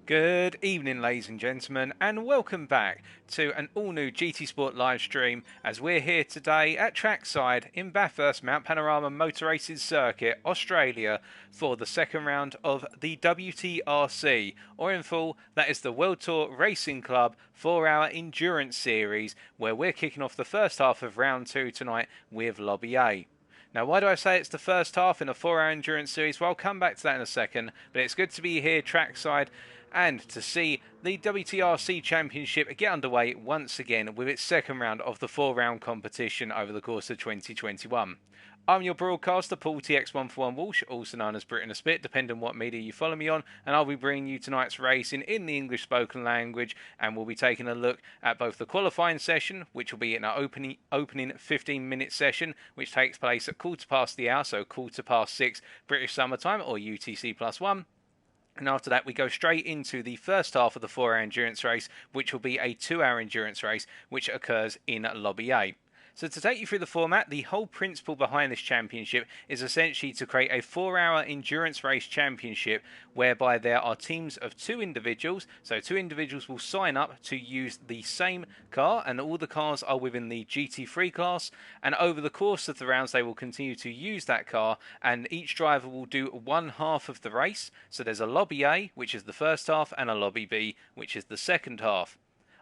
Good evening, ladies and gentlemen, and welcome back to an all-new GT Sport live stream as we're here today at trackside in Bathurst Mount Panorama Motor Races Circuit, Australia, for the second round of the WTRC, or in full, that is the World Tour Racing Club 4-hour endurance series, where we're kicking off the first half of round 2 tonight with Lobby A. Now, why do I say it's the first half in a 4-hour endurance series? Well, I'll come back to that in a second, but it's good to be here trackside and to see the WTRC Championship get underway once again with its second round of the 4-round competition over the course of 2021. I'm your broadcaster, Paul TX141 Walsh, also known as Britain a Spit, depending on what media you follow me on, and I'll be bringing you tonight's racing in the English spoken language, and we'll be taking a look at both the qualifying session, which will be in our opening 15-minute session, which takes place at quarter past the hour, so quarter past 6 British Summer Time, or UTC +1. And after that, we go straight into the first half of the 4-hour endurance race, which will be a 2-hour endurance race, which occurs in Lobby A. So to take you through the format, the whole principle behind this championship is essentially to create a 4-hour endurance race championship whereby there are teams of 2 individuals. So 2 individuals will sign up to use the same car, and all the cars are within the GT3 class. And over the course of the rounds, they will continue to use that car, and each driver will do one half of the race. So there's a Lobby A, which is the first half, and a Lobby B, which is the second half.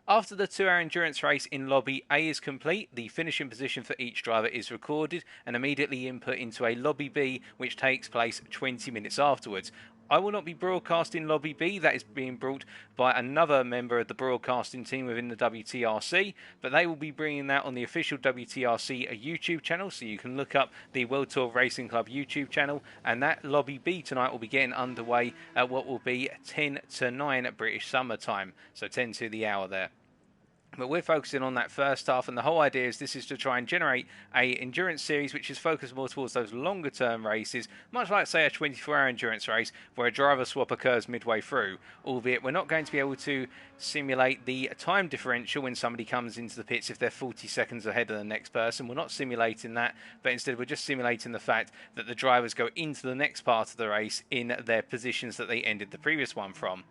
After the 2-hour endurance race in Lobby A is complete, the finishing position for each driver is recorded and immediately input into a Lobby B, which takes place 20 minutes afterwards. I will not be broadcasting Lobby B, that is being brought by another member of the broadcasting team within the WTRC, but they will be bringing that on the official WTRC YouTube channel, so you can look up the World Tour Racing Club YouTube channel, and that Lobby B tonight will be getting underway at what will be 10 to 9 at British Summer Time, so 10 to the hour there. But we're focusing on that first half, and the whole idea is this is to try and generate a endurance series which is focused more towards those longer term races, much like say a 24-hour endurance race where a driver swap occurs midway through, albeit we're not going to be able to simulate the time differential when somebody comes into the pits if they're 40 seconds ahead of the next person. We're not simulating that, but instead we're just simulating the fact that the drivers go into the next part of the race in their positions that they ended the previous one from.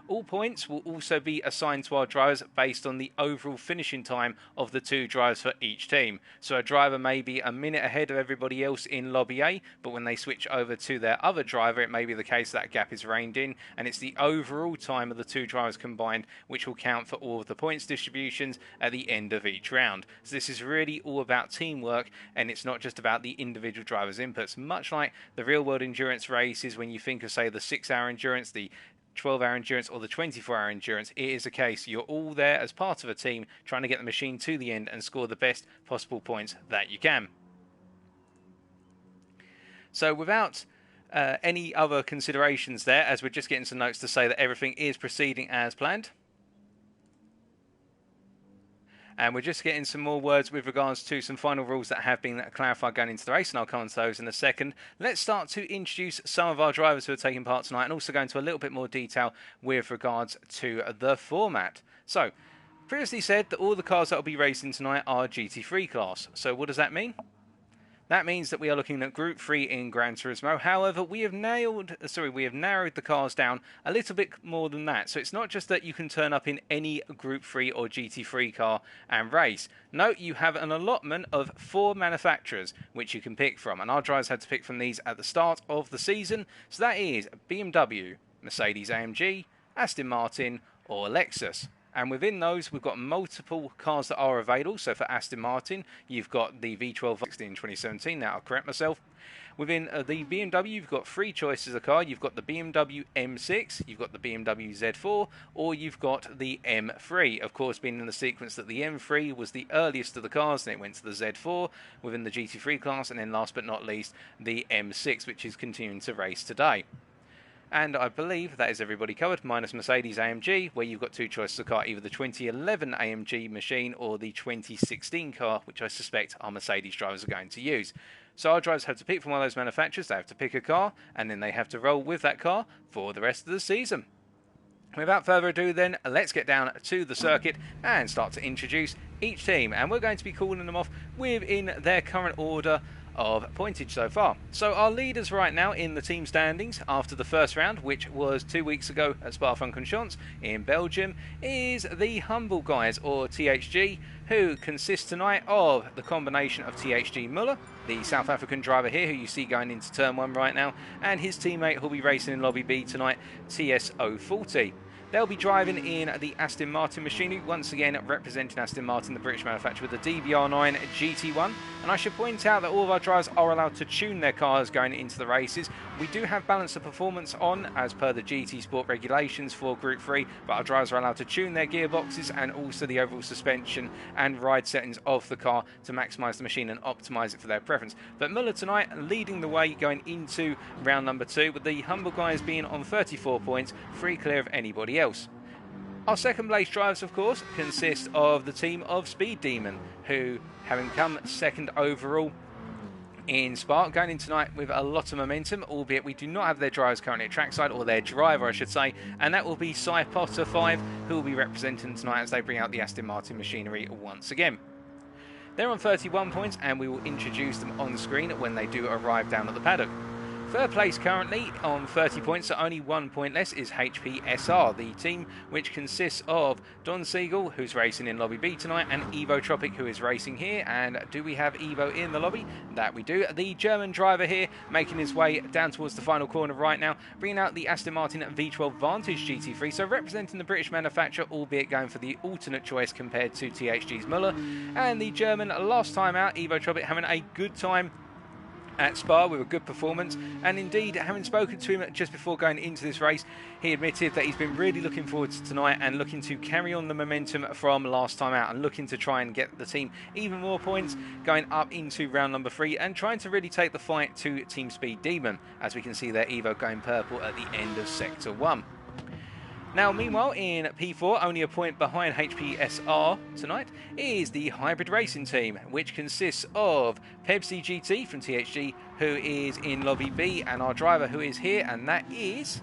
All points will also be assigned to our drivers based on the overall finishing time of the 2 drivers for each team. So a driver may be a minute ahead of everybody else in Lobby A, but when they switch over to their other driver, it may be the case that gap is reined in, and it's the overall time of the 2 drivers combined which will count for all of the points distributions at the end of each round. So this is really all about teamwork, and it's not just about the individual drivers' inputs. Much like the real-world endurance races, when you think of, say, the 6-hour endurance, the 12-hour endurance or the 24-hour endurance, it is a case you're all there as part of a team trying to get the machine to the end and score the best possible points that you can. So without any other considerations there, as we're just getting some notes to say that everything is proceeding as planned. And we're just getting some more words with regards to some final rules that have been clarified going into the race, and I'll come on to those in a second. Let's start to introduce some of our drivers who are taking part tonight, and also go into a little bit more detail with regards to the format. So, previously said that all the cars that will be racing tonight are GT3 class. So what does that mean? That means that we are looking at Group 3 in Gran Turismo. However, we have narrowed the cars down a little bit more than that. So it's not just that you can turn up in any Group 3 or GT3 car and race. No, you have an allotment of 4 manufacturers which you can pick from. And our drivers had to pick from these at the start of the season. So that is BMW, Mercedes-AMG, Aston Martin or Lexus. And within those, we've got multiple cars that are available. So for Aston Martin, you've got the V12 in 2017. Now, I'll correct myself. Within the BMW, you've got 3 choices of car. You've got the BMW M6, you've got the BMW Z4, or you've got the M3. Of course, being in the sequence that the M3 was the earliest of the cars, then it went to the Z4 within the GT3 class, and then last but not least, the M6, which is continuing to race today. And I believe that is everybody covered, minus Mercedes-AMG, where you've got 2 choices of car, either the 2011 AMG machine or the 2016 car, which I suspect our Mercedes drivers are going to use. So our drivers have to pick from one of those manufacturers, they have to pick a car, and then they have to roll with that car for the rest of the season. Without further ado then, let's get down to the circuit and start to introduce each team. And we're going to be calling them off within their current order of pointage so far. So our leaders right now in the team standings after the first round, which was 2 weeks ago at Spa-Francorchamps in Belgium, is the Humble Guys, or THG, who consists tonight of the combination of THG Muller, the South African driver here who you see going into turn 1 right now, and his teammate who'll be racing in Lobby B tonight, TS040. They'll be driving in the Aston Martin machinery, once again representing Aston Martin, the British manufacturer, with the DBR9 GT1. And I should point out that all of our drivers are allowed to tune their cars going into the races. We do have balance of performance on, as per the GT Sport regulations for Group 3, but our drivers are allowed to tune their gearboxes and also the overall suspension and ride settings of the car to maximise the machine and optimise it for their preference. But Muller tonight leading the way going into round number 2, with the Humble Guys being on 34 points, 3 clear of anybody else. Our second place drivers, of course, consist of the team of Speed Demon, who, having come second overall in Spa, going in tonight with a lot of momentum, albeit we do not have their drivers currently at trackside, or their driver I should say, and that will be Cy Potter 5, who will be representing tonight as they bring out the Aston Martin machinery once again. They're on 31 points and we will introduce them on screen when they do arrive down at the paddock. Third place currently on 30 points, so only 1 point less, is HPSR, the team which consists of Don Siegel, who's racing in Lobby B tonight, and Evo Tropic, who is racing here. And do we have Evo in the lobby? That we do. The German driver here making his way down towards the final corner right now, bringing out the Aston Martin V12 Vantage GT3, so representing the British manufacturer, albeit going for the alternate choice compared to THG's Muller. And the German last time out, Evo Tropic, having a good time at Spa with a good performance, and indeed, having spoken to him just before going into this race, he admitted that he's been really looking forward to tonight and looking to carry on the momentum from last time out and looking to try and get the team even more points going up into round number 3 and trying to really take the fight to Team Speed Demon, as we can see their Evo going purple at the end of Sector 1. Now, meanwhile, in P4, only a point behind HPSR tonight, is the Hybrid Racing team, which consists of Pepsi GT from THG, who is in Lobby B, and our driver who is here, and that is,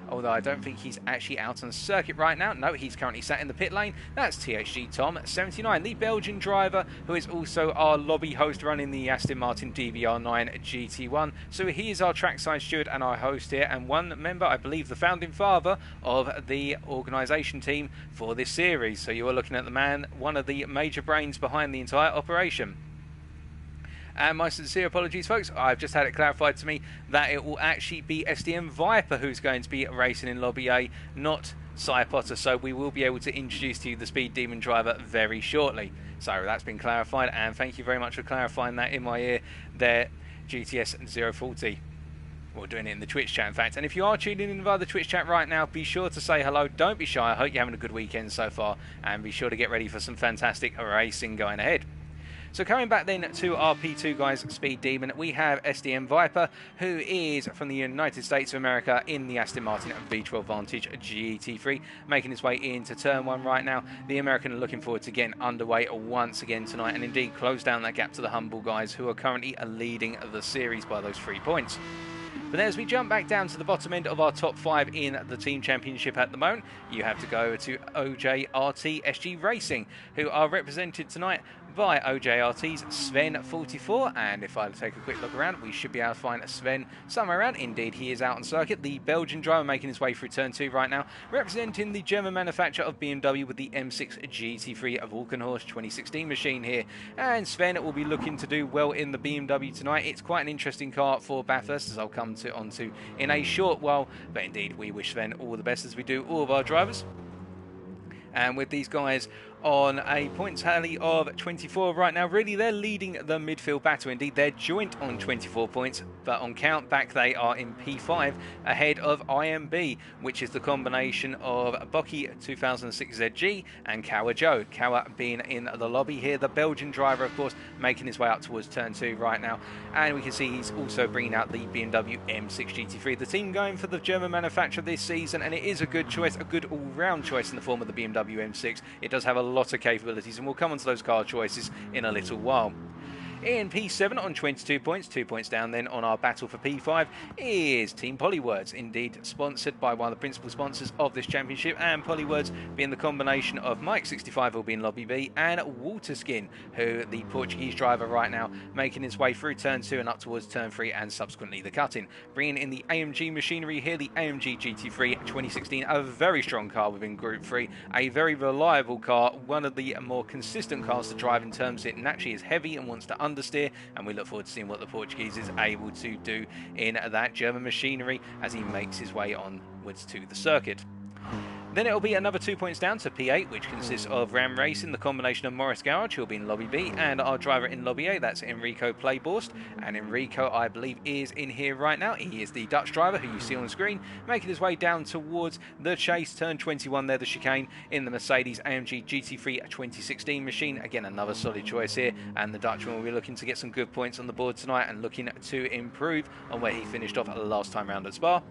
although I don't think he's actually out on the circuit right now. No, he's currently sat in the pit lane. That's THG Tom 79, the Belgian driver who is also our lobby host running the Aston Martin DBR9 GT1. So he is our trackside steward and our host here, and one member, I believe the founding father of the organisation team for this series. So you are looking at the man, one of the major brains behind the entire operation. And my sincere apologies, folks. I've just had it clarified to me that it will actually be SDM Viper who's going to be racing in Lobby A, not Cy Potter. So we will be able to introduce to you the Speed Demon driver very shortly. So that's been clarified, and thank you very much for clarifying that in my ear there, GTS 040. We're doing it in the Twitch chat, in fact. And if you are tuning in via the Twitch chat right now, be sure to say hello. Don't be shy. I hope you're having a good weekend so far, and be sure to get ready for some fantastic racing going ahead. So coming back then to our P2 guys, Speed Demon, we have SDM Viper, who is from the United States of America in the Aston Martin V12 Vantage GT3, making his way into turn 1 right now. The American are looking forward to getting underway once again tonight and indeed close down that gap to the Humble Guys, who are currently leading the series by those 3 points. But then as we jump back down to the bottom end of our top 5 in the team championship at the moment, you have to go to OJRT SG Racing, who are represented tonight by OJRT's Sven44, and if I take a quick look around, we should be able to find Sven somewhere around. Indeed, he is out on circuit. The Belgian driver making his way through turn 2 right now, representing the German manufacturer of BMW with the M6 GT3 Vulcanhorst 2016 machine here. And Sven will be looking to do well in the BMW tonight. It's quite an interesting car for Bathurst, as I'll come onto in a short while, but indeed we wish Sven all the best, as we do all of our drivers. And with these guys on a point tally of 24 right now, really they're leading the midfield battle. Indeed, they're joint on 24 points, but on count back they are in P5 ahead of IMB, which is the combination of Bocky 2006 ZG and Kawa Joe. Kawa being in the lobby here, the Belgian driver, of course, making his way up towards turn 2 right now. And we can see he's also bringing out the BMW M6 GT3. The team going for the German manufacturer this season, and it is a good choice, a good all-round choice in the form of the BMW M6. It does have a lot of capabilities, and we'll come on to those car choices in a little while. In P7 on 22 points, 2 points down then on our battle for P5 is Team Polywords, indeed sponsored by one of the principal sponsors of this championship, and Polywords being the combination of Mike65, who will be in Lobby B, and Waterskin, who the Portuguese driver right now making his way through turn 2 and up towards turn 3 and subsequently the cut-in. Bringing in the AMG machinery here, the AMG GT3 2016, a very strong car within Group 3, a very reliable car, one of the more consistent cars to drive in terms it naturally is heavy and wants to understeer, and we look forward to seeing what the Portuguese is able to do in that German machinery as he makes his way onwards to the circuit. Then it'll be another 2 points down to P8, which consists of Ram Racing, the combination of Morris Garage, who'll be in Lobby B, and our driver in Lobby A, that's Enrico Playborst. And Enrico, I believe, is in here right now. He is the Dutch driver who you see on the screen, making his way down towards the chase, turn 21 there, the chicane, in the Mercedes AMG GT3 2016 machine. Again, another solid choice here, and the Dutchman will be looking to get some good points on the board tonight and looking to improve on where he finished off last time round at Spa.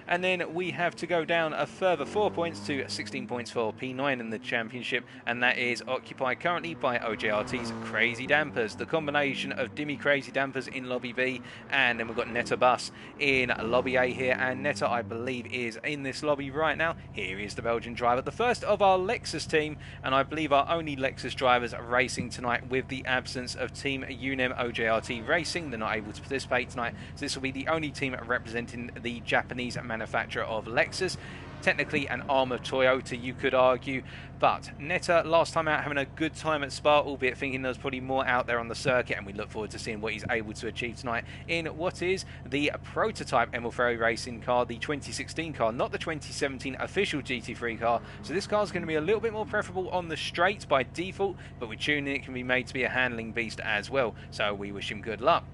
And then we have to go down a further 4 points to 16 points for P9 in the championship, and that is occupied currently by OJRT's Crazy Dampers, the combination of Dimmy Crazy Dampers in Lobby B, and then we've got Netta Bus in Lobby A here, and Netta, I believe, is in this lobby right now. Here is the Belgian driver, the first of our Lexus team, and I believe our only Lexus drivers racing tonight with the absence of Team UNEM OJRT Racing. They're not able to participate tonight, so this will be the only team representing the Japanese manufacturer of Lexus. Technically an arm of Toyota, you could argue, but Netta last time out having a good time at Spa, albeit thinking there's probably more out there on the circuit, and we look forward to seeing what he's able to achieve tonight in what is the prototype Emil Ferry Racing car, the 2016 car, not the 2017 official GT3 car. So this car is going to be a little bit more preferable on the straight by default, but with tuning it can be made to be a handling beast as well, so we wish him good luck.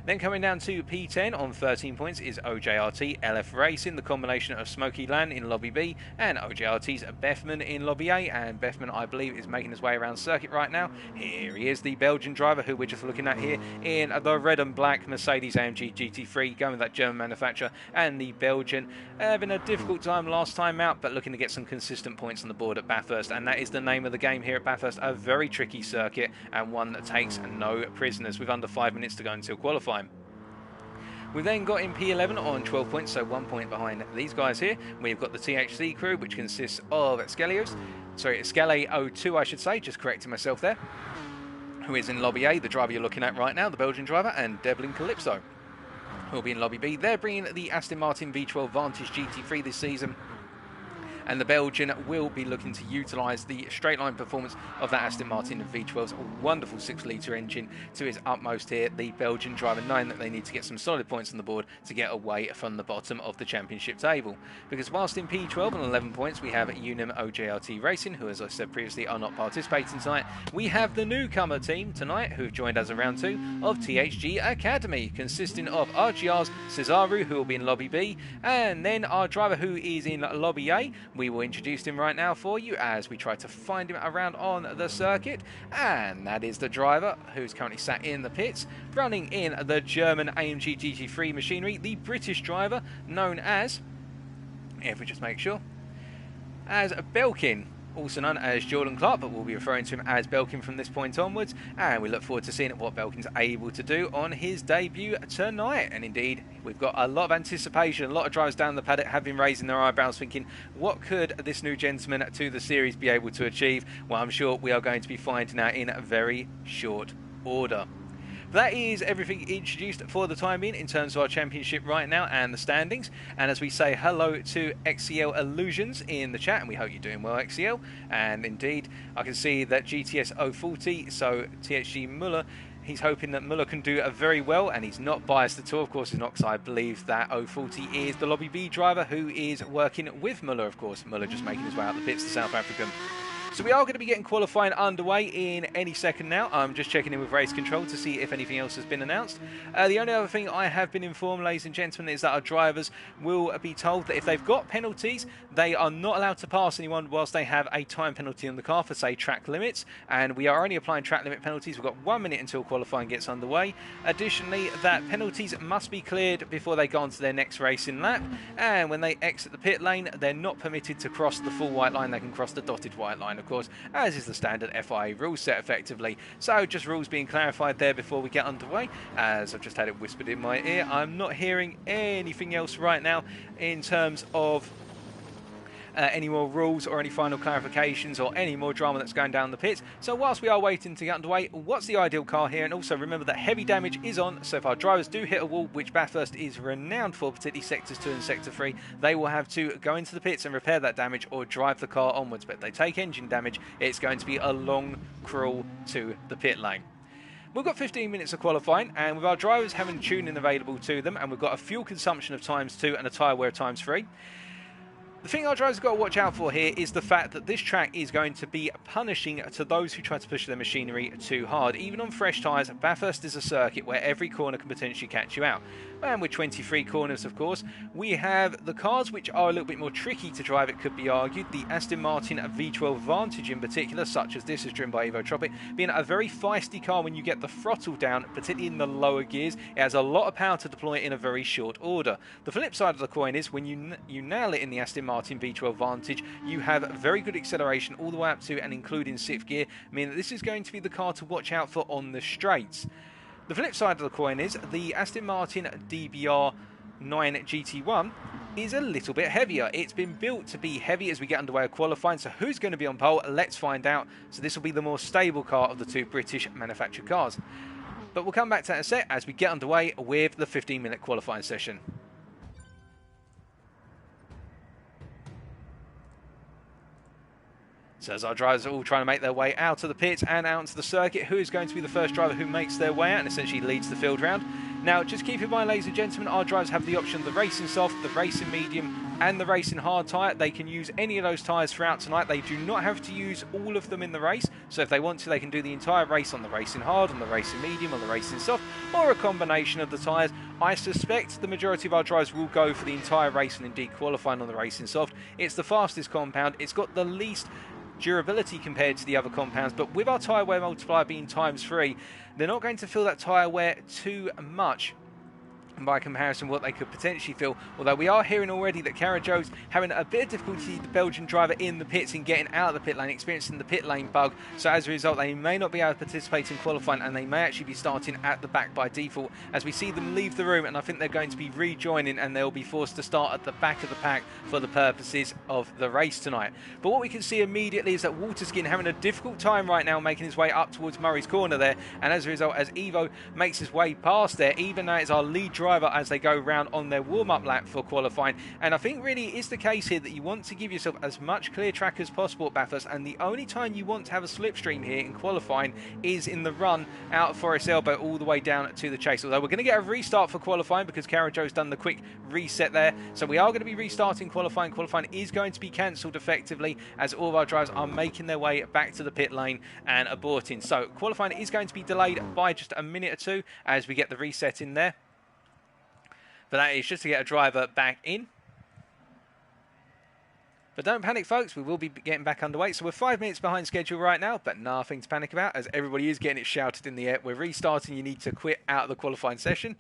Then coming down to P10 on 13 points is OJRT LF Racing, the combination of Smoky Land in Lobby B and OJRT's Bethman in Lobby A, and Bethman, I believe, is making his way around circuit right now. Here he is, the Belgian driver who we're just looking at here in the red and black Mercedes AMG GT3, going with that German manufacturer, and the Belgian having a difficult time last time out, but looking to get some consistent points on the board at Bathurst, and that is the name of the game here at Bathurst, a very tricky circuit and one that takes no prisoners with under 5 minutes to go until qualifying. We've then got in P11 on 12 points, so 1 point behind these guys here. We've got the THC crew, which consists of Scale 02, I should say, just correcting myself there, who is in Lobby A, the driver you're looking at right now, the Belgian driver, and Devlin Calypso, who will be in Lobby B. They're bringing the Aston Martin V12 Vantage GT3 this season, and the Belgian will be looking to utilise the straight line performance of that Aston Martin V12's wonderful 6-litre engine to its utmost here. The Belgian driver knowing that they need to get some solid points on the board to get away from the bottom of the championship table. Because whilst in P12 on 11 points we have UNEM OJRT Racing, who, as I said previously, are not participating tonight, we have the newcomer team tonight who've joined us in round 2 of THG Academy, consisting of RGR's Cesaru, who will be in Lobby B, and then our driver who is in Lobby A. We will introduce him right now for you as we try to find him around on the circuit, and that is the driver who's currently sat in the pits running in the German AMG GT3 machinery, the British driver known as, if we just make sure, as Belkin, also known as Jordan Clark, but we'll be referring to him as Belkin from this point onwards, and we look forward to seeing what Belkin's able to do on his debut tonight. And indeed, we've got a lot of anticipation. A lot of drivers down the paddock have been raising their eyebrows thinking, what could this new gentleman to the series be able to achieve? Well, I'm sure we are going to be finding out in very short order. That is everything introduced for the time being in terms of our championship right now and the standings. And as we say hello to XCL Illusions in the chat, and we hope you're doing well, XCL. And indeed, I can see that GTS 040, so THG Muller, he's hoping that Muller can do very well, and he's not biased at all. Of course he's not, because I believe that 040 is the Lobby B driver who is working with Muller, of course. Muller just making his way out the pits, the South African. So we are going to be getting qualifying underway in any second now. I'm just checking in with race control to see if anything else has been announced. The only other thing I have been informed, ladies and gentlemen, is that our drivers will be told that if they've got penalties, they are not allowed to pass anyone whilst they have a time penalty on the car for, say, track limits. And we are only applying track limit penalties. We've got 1 minute until qualifying gets underway. Additionally, that penalties must be cleared before they go on to their next racing lap. And when they exit the pit lane, they're not permitted to cross the full white line. They can cross the dotted white line. of course, as is the standard FIA rule set effectively. So just rules being clarified there before we get underway. As I've just had it whispered in my ear, I'm not hearing anything else right now in terms of any more rules or any final clarifications or any more drama that's going down the pits. So whilst we are waiting to get underway, what's the ideal car here? And also remember that heavy damage is on, so if our drivers do hit a wall, which Bathurst is renowned for, particularly sectors 2 and sector 3, they will have to go into the pits and repair that damage or drive the car onwards. But if they take engine damage, it's going to be a long crawl to the pit lane. We've got 15 minutes of qualifying, and with our drivers having tuning available to them, and we've got a fuel consumption of ×2 and a tyre wear of ×3. The thing our drivers have got to watch out for here is the fact that this track is going to be punishing to those who try to push their machinery too hard. Even on fresh tyres, Bathurst is a circuit where every corner can potentially catch you out. And with 23 corners, of course, we have the cars which are a little bit more tricky to drive, it could be argued. The Aston Martin V12 Vantage in particular, such as this is driven by Evo Tropic, being a very feisty car when you get the throttle down, particularly in the lower gears. It has a lot of power to deploy in a very short order. The flip side of the coin is when you nail it in the Aston Martin V12 Vantage, you have very good acceleration all the way up to and including 6th gear, meaning that this is going to be the car to watch out for on the straights. The flip side of the coin is the Aston Martin DBR 9 GT1 is a little bit heavier. It's been built to be heavy as we get underway of qualifying, so who's going to be on pole? Let's find out. So this will be the more stable car of the two British manufactured cars. But we'll come back to that in a sec as we get underway with the 15-minute qualifying session. So as our drivers are all trying to make their way out of the pits and out into the circuit, who is going to be the first driver who makes their way out and essentially leads the field round? Now, just keep in mind, ladies and gentlemen, our drivers have the option of the racing soft, the racing medium and the racing hard tyre. They can use any of those tyres throughout tonight. They do not have to use all of them in the race. So if they want to, they can do the entire race on the racing hard, on the racing medium, on the racing soft, or a combination of the tyres. I suspect the majority of our drivers will go for the entire race and indeed qualifying on the racing soft. It's the fastest compound. It's got the least durability compared to the other compounds, but with our tyre wear multiplier being ×3, they're not going to feel that tyre wear too much by comparison what they could potentially feel, although we are hearing already that Carajo's having a bit of difficulty, the Belgian driver, in the pits in getting out of the pit lane, experiencing the pit lane bug, so as a result they may not be able to participate in qualifying and they may actually be starting at the back by default as we see them leave the room, and I think they're going to be rejoining and they'll be forced to start at the back of the pack for the purposes of the race tonight. But what we can see immediately is that Waterskin having a difficult time right now making his way up towards Murray's corner there, and as a result, as Evo makes his way past there, even though it's our lead driver as they go round on their warm-up lap for qualifying. And I think really it is the case here that you want to give yourself as much clear track as possible at Bathurst, and the only time you want to have a slipstream here in qualifying is in the run out of Forest Elbow all the way down to the chase. Although we're going to get a restart for qualifying because Carajo's done the quick reset there, so we are going to be restarting qualifying. Qualifying is going to be cancelled effectively as all of our drivers are making their way back to the pit lane and aborting. So qualifying is going to be delayed by just a minute or two as we get the reset in there. But that is just to get a driver back in. But don't panic, folks. We will be getting back underway. So we're 5 minutes behind schedule right now, but nothing to panic about as everybody is getting it shouted in the air. We're restarting. You need to quit out of the qualifying session.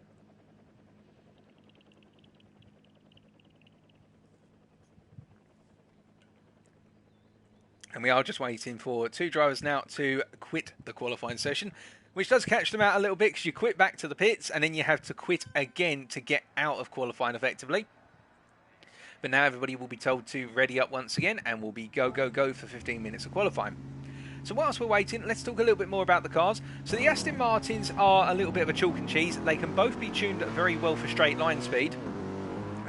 And we are just waiting for two drivers now to quit the qualifying session, which does catch them out a little bit because you quit back to the pits and then you have to quit again to get out of qualifying effectively. But now everybody will be told to ready up once again and will be go, go, go for 15 minutes of qualifying. So whilst we're waiting, let's talk a little bit more about the cars. So the Aston Martins are a little bit of a chalk and cheese. They can both be tuned very well for straight line speed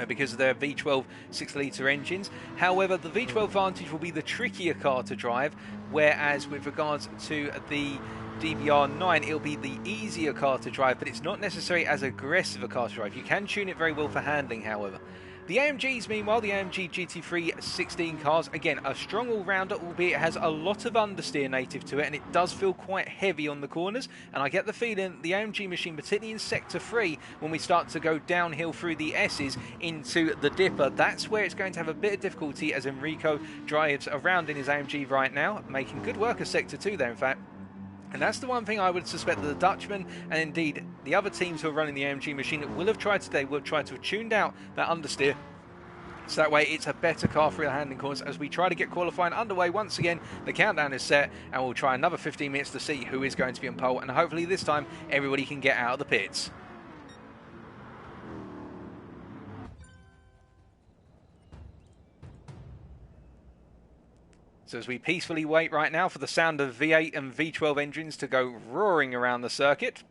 because of their V12 6-litre engines. However, the V12 Vantage will be the trickier car to drive, whereas with regards to the DBR9, it'll be the easier car to drive, but it's not necessarily as aggressive a car to drive. You can tune it very well for handling, however. The AMGs, meanwhile, the AMG GT3 16 cars, again, a strong all-rounder, albeit it has a lot of understeer native to it, and it does feel quite heavy on the corners, and I get the feeling the AMG machine, particularly in Sector 3, when we start to go downhill through the S's into the Dipper, that's where it's going to have a bit of difficulty as Enrico drives around in his AMG right now, making good work of Sector 2 there, in fact. And that's the one thing I would suspect that the Dutchman and indeed the other teams who are running the AMG machine will have tried today, will have tried to have tuned out that understeer So that way it's a better car for the handling corners as we try to get qualifying underway once again. The countdown is set and we'll try another 15 minutes to see who is going to be on pole, and hopefully this time everybody can get out of the pits. So as we peacefully wait right now for the sound of V8 and V12 engines to go roaring around the circuit,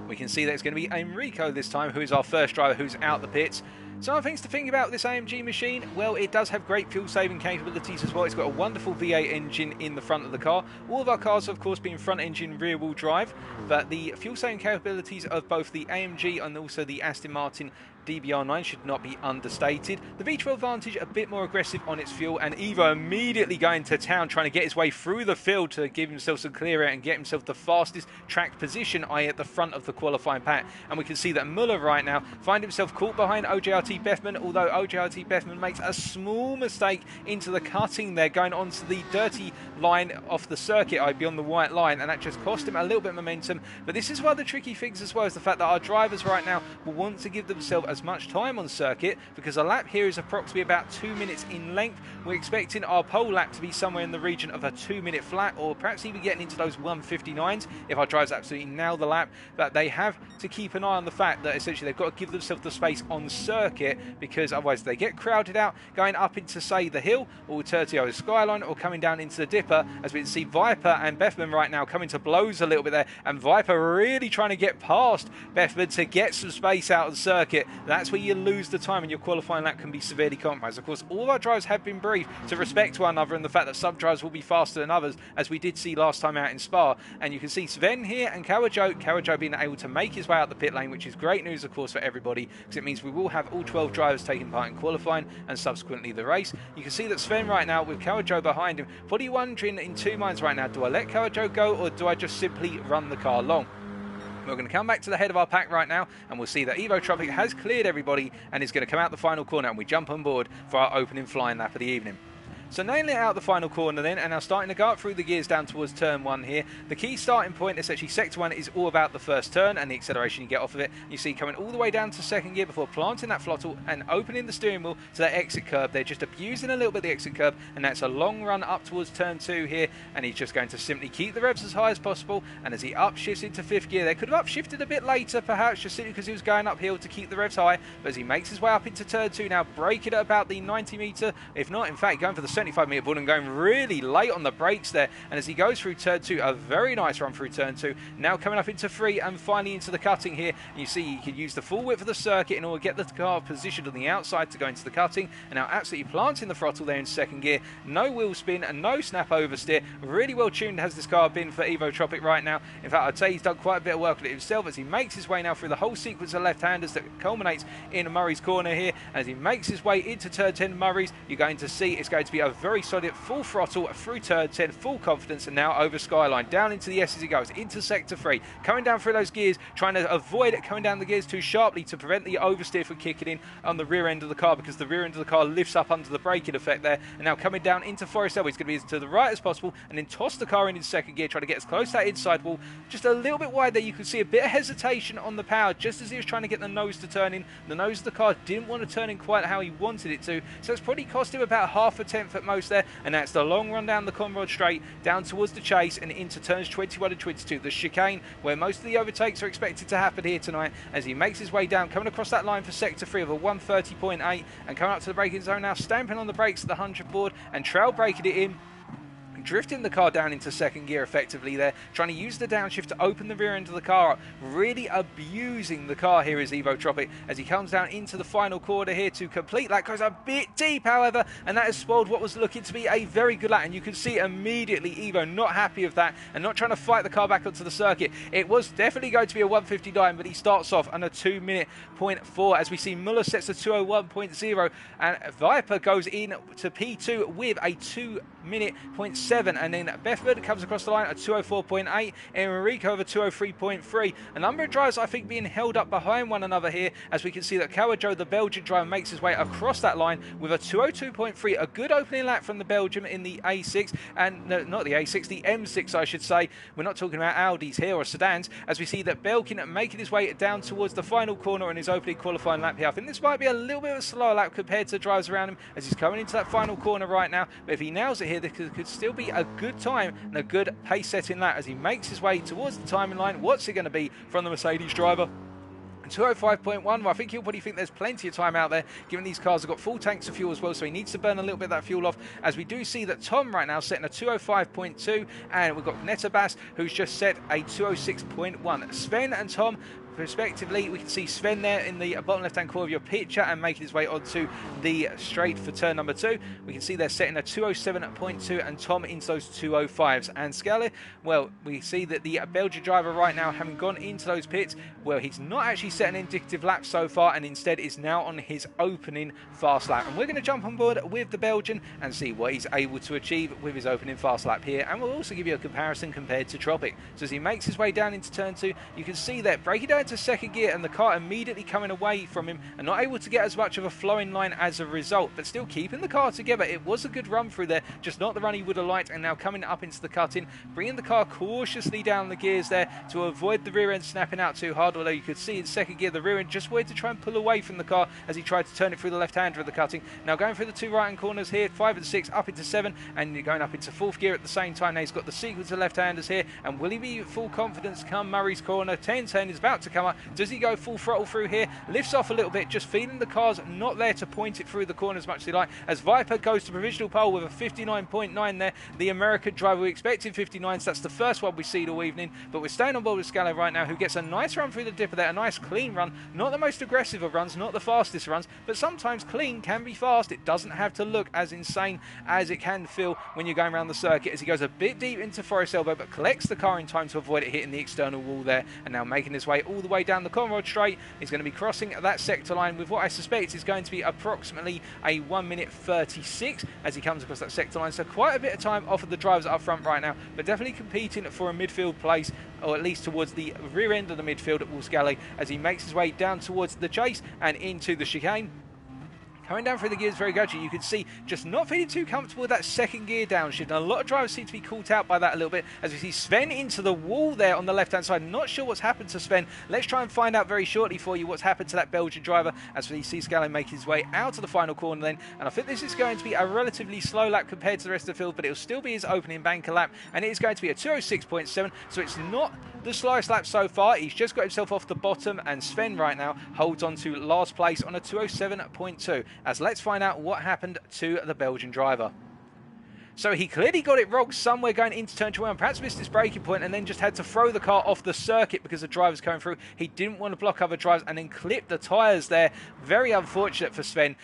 we can see that it's going to be Enrico this time, who is our first driver who's out the pits. Some things to think about this AMG machine. Well, it does have great fuel saving capabilities as well. It's got a wonderful V8 engine in the front of the car. All of our cars, of course, being front engine rear wheel drive, but the fuel saving capabilities of both the AMG and also the Aston Martin DBR9 should not be understated. The V12 Vantage a bit more aggressive on its fuel, and Evo immediately going to town trying to get his way through the field to give himself some clear air and get himself the fastest track position, i.e. at the front of the qualifying pack. And we can see that Muller right now find himself caught behind OJRT Bethman, although OJRT Bethman makes a small mistake into the cutting there, going onto the dirty line off the circuit, beyond the white line, and that just cost him a little bit of momentum. But this is one of the tricky things as well, is the fact that our drivers right now will want to give themselves as much time on circuit, because a lap here is approximately about 2 minutes in length. We're expecting our pole lap to be somewhere in the region of a 2-minute flat, or perhaps even getting into those 1:59s if our drivers absolutely nail the lap. But they have to keep an eye on the fact that essentially they've got to give themselves the space on circuit, because otherwise they get crowded out going up into, say, the hill or Tertio Skyline, or coming down into the Dipper, as we can see Viper and Bethman right now coming to blows a little bit there, and Viper really trying to get past Bethman to get some space out of the circuit. That's where you lose the time and your qualifying lap can be severely compromised. Of course, all our drivers have been briefed to respect one another, and the fact that some drivers will be faster than others, as we did see last time out in Spa. And you can see Sven here and Kawajo being able to make his way out the pit lane, which is great news, of course, for everybody, because it means we will have all 12 drivers taking part in qualifying and subsequently the race. You can see that Sven right now with Kawajo behind him, probably wondering in two minds right now, do I let Kawajo go or do I just simply run the car long? We're going to come back to the head of our pack right now, and we'll see that Evo Tropic has cleared everybody and is going to come out the final corner, and we jump on board for our opening flying lap of the evening. So nailing it out the final corner then, and now starting to go up through the gears down towards turn 1 here. The key starting point, essentially sector 1, is all about the first turn and the acceleration you get off of it. You see coming all the way down to second gear before planting that throttle and opening the steering wheel to that exit curb. They're just abusing a little bit the exit curb, and that's a long run up towards turn 2 here, and he's just going to simply keep the revs as high as possible. And as he upshifts into 5th gear, they could have upshifted a bit later perhaps, just simply because he was going uphill to keep the revs high, but as he makes his way up into turn 2 now, braking at about the 90 metre, if not in fact going for the 75 metre board, and going really late on the brakes there. And as he goes through turn 2, a very nice run through turn 2, now coming up into 3 and finally into the cutting here. And you see he can use the full width of the circuit in order to get the car positioned on the outside to go into the cutting, and now absolutely planting the throttle there in second gear. No wheel spin and no snap oversteer. Really well tuned has this car been for Evo Tropic right now. In fact, I'd say he's done quite a bit of work with it himself, as he makes his way now through the whole sequence of left-handers that culminates in Murray's corner here. As he makes his way into turn 10 Murray's, you're going to see it's going to be a very solid full throttle through turn 10, full confidence, and now over Skyline, down into the S as he goes, into sector 3, coming down through those gears, trying to avoid it coming down the gears too sharply to prevent the oversteer from kicking in on the rear end of the car, because the rear end of the car lifts up under the braking effect there. And now coming down into Forest Hill, he's going to be as to the right as possible, and then toss the car in second gear, trying to get as close to that inside wall, just a little bit wide there. You can see a bit of hesitation on the power, just as he was trying to get the nose to turn in. The nose of the car didn't want to turn in quite how he wanted it to, so it's probably cost him about half a tenth at most there. And that's the long run down the Conrod Straight, down towards the chase and into turns 21 and 22, the chicane, where most of the overtakes are expected to happen here tonight, as he makes his way down, coming across that line for sector 3 of a 130.8, and coming up to the braking zone now, stamping on the brakes at the 100 board and trail braking it in, drifting the car down into second gear effectively there, trying to use the downshift to open the rear end of the car up, really abusing the car here is Evo Tropic, as he comes down into the final corner here to complete. That goes a bit deep, however, and that has spoiled what was looking to be a very good lap, and you can see immediately Evo not happy with that and not trying to fight the car back onto the circuit. It was definitely going to be a 1:59, but he starts off on a 2:04, as we see Muller sets a 2:01.0, and Viper goes in to P2 with a 2:07 2:07, and then Bethford comes across the line at 2:04.8, Enrico over 2:03.3. A number of drivers, I think, being held up behind one another here, as we can see that Kawajo, the Belgian driver, makes his way across that line with a 2:02.3, a good opening lap from the Belgium in the A6, and no, not the A6, the M6, I should say. We're not talking about Audis here or sedans, as we see that Belkin making his way down towards the final corner in his opening qualifying lap here. I think this might be a little bit of a slower lap compared to the drivers around him, as he's coming into that final corner right now, but if he nails it here, there could still be a good time and a good pace setting lap as he makes his way towards the timing line. What's it going to be from the Mercedes driver? 2:05.1. Well, I think he'll probably think there's plenty of time out there, given these cars have got full tanks of fuel as well, so he needs to burn a little bit of that fuel off, as we do see that Tom right now setting a 2:05.2, and we've got Netabas, who's just set a 2:06.1. Sven and Tom, respectively, we can see Sven there in the bottom left-hand corner of your picture and making his way onto the straight for turn number 2. We can see they're setting a 2:07.2 and Tom into those 2:05s. And Scala, well, we see that the Belgian driver right now, having gone into those pits, well, he's not actually set an indicative lap so far, and instead is now on his opening fast lap. And we're going to jump on board with the Belgian and see what he's able to achieve with his opening fast lap here. And we'll also give you a comparison compared to Tropic. So as he makes his way down into turn 2, you can see that breaking down to second gear and the car immediately coming away from him and not able to get as much of a flowing line as a result, but still keeping the car together. It was a good run through there, just not the run he would have liked, and now coming up into the cut-in, bringing the car cautiously down the gears there to avoid the rear end snapping out too hard, although you could see in second gear the rear end just wanted to try and pull away from the car as he tried to turn it through the left-hander of the cutting. Now going through the 2 right-hand corners here, 5 and 6, up into 7, and you're going up into 4th gear at the same time. Now he's got the sequence of left-handers here, and will he be full confidence come Murray's corner? 10-10 is about to come up. Does he go full throttle through here? Lifts off a little bit, just feeling the car's not there to point it through the corner as much as he like, as Viper goes to provisional pole with a 59.9 there. The American driver, we expected 59s, that's the first one we see all evening, but we're staying on board with Scala right now, who gets a nice run through the dipper there, a nice clean run, not the most aggressive of runs, not the fastest runs, but sometimes clean can be fast. It doesn't have to look as insane as it can feel when you're going around the circuit, as he goes a bit deep into Forest Elbow, but collects the car in time to avoid it hitting the external wall there, and now making his way all the way down the Conrod straight. He's going to be crossing that sector line with what I suspect is going to be approximately a 1:36 as he comes across that sector line, so quite a bit of time off of the drivers up front right now, but definitely competing for a midfield place, or at least towards the rear end of the midfield at Wolfsgalley, as he makes his way down towards the chase and into the chicane. Coming down through the gears very gradually, you can see just not feeling too comfortable with that second gear downshift, and a lot of drivers seem to be caught out by that a little bit, as we see Sven into the wall there on the left-hand side. Not sure what's happened to Sven. Let's try and find out very shortly for you what's happened to that Belgian driver, as we see Scala make his way out of the final corner then, and I think this is going to be a relatively slow lap compared to the rest of the field, but it'll still be his opening banker lap, and it is going to be a 2:06.7, so it's not the slowest lap so far. He's just got himself off the bottom, and Sven right now holds on to last place on a 2:07.2, as let's find out what happened to the Belgian driver. So he clearly got it wrong somewhere going into turn 21, perhaps missed his braking point, and then just had to throw the car off the circuit because the drivers coming through. He didn't want to block other drivers and then clipped the tyres there. Very unfortunate for Sven.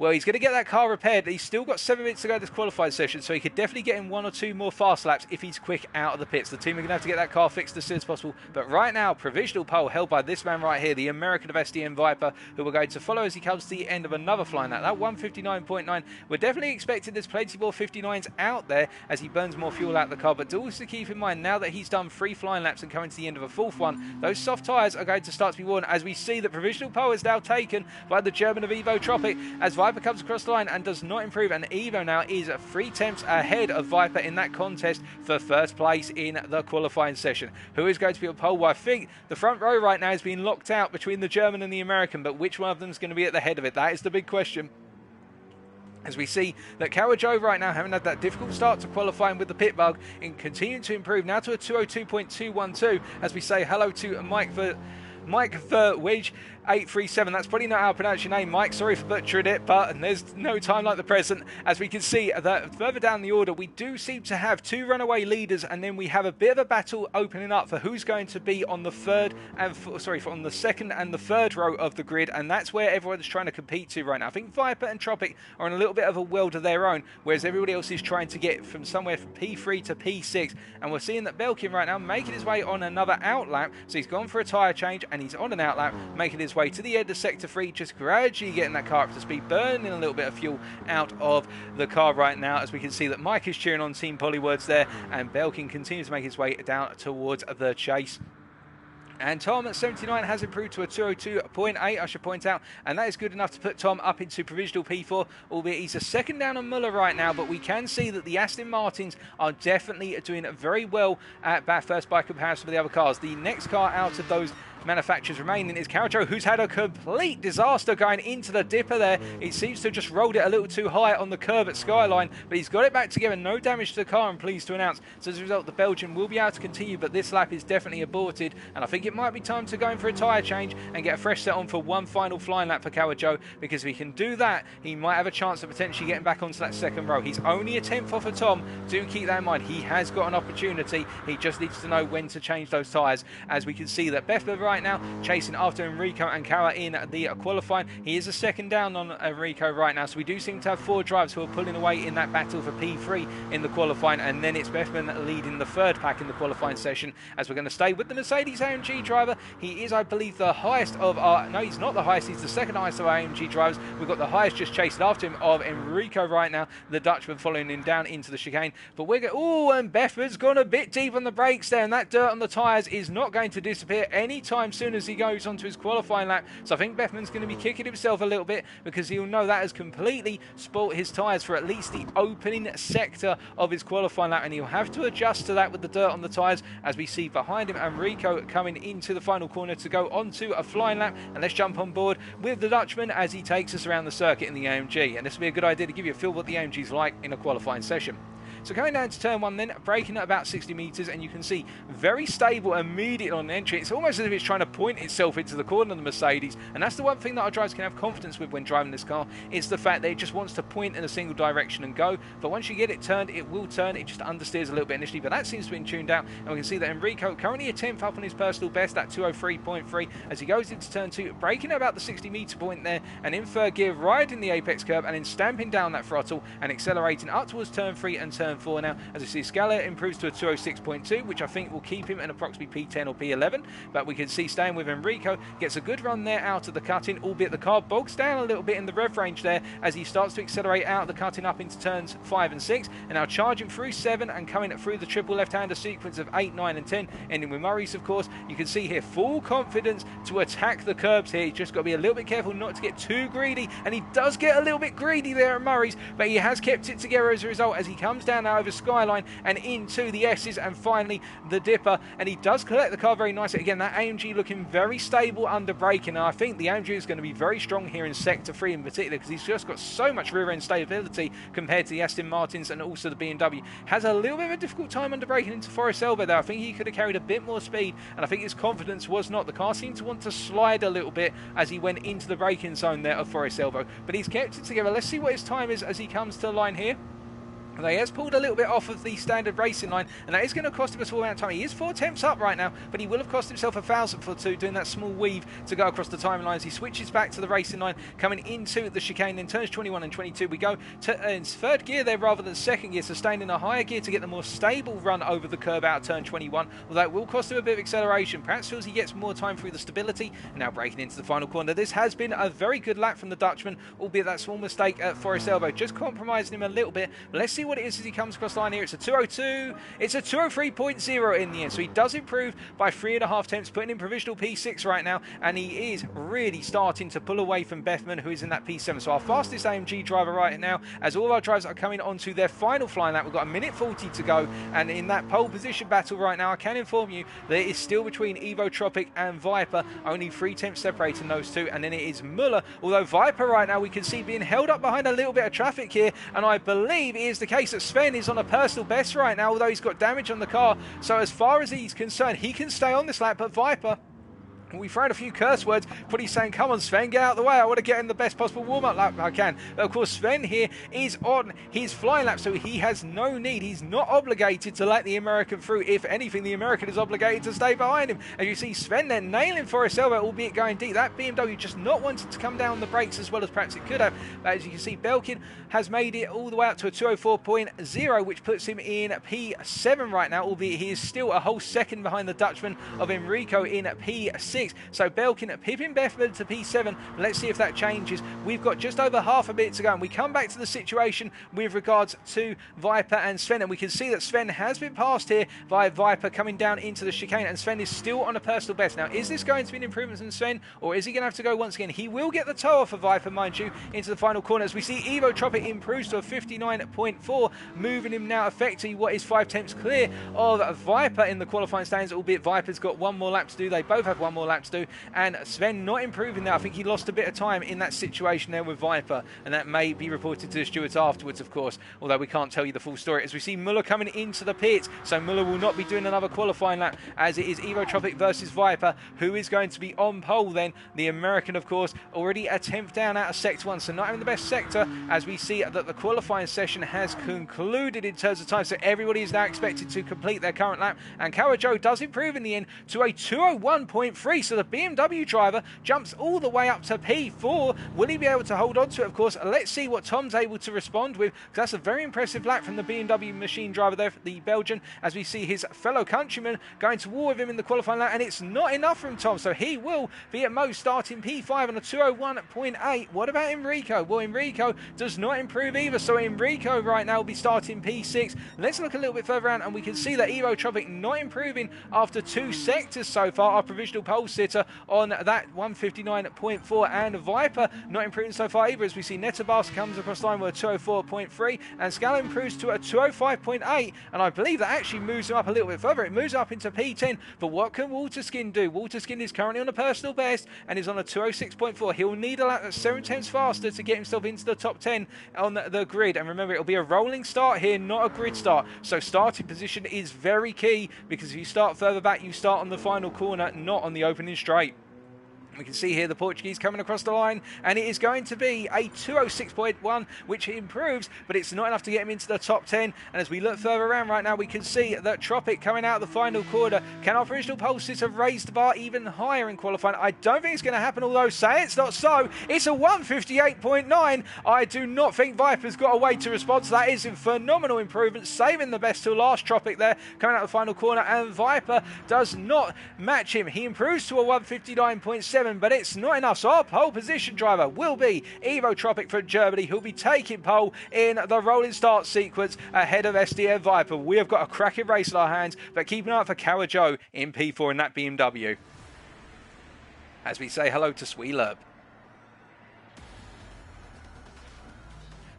Well, he's going to get that car repaired. He's still got 7 minutes to go this qualifying session, so he could definitely get in 1 or 2 more fast laps if he's quick out of the pits. The team are going to have to get that car fixed as soon as possible. But right now, provisional pole held by this man right here, the American of SDM Viper, who we're going to follow as he comes to the end of another flying lap. That 1:59.9. We're definitely expecting there's plenty more 59s out there as he burns more fuel out of the car. But do also keep in mind, now that he's done 3 flying laps and coming to the end of a 4th one, those soft tyres are going to start to be worn, as we see that provisional pole is now taken by the German of Evo Tropic, as Viper comes across the line and does not improve, and Evo now is 3 tenths ahead of Viper in that contest for first place in the qualifying session. Who is going to be on pole? Well, I think the front row right now is being locked out between the German and the American, but which one of them is going to be at the head of it? That is the big question. As we see that Kawajo right now, having had that difficult start to qualifying with the pit bug, and continuing to improve now to a 2:02.212, as we say hello to Mike Verwij 837. That's probably not how I pronounce your name, Mike. Sorry for butchering it, but there's no time like the present. As we can see that further down the order, we do seem to have 2 runaway leaders, and then we have a bit of a battle opening up for who's going to be on the on the second and the third row of the grid, and that's where everyone's trying to compete to right now. I think Viper and Tropic are in a little bit of a world of their own, whereas everybody else is trying to get from somewhere from P3 to P6, and we're seeing that Belkin right now making his way on another out lap, so he's gone for a tyre change, and and he's on an out lap, making his way to the end of sector 3, just gradually getting that car up to speed, burning a little bit of fuel out of the car right now, as we can see that Mike is cheering on Team Pollywords there, and Belkin continues to make his way down towards the chase. And Tom at 79 has improved to a 202.8, I should point out, and that is good enough to put Tom up into provisional P4, albeit he's a second down on Muller right now, but we can see that the Aston Martins are definitely doing very well at Bathurst by comparison with the other cars. The next car out of those manufacturers remaining is Carajo, who's had a complete disaster going into the dipper there. He seems to have just rolled it a little too high on the curve at Skyline, but he's got it back together, no damage to the car, I'm pleased to announce. So as a result, the Belgian will be able to continue, but this lap is definitely aborted, and I think it might be time to go in for a tyre change and get a fresh set on for one final flying lap for Carajo, because if he can do that, he might have a chance of potentially getting back onto that second row. He's only a 10th off of Tom, do keep that in mind. He has got an opportunity, he just needs to know when to change those tyres, as we can see that Bethler right now chasing after Enrico and Cara in the qualifying. He is a second down on Enrico right now, so we do seem to have 4 drivers who are pulling away in that battle for P3 in the qualifying, and then it's Bethman leading the third pack in the qualifying session, as we're going to stay with the Mercedes AMG driver. He is, I believe, the highest of our... No, he's not the highest, he's the second highest of our AMG drivers. We've got the highest just chasing after him of Enrico right now, the Dutchman following him down into the chicane. But we're going... Oh, and Bethman's gone a bit deep on the brakes there, and that dirt on the tyres is not going to disappear anytime soon as he goes onto his qualifying lap. So I think Bethman's going to be kicking himself a little bit, because he'll know that has completely spoilt his tyres for at least the opening sector of his qualifying lap, and he'll have to adjust to that with the dirt on the tyres, as we see behind him Enrico coming into the final corner to go onto a flying lap. And let's jump on board with the Dutchman as he takes us around the circuit in the AMG, and this will be a good idea to give you a feel what the AMG is like in a qualifying session. So coming down to turn 1 then, braking at about 60 metres, and you can see very stable immediately on entry. It's almost as if it's trying to point itself into the corner of the Mercedes, and that's the one thing that our drivers can have confidence with when driving this car. It's the fact that it just wants to point in a single direction and go, but once you get it turned, it will turn. It just understeers a little bit initially, but that seems to be tuned out, and we can see that Enrico currently a 10th up on his personal best, that 203.3, as he goes into turn 2, braking at about the 60 metre point there, and in third gear, riding the apex curve, and then stamping down that throttle and accelerating up towards turn 3 and turn 4 now. As you see, Scala improves to a 206.2, which I think will keep him in approximately P10 or P11, but we can see staying with Enrico, gets a good run there out of the cutting, albeit the car bogs down a little bit in the rev range there as he starts to accelerate out of the cutting up into turns 5 and 6, and now charging through 7 and coming through the triple left-hander sequence of 8, 9 and 10, ending with Murray's, of course. You can see here full confidence to attack the curbs here. He's just got to be a little bit careful not to get too greedy, and he does get a little bit greedy there at Murray's, but he has kept it together as a result as he comes down now over Skyline and into the S's and finally the dipper, and he does collect the car very nicely. Again, that AMG looking very stable under braking, and I think the AMG is going to be very strong here in sector 3 in particular, because he's just got so much rear end stability compared to the Aston Martins and also the BMW. Has a little bit of a difficult time under braking into Forest Elba there. I think he could have carried a bit more speed, and I think his confidence was not. The car seemed to want to slide a little bit as he went into the braking zone there of Forest Elba, but he's kept it together. Let's see what his time is as he comes to the line here. He has pulled a little bit off of the standard racing line, and that is going to cost him a small amount of time. He is 4 tenths up right now, but he will have cost himself a thousandth or two doing that small weave to go across the timing lines. He switches back to the racing line, coming into the chicane, then turns 21 and 22. We go to in third gear there rather than second gear, so staying in a higher gear to get the more stable run over the curb out of turn 21, although it will cost him a bit of acceleration. Perhaps feels he gets more time through the stability, and now breaking into the final corner. This has been a very good lap from the Dutchman, albeit that small mistake at Forest Elbow just compromising him a little bit. But let's see what it is as he comes across the line here. It's a 202, it's a 203.0 in the end, so he does improve by 3.5 tenths, putting in provisional P6 right now, and he is really starting to pull away from Bethman, who is in that P7. So our fastest AMG driver right now, as all our drivers are coming onto their final flying lap. We've got a minute 40 to go, and in that pole position battle right now, I can inform you that it is still between Evo Tropic and Viper, only 3 tenths separating those two, and then it is Muller, although Viper right now we can see being held up behind a little bit of traffic here, and I believe it is the case that Sven is on a personal best right now, although he's got damage on the car. So as far as he's concerned, he can stay on this lap, but Viper, we've thrown a few curse words, but he's saying, come on Sven, get out of the way, I want to get in the best possible warm-up lap I can. But of course Sven here is on his flying lap, so he has no need, he's not obligated to let the American through. If anything, the American is obligated to stay behind him. As you see Sven then nailing Forest Elba, albeit going deep. That BMW just not wanting to come down on the brakes as well as perhaps it could have. But as you can see, Belkin has made it all the way up to a 204.0, which puts him in P7 right now, albeit he is still a whole second behind the Dutchman of Enrico in P6. P6. So Belkin pipping Bethman to P7. Let's see if that changes. We've got just over half a minute to go, and we come back to the situation with regards to Viper and Sven, and we can see that Sven has been passed here by Viper coming down into the chicane, and Sven is still on a personal best. Now, is this going to be an improvement from Sven, or is he going to have to go once again? He will get the toe off of Viper, mind you, into the final corner, as we see Evo Tropic improves to a 59.4, moving him now effectively what is 5 tenths clear of Viper in the qualifying standings, albeit Viper's got one more lap to do. They both have one more lap to do, and Sven not improving there. I think he lost a bit of time in that situation there with Viper, and that may be reported to the stewards afterwards, of course, although we can't tell you the full story, as we see Muller coming into the pits. So Muller will not be doing another qualifying lap, as it is Evo Tropic versus Viper, who is going to be on pole then. The American, of course, already a 10th down out of sector 1, so not having the best sector, as we see that the qualifying session has concluded in terms of time, so everybody is now expected to complete their current lap, and Kawajo does improve in the end to a 201.3, so the BMW driver jumps all the way up to P4. Will he be able to hold on to it? Of course, let's see what Tom's able to respond with, because that's a very impressive lap from the BMW machine driver there, the Belgian, as we see his fellow countryman going to war with him in the qualifying lap, and it's not enough from Tom, so he will be at most starting P5 on a 201.8. What about Enrico? Well, Enrico does not improve either, so Enrico right now will be starting P6. Let's look a little bit further around, and we can see that Evo Tropic not improving after 2 sectors so far. Our provisional pole sitter on that 159.4, and Viper not improving so far either, as we see Netabas comes across the line with a 204.3, and Scala improves to a 205.8, and I believe that actually moves him up a little bit further. It moves up into P10, but what can Waterskin do? Waterskin is currently on a personal best and is on a 206.4. He'll need a lap that's 7 tenths faster to get himself into the top 10 on the grid, and remember, it'll be a rolling start here, not a grid start, so starting position is very key, because if you start further back, you start on the final corner, not on the opening straight. We can see here the Portuguese coming across the line, and it is going to be a 206.1, which improves, but it's not enough to get him into the top 10. And as we look further around right now, we can see that Tropic coming out of the final quarter. Can our provisional pole sitter raise the bar even higher in qualifying? I don't think it's going to happen, although say it's not so. It's a 158.9. I do not think Viper's got a way to respond to that. Is a phenomenal improvement, saving the best till last. Tropic there coming out of the final corner, and Viper does not match him. He improves to a 159.7. But it's not enough, so our pole position driver will be Evo Tropic for Germany, who'll be taking pole in the rolling start sequence ahead of SDM Viper. We have got a cracking race in our hands, but keep an eye out for Kawajo in P4 in that BMW. As we say hello to Sweelurp.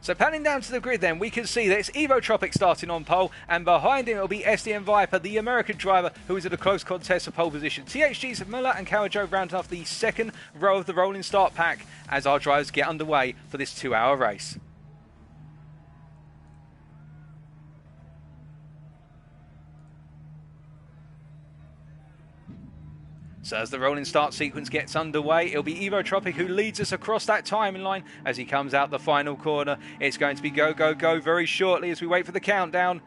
So panning down to the grid then, we can see that it's Evo Tropic starting on pole, and behind him it'll be SDM Viper, the American driver, who is in a close contest for pole position. THG's Muller and Kawajo rounding off the second row of the rolling start pack as our drivers get underway for this 2-hour race. So as the rolling start sequence gets underway, it'll be Evo Tropic who leads us across that timing line as he comes out the final corner. It's going to be go, go, go very shortly as we wait for the countdown.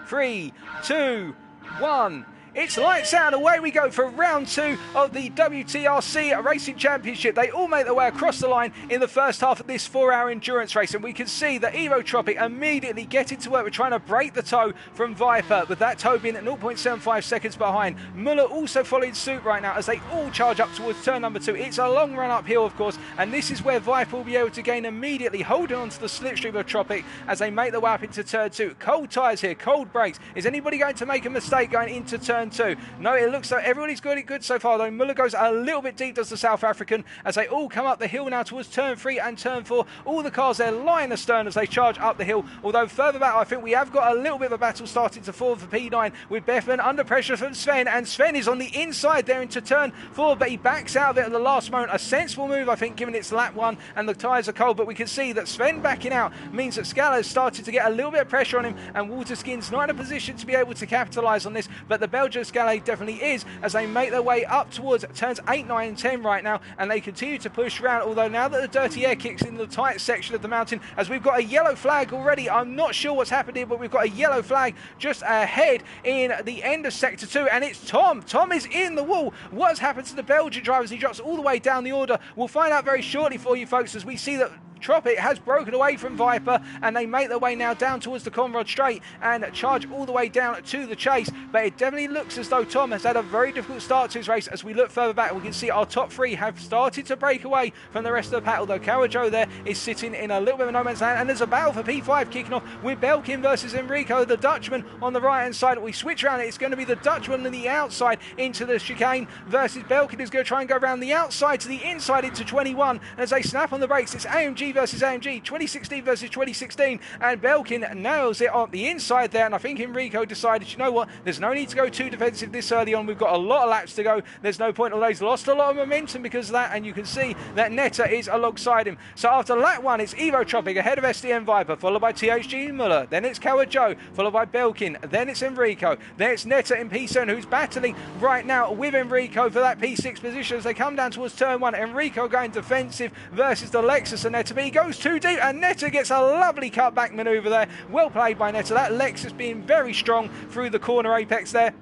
3, 2, 1... It's lights out, away we go for round 2 of the WTRC Racing Championship. They all make their way across the line in the first half of this 4-hour endurance race, and we can see that Evo Tropic immediately getting to work. We're trying to break the toe from Viper, with that toe being at 0.75 seconds behind. Muller also following suit right now as they all charge up towards turn number 2. It's a long run uphill, of course, and this is where Viper will be able to gain immediately, holding on to the slipstream of Tropic as they make their way up into turn 2. Cold tyres here, cold brakes. Is anybody going to make a mistake going into turn 2? No, it looks like everybody's got it good so far, though. Muller goes a little bit deep, does the South African, as they all come up the hill now towards turn 3 and turn 4. All the cars there lying astern as they charge up the hill, although further back I think we have got a little bit of a battle starting to form for P9, with Bethman under pressure from Sven, and Sven is on the inside there into turn 4, but he backs out of it at the last moment. A sensible move, I think, given it's lap 1 and the tyres are cold, but we can see that Sven backing out means that Scala has started to get a little bit of pressure on him, and Waterskin's not in a position to be able to capitalise on this, but the Belgian Scala definitely is, as they make their way up towards turns 8, 9 and 10 right now, and they continue to push around, although now that the dirty air kicks in the tight section of the mountain, as we've got a yellow flag already. I'm not sure what's happened here, but we've got a yellow flag just ahead in the end of sector 2, and it's Tom. Tom is in the wall. What's happened to the Belgian drivers? He drops all the way down the order. We'll find out very shortly for you folks, as we see that Tropic has broken away from Viper, and they make their way now down towards the Conrod Straight and charge all the way down to the chase. But it definitely looks as though Tom has had a very difficult start to his race. As we look further back, we can see our top three have started to break away from the rest of the pack, although Carajo there is sitting in a little bit of a no man's land, and there's a battle for P5 kicking off with Belkin versus Enrico, the Dutchman on the right hand side. We switch around, it's going to be the Dutchman on the outside into the chicane versus Belkin, who's going to try and go around the outside to the inside into 21. And as they snap on the brakes, it's AMG versus AMG, 2016 versus 2016, and Belkin nails it on the inside there. And I think Enrico decided, you know what, there's no need to go too defensive this early on. We've got a lot of laps to go. There's no point, although he's lost a lot of momentum because of that, and you can see that Netta is alongside him. So after lap 1, it's Evo Tropic ahead of SDM Viper, followed by THG Muller, then it's Carajo, followed by Belkin, then it's Enrico, then it's Netta in P7, who's battling right now with Enrico for that P6 position as they come down towards turn 1. Enrico going defensive versus the Lexus and Netta, but he goes too deep, and Netta gets a lovely cutback manoeuvre there. Well played by Netta. That Lexus being very strong through the corner apex there.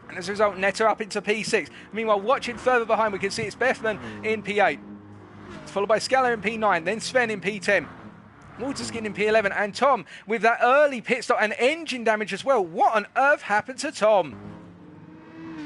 And as a result, Netta up into P6. Meanwhile, watching further behind, we can see it's Bethman in P8, followed by Scala in P9, then Sven in P10. Waterskin in P11, and Tom with that early pit stop and engine damage as well. What on earth happened to Tom?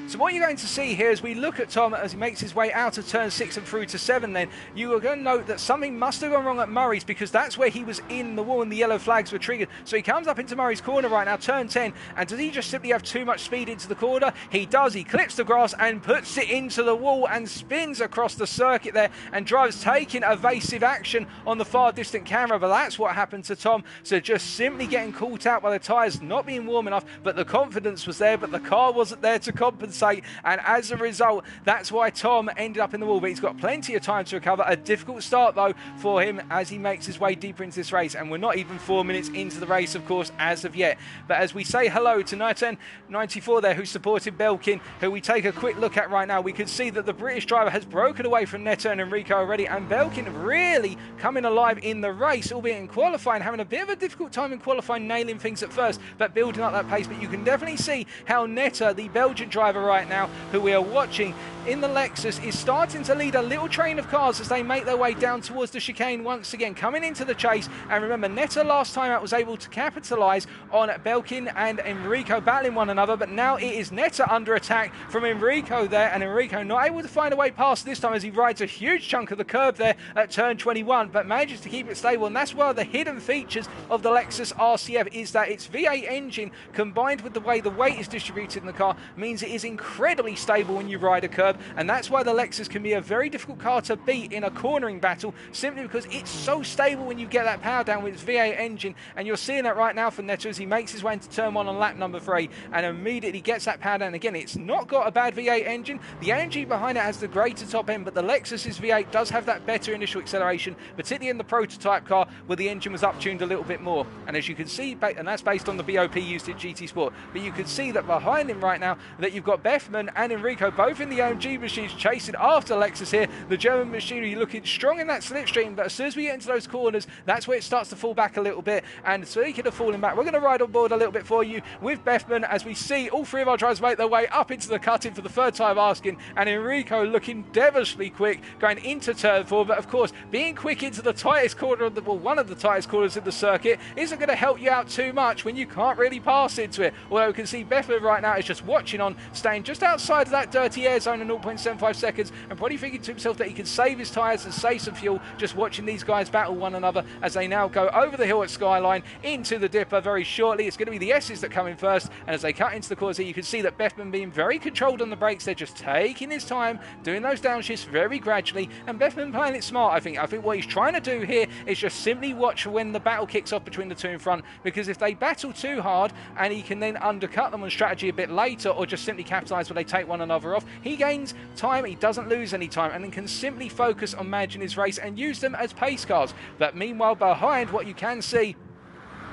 So what you're going to see here as we look at Tom as he makes his way out of turn 6 and through to 7, then you are going to note that something must have gone wrong at Murray's, because that's where he was in the wall and the yellow flags were triggered. So he comes up into Murray's corner right now, turn 10, and does he just simply have too much speed into the corner? He does. He clips the grass and puts it into the wall and spins across the circuit there, and drives taking evasive action on the far distant camera. But that's what happened to Tom. So just simply getting caught out by the tyres not being warm enough, but the confidence was there, but the car wasn't there to compensate. And as a result, that's why Tom ended up in the wall. But he's got plenty of time to recover. A difficult start, though, for him as he makes his way deeper into this race. And we're not even 4 minutes into the race, of course, as of yet. But as we say hello to 1994 there, who supported Belkin, who we take a quick look at right now, we can see that the British driver has broken away from Netta and Enrico already. And Belkin really coming alive in the race, albeit in qualifying, having a bit of a difficult time in qualifying, nailing things at first, but building up that pace. But you can definitely see how Netta, the Belgian driver right now, who we are watching in the Lexus, is starting to lead a little train of cars as they make their way down towards the chicane once again, coming into the chase. And remember, Netta last time out was able to capitalise on Belkin and Enrico battling one another, but now it is Netta under attack from Enrico there, and Enrico not able to find a way past this time as he rides a huge chunk of the curb there at turn 21, but manages to keep it stable. And that's one of the hidden features of the Lexus RCF, is that its V8 engine combined with the way the weight is distributed in the car means it is incredibly stable when you ride a curb, and that's why the Lexus can be a very difficult car to beat in a cornering battle, simply because it's so stable when you get that power down with its V8 engine. And you're seeing that right now for Netta as he makes his way into turn 1 on lap number 3 and immediately gets that power down. Again, it's not got a bad V8 engine. The AMG behind it has the greater top end, but the Lexus's V8 does have that better initial acceleration, particularly in the prototype car where the engine was up-tuned a little bit more. And as you can see, and that's based on the BOP used in GT Sport, but you can see that behind him right now that you've got Bethman and Enrico both in the AMG machines chasing after Lexus here. The German machinery looking strong in that slipstream, but as soon as we get into those corners, that's where it starts to fall back a little bit. And speaking of falling back, we're going to ride on board a little bit for you with Bethman as we see all three of our drivers make their way up into the cut-in for the third time asking, and Enrico looking devilishly quick going into turn 4. But of course, being quick into the tightest corner of the, well, one of the tightest corners in the circuit isn't going to help you out too much when you can't really pass into it. Although we can see Bethman right now is just watching on, staying just outside of that dirty air zone in 0.75 seconds, and probably thinking to himself that he can save his tyres and save some fuel just watching these guys battle one another as they now go over the hill at Skyline into the dipper very shortly. It's going to be the S's that come in first, and as they cut into the corners here, you can see that Bethman being very controlled on the brakes. They're just taking his time, doing those downshifts very gradually, and Bethman playing it smart. I think what he's trying to do here is just simply watch when the battle kicks off between the two in front, because if they battle too hard and he can then undercut them on strategy a bit later, or just simply capitalise where they take one another off, he gains time, he doesn't lose any time, and then can simply focus on managing his race and use them as pace cars. But meanwhile, behind, what you can see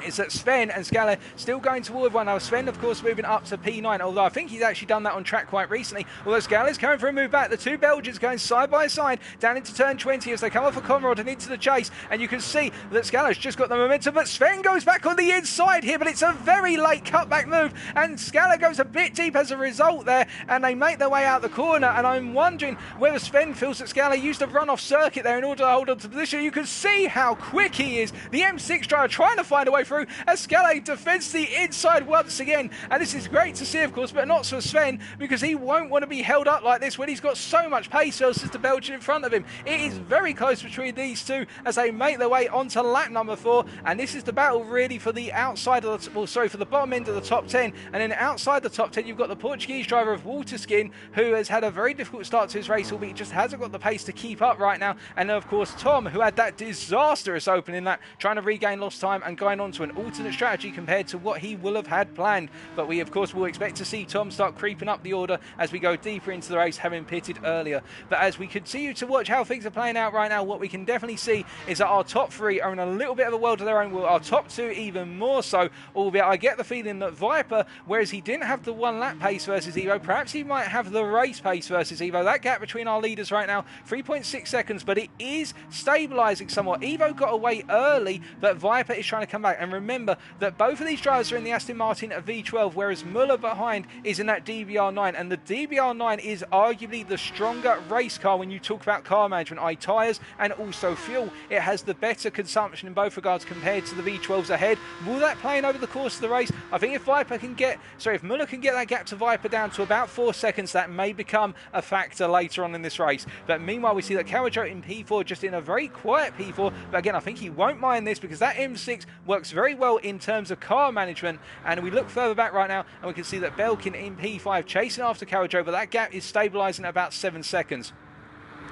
is that Sven and Scala still going toward one another. Sven, of course, moving up to P9, although I think he's actually done that on track quite recently. Although Scala's coming for a move back. The two Belgians going side by side down into turn 20 as they come off of Conrad and into the chase. And you can see that Scala's just got the momentum, but Sven goes back on the inside here, but it's a very late cutback move. And Scala goes a bit deep as a result there, and they make their way out the corner. And I'm wondering whether Sven feels that Scala used a run-off circuit there in order to hold on to the position. You can see how quick he is. The M6 driver trying to find a way through as Scala defends the inside once again. And this is great to see, of course, but not for Sven, because he won't want to be held up like this when he's got so much pace versus the Belgian in front of him. It is very close between these two as they make their way onto lap number 4, and this is the battle really for the outside of the, for the bottom end of the top 10. And then outside the top 10, you've got the Portuguese driver of Waterskin, who has had a very difficult start to his race, albeit just hasn't got the pace to keep up right now. And then, of course, Tom, who had that disastrous opening lap, trying to regain lost time and going on to an alternate strategy compared to what he will have had planned. But we, of course, will expect to see Tom start creeping up the order as we go deeper into the race, having pitted earlier. But as we continue to watch how things are playing out right now, what we can definitely see is that our top 3 are in a little bit of a world of their own. Our top 2 even more so, albeit I get the feeling that Viper, whereas he didn't have the 1 lap pace versus Evo, perhaps he might have the race pace versus Evo. That gap between our leaders right now, 3.6 seconds, but it is stabilising somewhat. Evo got away early, but Viper is trying to come back. And remember that both of these drivers are in the Aston Martin V12, whereas Muller behind is in that DBR9, and the DBR9 is arguably the stronger race car when you talk about car management, i.e. tyres and also fuel. It has the better consumption in both regards compared to the V12s ahead. Will that play in over the course of the race? I think if Muller can get that gap to Viper down to about 4 seconds, that may become a factor later on in this race. But meanwhile, we see that Kawajo in P4, just in a very quiet P4. But again, I think he won't mind this because that M6 works very well in terms of car management. And we look further back right now and we can see that Belkin in P5 chasing after Kawajo, but that gap is stabilising at about 7 seconds.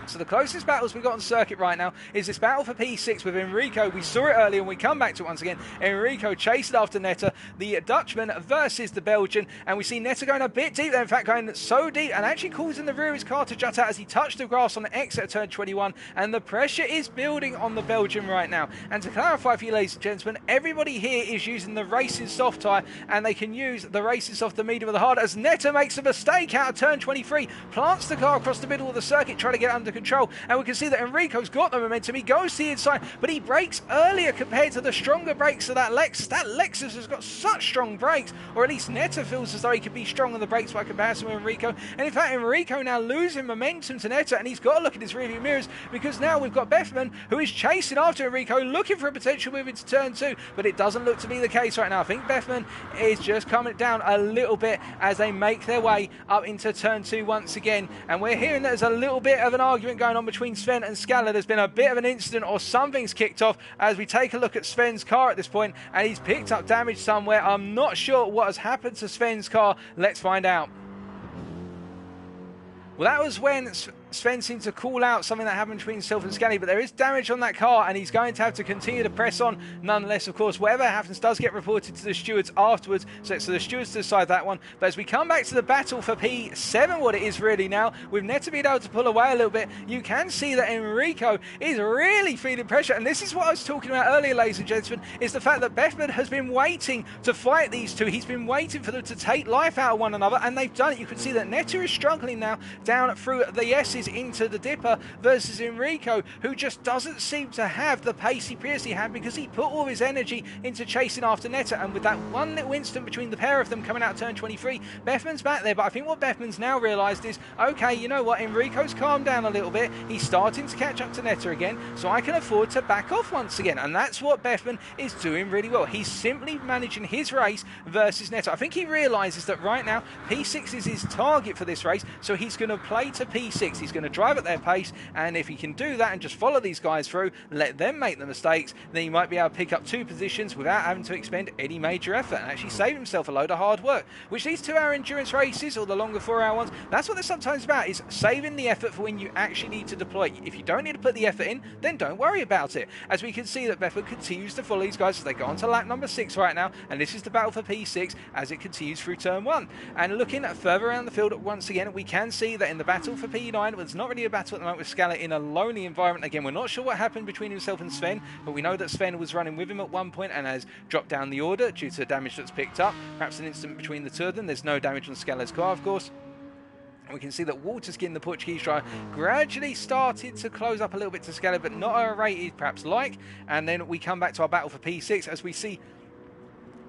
So the closest battles we've got on circuit right now is this battle for P6 with Enrico. We saw it earlier and we come back to it once again. Enrico chased after Netta, the Dutchman versus the Belgian, and we see Netta going a bit deep there, in fact going so deep, and actually causing the rear of his car to jut out as he touched the grass on the exit of turn 21, and the pressure is building on the Belgian right now. And to clarify for you, ladies and gentlemen, everybody here is using the racing soft tyre, and they can use the racing soft, the medium or the hard, as Netta makes a mistake out of turn 23, plants the car across the middle of the circuit, trying to get under control. And we can see that Enrico's got the momentum. He goes to the inside, but he brakes earlier compared to the stronger brakes of that Lexus. That Lexus has got such strong brakes, or at least Netta feels as though he could be strong on the brakes by comparison with Enrico. And in fact, Enrico now losing momentum to Netta, and he's got to look at his rearview mirrors, because now we've got Bethman, who is chasing after Enrico, looking for a potential move into turn 2, but it doesn't look to be the case right now. I think Bethman is just coming down a little bit as they make their way up into turn 2 once again. And we're hearing that there's a little bit of an argument going on between Sven and Scala. There's been a bit of an incident, or something's kicked off as we take a look at Sven's car at this point, and he's picked up damage somewhere. I'm not sure what has happened to Sven's car. Let's find out. Well, that was when Sven seemed to call out something that happened between himself and Scally, but there is damage on that car and he's going to have to continue to press on nonetheless. Of course, whatever happens does get reported to the stewards afterwards, so it's for the stewards to decide that one. But as we come back to the battle for P7, what it is really now, with Netta being able to pull away a little bit, you can see that Enrico is really feeling pressure. And this is what I was talking about earlier, ladies and gentlemen, is the fact that Bethman has been waiting to fight these two. He's been waiting for them to take life out of one another, and they've done it. You can see that Netta is struggling now down through the S's into the dipper versus Enrico, who just doesn't seem to have the pace he previously had because he put all his energy into chasing after Netta. And with that one little instant between the pair of them coming out turn 23, Bethman's back there. But I think what Bethman's now realised is, okay, you know what, Enrico's calmed down a little bit. He's starting to catch up to Netta again, so I can afford to back off once again. And that's what Bethman is doing really well. He's simply managing his race versus Netta. I think he realises that right now P6 is his target for this race, so he's going to play to P6. He's going to drive at their pace, and if he can do that and just follow these guys through, let them make the mistakes, then he might be able to pick up 2 positions without having to expend any major effort and actually save himself a load of hard work. Which these 2-hour endurance races, or the longer 4-hour ones, that's what they're sometimes about, is saving the effort for when you actually need to deploy. If you don't need to put the effort in, then don't worry about it. As we can see that Bethman continues to follow these guys as they go on to lap number 6 right now, and this is the battle for P6 as it continues through turn 1. And looking further around the field once again, we can see that in the battle for P9, there's not really a battle at the moment with Scala in a lonely environment. Again, we're not sure what happened between himself and Sven, but we know that Sven was running with him at one point and has dropped down the order due to damage that's picked up. Perhaps an incident between the two of them. There's no damage on Scala's car, of course. We can see that Waterskin, the Portuguese driver, gradually started to close up a little bit to Scala, but not at a rate he'd perhaps like. And then we come back to our battle for P6 as we see,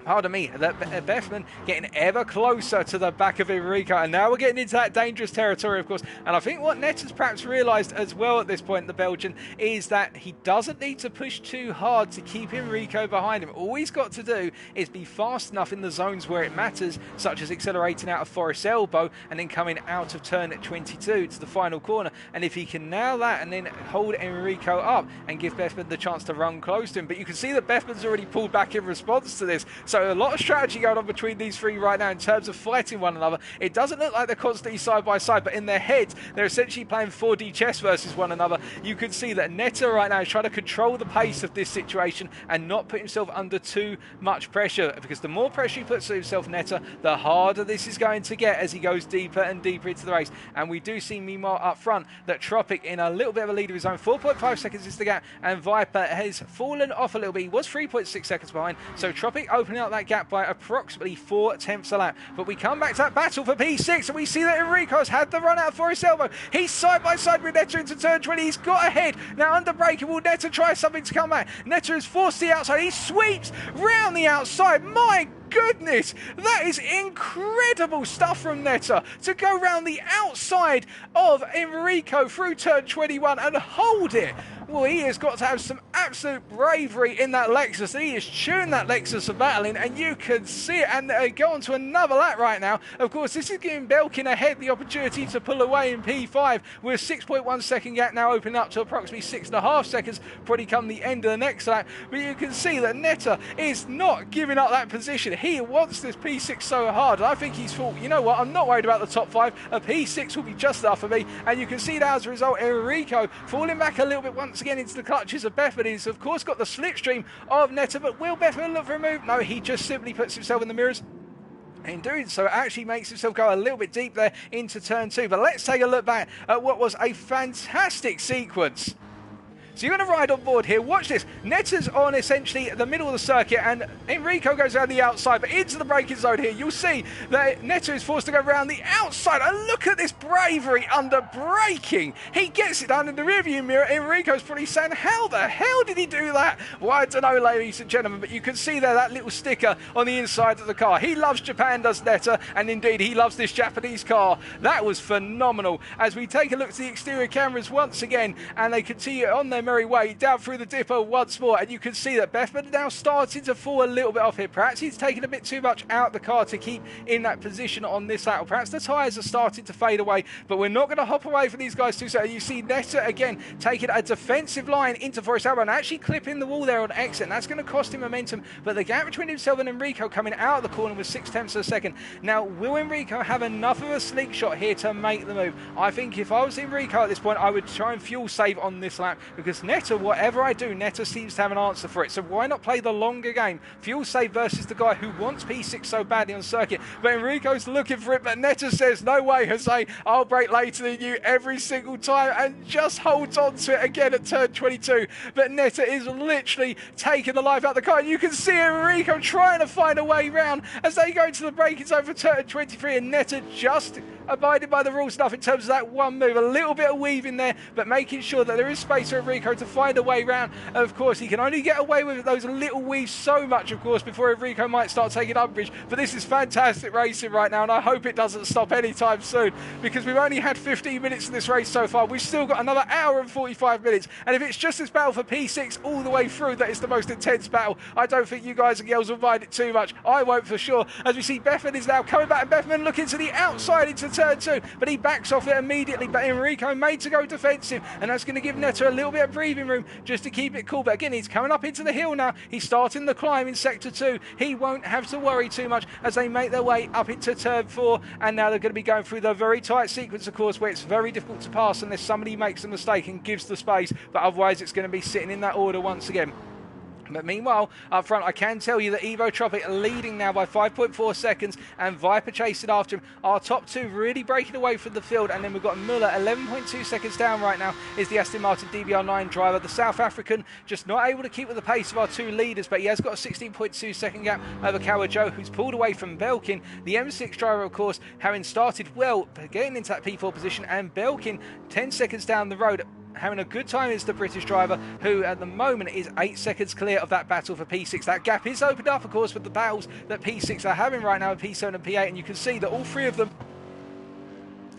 pardon me, that Bethman getting ever closer to the back of Enrico, and now we're getting into that dangerous territory, of course. And I think what Netta's perhaps realised as well at this point, the Belgian, is that he doesn't need to push too hard to keep Enrico behind him. All he's got to do is be fast enough in the zones where it matters, such as accelerating out of Forest Elbow and then coming out of turn 22 to the final corner. And if he can nail that and then hold Enrico up and give Bethman the chance to run close to him. But you can see that Bethman's already pulled back in response to this. So a lot of strategy going on between these three right now in terms of fighting one another. It doesn't look like they're constantly side by side, but in their heads, they're essentially playing 4D chess versus one another. You can see that Netta right now is trying to control the pace of this situation and not put himself under too much pressure, because the more pressure he puts on himself, Netta, the harder this is going to get as he goes deeper and deeper into the race. And we do see, meanwhile, up front, that Tropic in a little bit of a lead of his own. 4.5 seconds is the gap, and Viper has fallen off a little bit. He was 3.6 seconds behind, so Tropic opening up that gap by approximately 4/10 a lap. But we come back to that battle for P6, and we see that Enrico's had the run out of Forest Elbow. He's side by side with Netta into turn 20. He's got ahead. Now under braking, will Netta try something to come back? Netta is forced to the outside. He sweeps round the outside. My goodness, that is incredible stuff from Netta to go round the outside of Enrico through turn 21 and hold it. Well, he has got to have some absolute bravery in that Lexus. He has tuned that Lexus for battling, and you can see it. And they go on to another lap right now. Of course, this is giving Belkin ahead the opportunity to pull away in P5 with a 6.1 second gap now opening up to approximately 6.5 seconds, probably come the end of the next lap. But you can see that Netta is not giving up that position. He wants this P6 so hard. I think he's thought, you know what, I'm not worried about the top 5. A P6 will be just enough for me. And you can see that as a result, Enrico falling back a little bit once again into the clutches of Bethman. He's of course got the slipstream of Netta, but will Bethman look for a move? No, he just simply puts himself in the mirrors. In doing so, actually makes himself go a little bit deep there into turn 2. But let's take a look back at what was a fantastic sequence. So you're going to ride on board here. Watch this. Netta's on essentially the middle of the circuit, and Enrico goes around the outside, but into the braking zone here. You'll see that Netta is forced to go around the outside. And look at this bravery under braking. He gets it done in the rearview mirror. Enrico's probably saying, how the hell did he do that? Well, I don't know, ladies and gentlemen, but you can see there that little sticker on the inside of the car. He loves Japan, does Netta, and indeed he loves this Japanese car. That was phenomenal. As we take a look to the exterior cameras once again, and they continue on their merry way down through the dipper once more, and you can see that Bethman now starting to fall a little bit off here. Perhaps he's taken a bit too much out the car to keep in that position on this lap. Perhaps the tyres are starting to fade away, but we're not going to hop away from these guys too soon. You see Netta again taking a defensive line into Forest Elbow and actually clipping the wall there on exit, and that's going to cost him momentum. But the gap between himself and Enrico coming out of the corner was 0.6 of a second. Now, will Enrico have enough of a slingshot here to make the move? I think if I was Enrico at this point, I would try and fuel save on this lap, because Netta, whatever I do, Netta seems to have an answer for it. So why not play the longer game? Fuel save versus the guy who wants P6 so badly on circuit. But Enrico's looking for it, but Netta says, no way, Jose, I'll brake later than you every single time, and just holds on to it again at turn 22. But Netta is literally taking the life out of the car. You can see Enrico trying to find a way round as they go into the braking zone for turn 23, and Netta just abiding by the rules enough in terms of that one move. A little bit of weaving there, but making sure that there is space for Enrico to find a way round. Of course, he can only get away with those little weaves so much, of course, before Enrico might start taking umbrage. But this is fantastic racing right now, and I hope it doesn't stop anytime soon, because we've only had 15 minutes in this race so far. We've still got another hour and 45 minutes, and if it's just this battle for P6 all the way through that is the most intense battle, I don't think you guys and girls will mind it too much. I won't for sure. As we see, Bethman is now coming back, and Bethman looking to the outside into turn 2, but he backs off it immediately. But Enrico made to go defensive, and that's going to give Netta a little bit of breathing room just to keep it cool. But again, he's coming up into the hill now. He's starting the climb in sector 2. He won't have to worry too much as they make their way up into turn 4, and now they're going to be going through the very tight sequence, of course, where it's very difficult to pass unless somebody makes a mistake and gives the space, but otherwise it's going to be sitting in that order once again. But meanwhile, up front, I can tell you that Evo Tropic leading now by 5.4 seconds and Viper chasing after him. Our top two really breaking away from the field. And then we've got Muller, 11.2 seconds down right now, is the Aston Martin DBR9 driver. The South African just not able to keep with the pace of our two leaders, but he has got a 16.2 second gap over Kawajo, who's pulled away from Belkin. The M6 driver, of course, having started well, getting into that P4 position, and Belkin 10 seconds down the road. Having a good time is the British driver, who at the moment is 8 seconds clear of that battle for P6. That gap is opened up, of course, with the battles that P6 are having right now with P7 and P8, and you can see that all three of them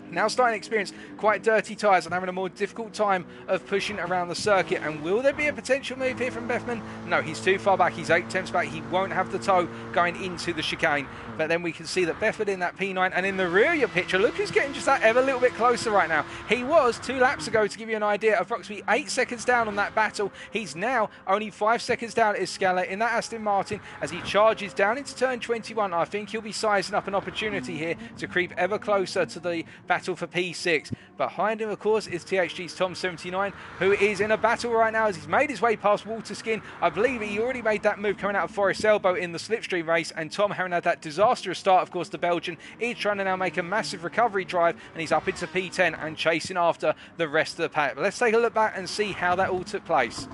now starting to experience quite dirty tyres and having a more difficult time of pushing around the circuit. And will there be a potential move here from Bethman? No, he's too far back. He's 8 tenths back. He won't have the toe going into the chicane. But then we can see that Bethman in that P9, and in the rear of your picture, look who's getting just that ever little bit closer right now. He was 2 laps ago, to give you an idea, approximately 8 seconds down on that battle. He's now only 5 seconds down at Iscala in that Aston Martin as he charges down into turn 21. I think he'll be sizing up an opportunity here to creep ever closer to the battle for P6. Behind him, of course, is THG's Tom79, who is in a battle right now as he's made his way past Waterskin. I believe he already made that move coming out of Forest Elbow in the slipstream race, and Tom, having had that disastrous start, of course, the Belgian, is trying to now make a massive recovery drive, and he's up into P10 and chasing after the rest of the pack. But let's take a look back and see how that all took place.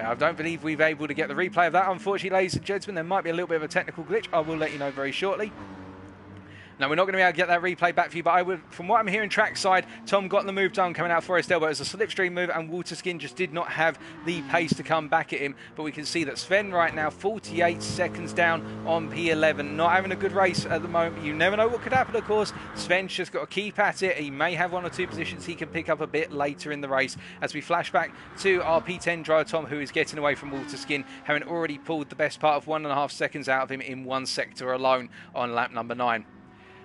I don't believe we've been able to get the replay of that, unfortunately, ladies and gentlemen. There might be a little bit of a technical glitch. I will let you know very shortly. Now, we're not going to be able to get that replay back for you, but I would, from what I'm hearing trackside, Tom got the move done coming out Forest Elbow. It was a slipstream move, and Waterskin just did not have the pace to come back at him. But we can see that Sven right now, 48 seconds down on P11. Not having a good race at the moment. You never know what could happen, of course. Sven's just got to keep at it. He may have 1 or 2 positions he can pick up a bit later in the race. As we flash back to our P10 driver, Tom, who is getting away from Waterskin, having already pulled the best part of 1.5 seconds out of him in one sector alone on lap number 9.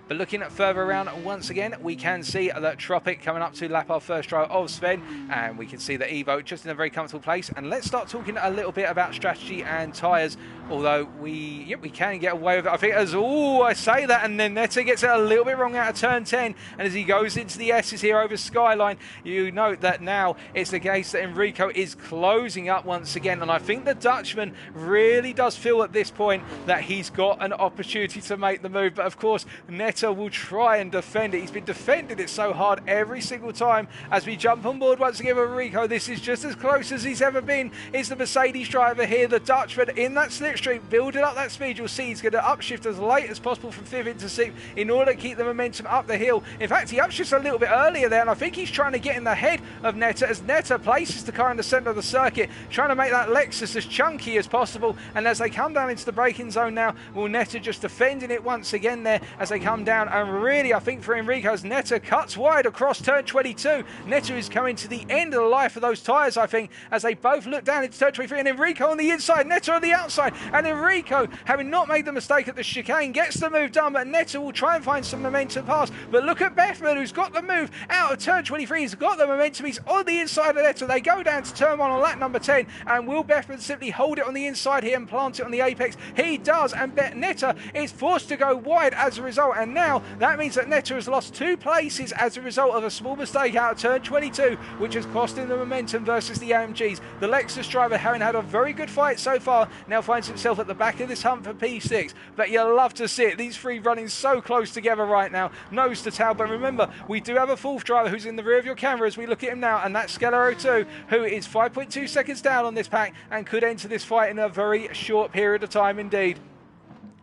But looking at further around, once again, we can see that Tropic coming up to lap our first drive of Sven, and we can see that Evo just in a very comfortable place. And let's start talking a little bit about strategy and tyres, although we can get away with it. I think I say that, and then Netta gets it a little bit wrong out of turn 10, and as he goes into the S's here over Skyline, you note that now it's the case that Enrico is closing up once again, and I think the Dutchman really does feel at this point that he's got an opportunity to make the move. But of course, Netta will try and defend it. He's been defending it so hard every single time. As we jump on board once again with Enrico, this is just as close as he's ever been. Is the Mercedes driver here, the Dutchman in that slipstream, building up that speed. You'll see he's going to upshift as late as possible from 5th into 6th in order to keep the momentum up the hill. In fact, he upshifts a little bit earlier there, and I think he's trying to get in the head of Netta as Netta places the car in the centre of the circuit, trying to make that Lexus as chunky as possible. And as they come down into the braking zone now, well, Netta just defending it once again there as they come down. And really, I think for Enrico's, Netta cuts wide across turn 22. Netta is coming to the end of the life of those tyres, I think, as they both look down into turn 23. And Enrico on the inside, Netta on the outside. And Enrico, having not made the mistake at the chicane, gets the move done. But Netta will try and find some momentum pass. But look at Bethman, who's got the move out of turn 23. He's got the momentum. He's on the inside of Netta. They go down to turn 1 on lap number 10. And will Bethman simply hold it on the inside here and plant it on the apex? He does. And Netta is forced to go wide as a result. And now that means that Netta has lost 2 places as a result of a small mistake out of turn 22, which has cost him the momentum versus the AMGs. The Lexus driver, having had a very good fight so far, now finds himself at the back of this hunt for P6. But you'll love to see it. These 3 running so close together right now, nose to tail. But remember, we do have a 4th driver who's in the rear of your camera as we look at him now, and that's Skeller02, who is 5.2 seconds down on this pack and could enter this fight in a very short period of time indeed.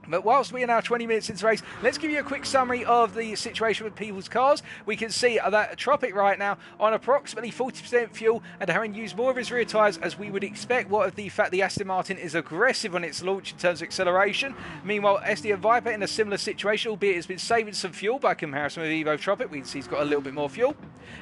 But whilst we are now 20 minutes into the race, let's give you a quick summary of the situation with people's cars. We can see that Tropic right now on approximately 40% fuel and having used more of his rear tyres as we would expect. What of the fact the Aston Martin is aggressive on its launch in terms of acceleration. Meanwhile, SD and Viper in a similar situation, albeit it's been saving some fuel by comparison with Evo Tropic. We can see he's got a little bit more fuel.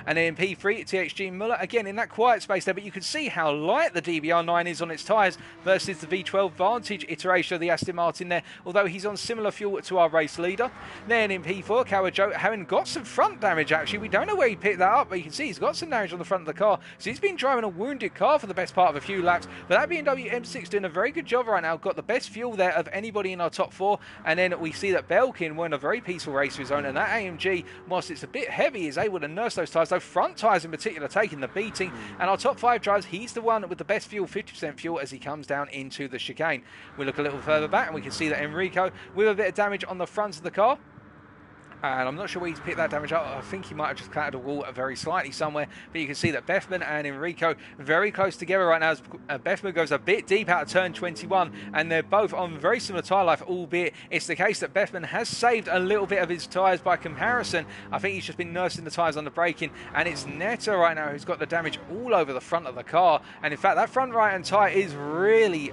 And then in P3, THG Muller, again in that quiet space there, but you can see how light the DBR9 is on its tyres versus the V12 Vantage iteration of the Aston Martin there. Although although he's on similar fuel to our race leader. Then in P4, Kawajo having got some front damage actually. We don't know where he picked that up, but you can see he's got some damage on the front of the car. So he's been driving a wounded car for the best part of a few laps. But that BMW M6 doing a very good job right now. Got the best fuel there of anybody in our top 4. And then we see that Belkin won a very peaceful race of his own. And that AMG, whilst it's a bit heavy, is able to nurse those tyres. Those front tyres in particular taking the beating. And our top 5 drivers, he's the one with the best fuel, 50% fuel, as he comes down into the chicane. We look a little further back and we can see that Enrico with a bit of damage on the front of the car. And I'm not sure where he's picked that damage up. I think he might have just clattered a wall very slightly somewhere. But you can see that Bethman and Enrico very close together right now. As Bethman goes a bit deep out of turn 21. And they're both on very similar tyre life, albeit it's the case that Bethman has saved a little bit of his tyres by comparison. I think he's just been nursing the tyres on the braking. And it's Netta right now who's got the damage all over the front of the car. And in fact, that front right-hand tyre is really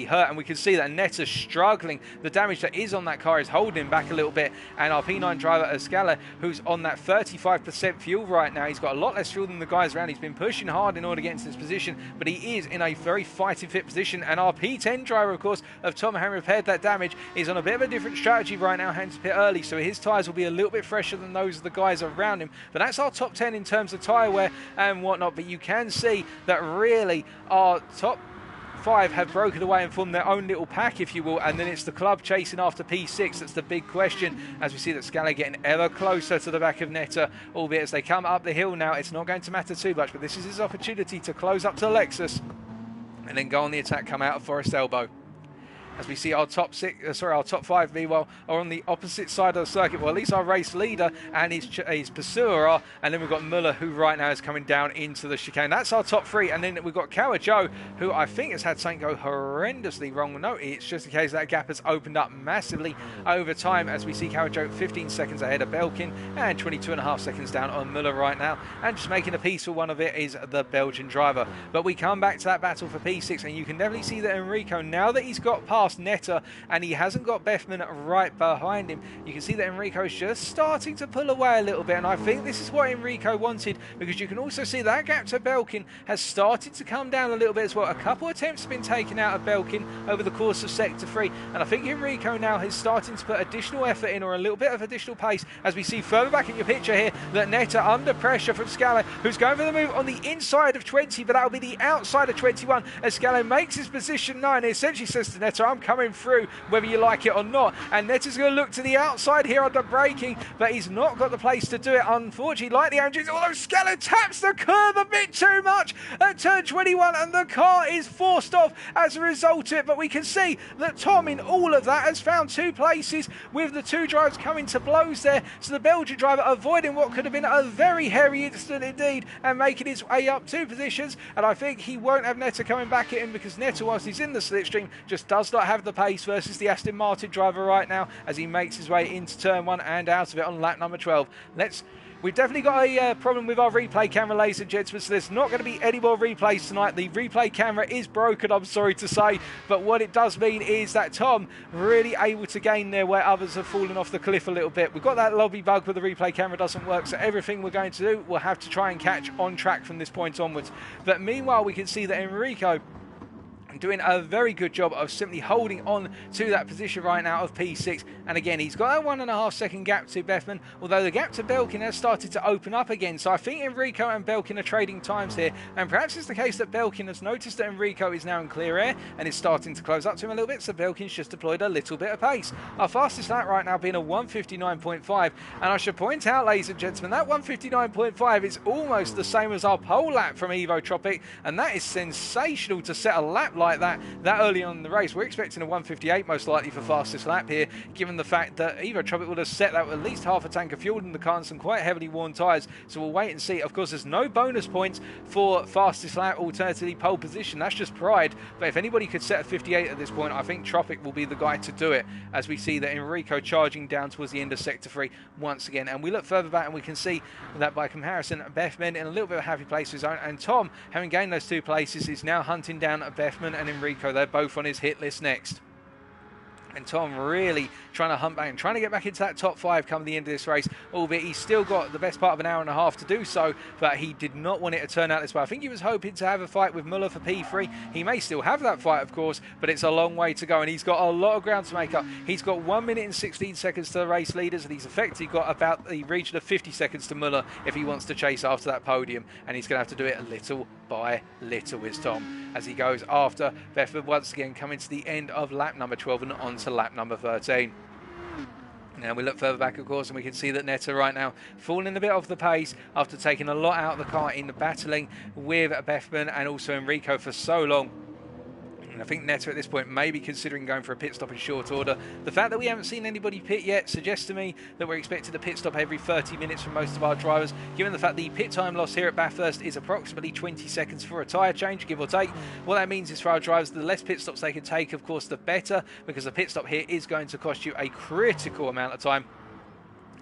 hurt. And we can see that Netta's struggling. The damage that is on that car is holding him back a little bit. And our P9 driver Escala, who's on that 35% fuel right now. He's got a lot less fuel than the guys around. He's been pushing hard in order to get into this position, but he is in a very fighting fit position. And our P10 driver, of course, of Tom, having repaired that damage, is on a bit of a different strategy right now, having to pit early, so his tyres will be a little bit fresher than those of the guys around him. But that's our top 10 in terms of tyre wear and whatnot. But you can see that really our top 5 have broken away and formed their own little pack, if you will, and then it's the club chasing after P6 that's the big question, as we see that Scala getting ever closer to the back of Netta, albeit as they come up the hill now, it's not going to matter too much, but this is his opportunity to close up to Lexus and then go on the attack, come out of Forest Elbow. As we see our top 5, meanwhile, are on the opposite side of the circuit. Well, at least our race leader and his pursuer are. And then we've got Muller, who right now is coming down into the chicane. That's our top 3. And then we've got Kawajo, who I think has had something go horrendously wrong. No, it's just a case that gap has opened up massively over time, as we see Kawajo 15 seconds ahead of Belkin and 22.5 seconds down on Muller right now. And just making a peaceful one of it is the Belgian driver. But we come back to that battle for P6, and you can definitely see that Enrico, now that he's got past Netta and he hasn't got Bethman right behind him, you can see that Enrico is just starting to pull away a little bit, and I think this is what Enrico wanted, because you can also see that gap to Belkin has started to come down a little bit as well. A couple attempts have been taken out of Belkin over the course of sector 3, and I think Enrico now is starting to put additional effort in, or a little bit of additional pace, as we see further back in your picture here that Netta under pressure from Scala, who's going for the move on the inside of 20, but that'll be the outside of 21 as Scala makes his position known. He essentially says to Netta, I'm coming through whether you like it or not, and Netta's going to look to the outside here under braking, but he's not got the place to do it, unfortunately, like the engines, although Scala taps the curve a bit too much at turn 21 and the car is forced off as a result of it. But we can see that Tom in all of that has found 2 places, with the 2 drivers coming to blows there, so the Belgian driver avoiding what could have been a very hairy incident indeed and making his way up 2 positions. And I think he won't have Netta coming back at him, because Netta, whilst he's in the slipstream, just does not have the pace versus the Aston Martin driver right now, as he makes his way into turn 1 and out of it on lap number 12. We've definitely got a problem with our replay camera, ladies and gentlemen, so there's not going to be any more replays tonight. The replay camera is broken, I'm sorry to say, but what it does mean is that Tom really able to gain there where others have fallen off the cliff a little bit. We've got that lobby bug where the replay camera doesn't work, so everything we're going to do, we'll have to try and catch on track from this point onwards. But meanwhile, we can see that Enrico doing a very good job of simply holding on to that position right now of P6. And again, he's got a 1.5 second gap to Bethman, although the gap to Belkin has started to open up again. So I think Enrico and Belkin are trading times here, and perhaps it's the case that Belkin has noticed that Enrico is now in clear air and is starting to close up to him a little bit, so Belkin's just deployed a little bit of pace. Our fastest lap right now being a 1:59.5, and I should point out, ladies and gentlemen, that 1:59.5 is almost the same as our pole lap from Evo Tropic, and that is sensational to set a lap like that early on in the race. We're expecting a 1:58 most likely for fastest lap here, given the fact that Evo Tropic would have set that with at least half a tank of fuel in the car and some quite heavily worn tyres. So we'll wait and see. Of course, there's no bonus points for fastest lap, alternatively pole position. That's just pride. But if anybody could set a 58 at this point, I think Tropic will be the guy to do it, as we see that Enrico charging down towards the end of sector 3 once again. And we look further back and we can see that by comparison, Bethman in a little bit of a happy place of his own, and Tom, having gained those 2 places, is now hunting down Bethman and Enrico. They're both on his hit list next. And Tom really trying to hunt back and trying to get back into that top 5 come the end of this race, albeit he's still got the best part of an hour and a half to do so, but he did not want it to turn out this way. I think he was hoping to have a fight with Muller for P3. He may still have that fight, of course, but it's a long way to go, and he's got a lot of ground to make up. He's got 1 minute and 16 seconds to the race leaders, and he's effectively got about the region of 50 seconds to Muller if he wants to chase after that podium, and he's going to have to do it little by little with Tom as he goes after Bethford once again coming to the end of lap number 12 and on to lap number 13. Now we look further back, of course, and we can see that Netta right now falling a bit off the pace after taking a lot out of the car in the battling with Bethman and also Enrico for so long. And I think Netta at this point may be considering going for a pit stop in short order. The fact that we haven't seen anybody pit yet suggests to me that we're expected a pit stop every 30 minutes from most of our drivers, given the fact the pit time loss here at Bathurst is approximately 20 seconds for a tyre change, give or take. What that means is for our drivers, the less pit stops they can take, of course, the better, because a pit stop here is going to cost you a critical amount of time.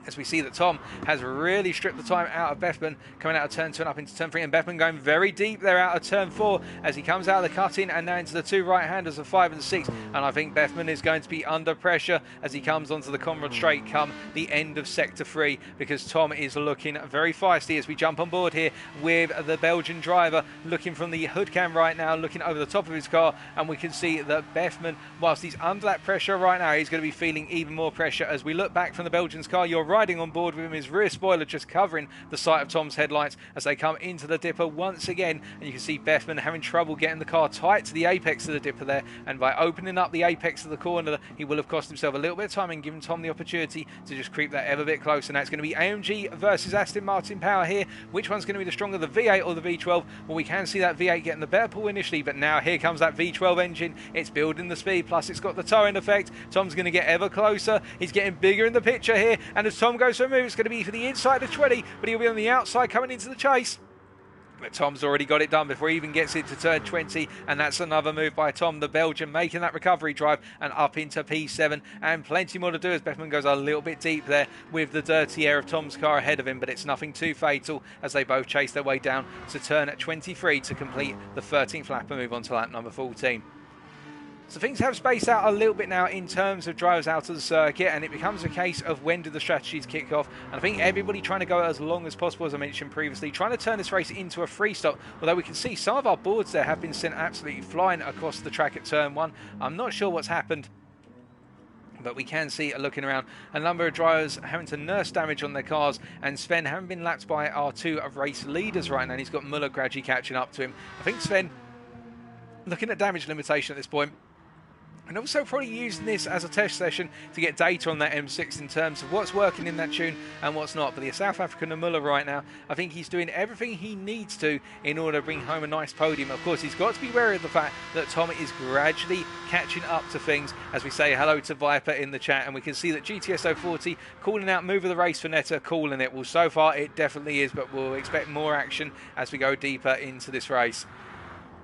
As we see that Tom has really stripped the time out of Bethman, coming out of turn 2 and up into turn 3, and Bethman going very deep there out of turn 4 as he comes out of the cut-in and now into the 2 right-handers of 5 and 6, and I think Bethman is going to be under pressure as he comes onto the Conrad Straight come the end of sector 3, because Tom is looking very feisty as we jump on board here with the Belgian driver looking from the hood cam right now, looking over the top of his car, and we can see that Bethman, whilst he's under that pressure right now, he's going to be feeling even more pressure. As we look back from the Belgian's car, you're riding on board with him, his rear spoiler just covering the sight of Tom's headlights as they come into the dipper once again, and you can see Bethman having trouble getting the car tight to the apex of the dipper there, and by opening up the apex of the corner he will have cost himself a little bit of time and given Tom the opportunity to just creep that ever bit closer. Now it's going to be AMG versus Aston Martin power here. Which one's going to be the stronger, the V8 or the V12? Well, we can see that V8 getting the better pull initially, but now here comes that V12 engine. It's building the speed, plus it's got the towing effect. Tom's going to get ever closer. He's getting bigger in the picture here, and as Tom goes for a move, it's going to be for the inside of 20, but he'll be on the outside coming into the chase. But Tom's already got it done before he even gets into turn 20, and that's another move by Tom, the Belgian, making that recovery drive and up into P7, and plenty more to do as Bethman goes a little bit deep there with the dirty air of Tom's car ahead of him, but it's nothing too fatal as they both chase their way down to turn 23 to complete the 13th lap and move on to lap number 14. So things have spaced out a little bit now in terms of drivers out of the circuit, and it becomes a case of when do the strategies kick off. And I think everybody trying to go as long as possible, as I mentioned previously, trying to turn this race into a free stop, although we can see some of our boards there have been sent absolutely flying across the track at turn 1. I'm not sure what's happened, but we can see, looking around, a number of drivers having to nurse damage on their cars, and Sven having been lapped by our 2 race leaders right now, and he's got Muller gradually catching up to him. I think Sven looking at damage limitation at this point, and also probably using this as a test session to get data on that M6 in terms of what's working in that tune and what's not. But the South African Muller right now, I think he's doing everything he needs to in order to bring home a nice podium. Of course, he's got to be wary of the fact that Tom is gradually catching up to things, as we say hello to Viper in the chat, and we can see that GTS 040 calling out move of the race for Netta, calling it. Well, so far it definitely is, but we'll expect more action as we go deeper into this race.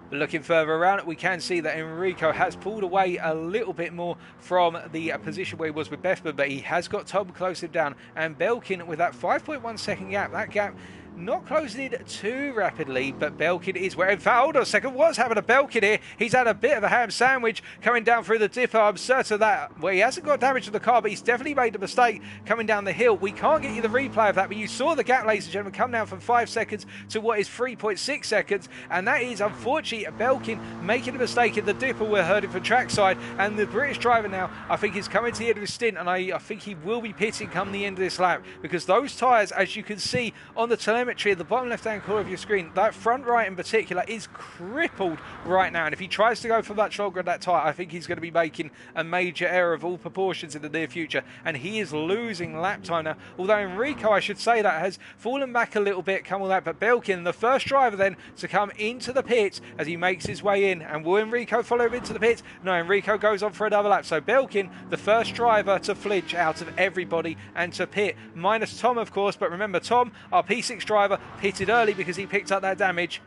But looking further around, we can see that Enrico has pulled away a little bit more from the position where he was with Bethman, but he has got Tom close him down. And Belkin with that 5.1 second gap, that gap not closing it too rapidly, but Belkin is where. In fact, hold on a second, what's happened to Belkin here? He's had a bit of a ham sandwich coming down through the dipper. I'm certain of that. Well, he hasn't got damage to the car, but he's definitely made a mistake coming down the hill. We can't get you the replay of that, but you saw the gap, ladies and gentlemen, come down from 5 seconds to what is 3.6 seconds, and that is, unfortunately, Belkin making a mistake in the dipper. We're heard it from trackside, and the British driver now, I think, is coming to the end of his stint, and I think he will be pitting come the end of this lap, because those tyres, as you can see on the telemetry at the bottom left-hand corner of your screen, that front right in particular is crippled right now, and if he tries to go for much longer at that tyre, I think he's going to be making a major error of all proportions in the near future, and he is losing lap time now. Although Enrico, I should say, that has fallen back a little bit come all that, but Belkin, the first driver then to come into the pits as he makes his way in. And will Enrico follow him into the pits? No, Enrico goes on for another lap. So Belkin, the first driver to flinch out of everybody and to pit, minus Tom, of course. But remember, Tom, our P6 driver, pitted early because he picked up that damage.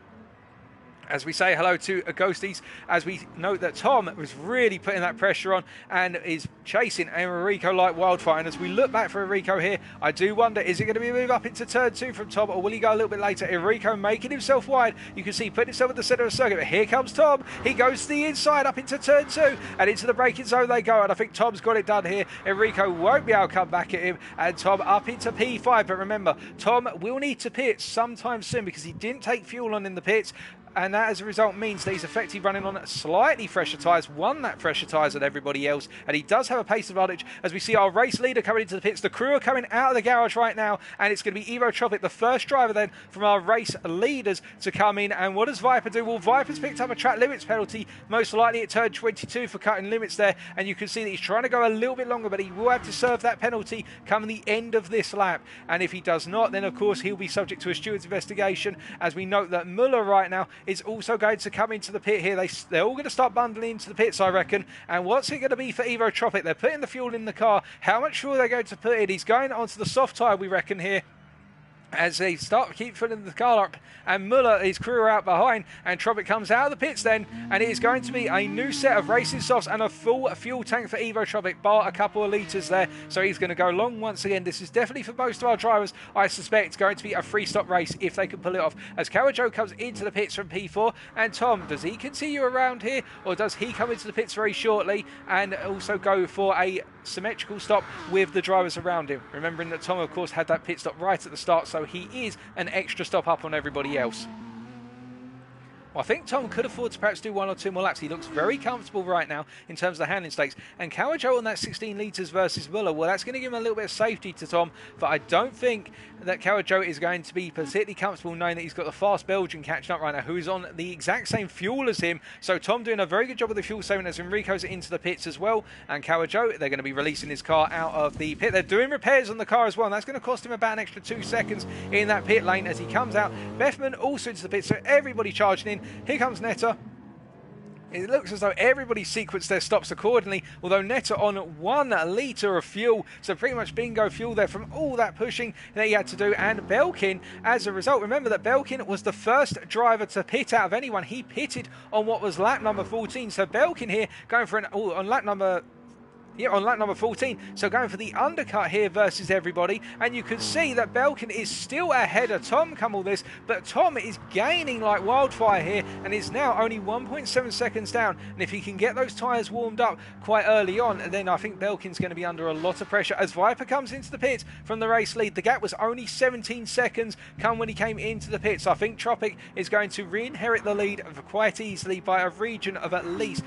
as we say hello to Ghosties, as we note that Tom was really putting that pressure on and is chasing Enrico like wildfire. And as we look back for Enrico here, I do wonder, is it going to be a move up into turn 2 from Tom, or will he go a little bit later? Enrico making himself wide. You can see putting himself at the centre of the circuit. But here comes Tom. He goes to the inside up into turn 2 and into the braking zone they go. And I think Tom's got it done here. Enrico won't be able to come back at him. And Tom up into P5. But remember, Tom will need to pit sometime soon because he didn't take fuel on in the pits. And that, as a result, means that he's effectively running on slightly fresher tyres, one lap fresher tyres than everybody else, and he does have a pace advantage. As we see our race leader coming into the pits, the crew are coming out of the garage right now, and it's going to be Evo Tropic, the first driver then from our race leaders to come in. And what does Viper do? Well, Viper's picked up a track limits penalty, most likely at turn 22 for cutting limits there, and you can see that he's trying to go a little bit longer, but he will have to serve that penalty come the end of this lap. And if he does not, then of course he'll be subject to a steward's investigation, as we note that Muller right now is also going to come into the pit here. They're all going to start bundling into the pits, I reckon. And what's it going to be for Evo Tropic? They're putting the fuel in the car. How much fuel are they going to put in? He's going onto the soft tyre, we reckon, here, as they start to keep filling the car up, and Muller, his crew, are out behind, and Tropic comes out of the pits then, and it is going to be a new set of racing softs and a full fuel tank for Evo Tropic, bar a couple of litres there, so he's going to go long once again. This is definitely, for most of our drivers, I suspect, going to be a free-stop race if they can pull it off, as Kawajo comes into the pits from P4, and Tom, does he continue around here, or does he come into the pits very shortly, and also go for a symmetrical stop with the drivers around him, remembering that Tom, of course, had that pit stop right at the start, so he is an extra stop up on everybody else. Well, I think Tom could afford to perhaps do 1 or 2 more laps. He looks very comfortable right now in terms of the handling stakes. And Kawajo on that 16 litres versus Muller, well, that's going to give him a little bit of safety to Tom. But I don't think that Kawajo is going to be particularly comfortable knowing that he's got the fast Belgian catching up right now, who's on the exact same fuel as him. So Tom doing a very good job with the fuel saving as Enrico's into the pits as well. And Kawajo, they're going to be releasing his car out of the pit. They're doing repairs on the car as well, and that's going to cost him about an extra 2 seconds in that pit lane as he comes out. Bethman also into the pit, so everybody charging in. Here comes Netta. It looks as though everybody sequenced their stops accordingly, although Netta on 1 litre of fuel, so pretty much bingo fuel there from all that pushing that he had to do. And Belkin, as a result, remember that Belkin was the first driver to pit out of anyone. He pitted on what was lap number 14, so Belkin here going for on lap number 14, so going for the undercut here versus everybody, and you can see that Belkin is still ahead of Tom come all this, but Tom is gaining like wildfire here and is now only 1.7 seconds down, and if he can get those tyres warmed up quite early on, then I think Belkin's going to be under a lot of pressure. As Viper comes into the pit from the race lead, the gap was only 17 seconds come when he came into the pit, so I think Tropic is going to re-inherit the lead quite easily by a region of at least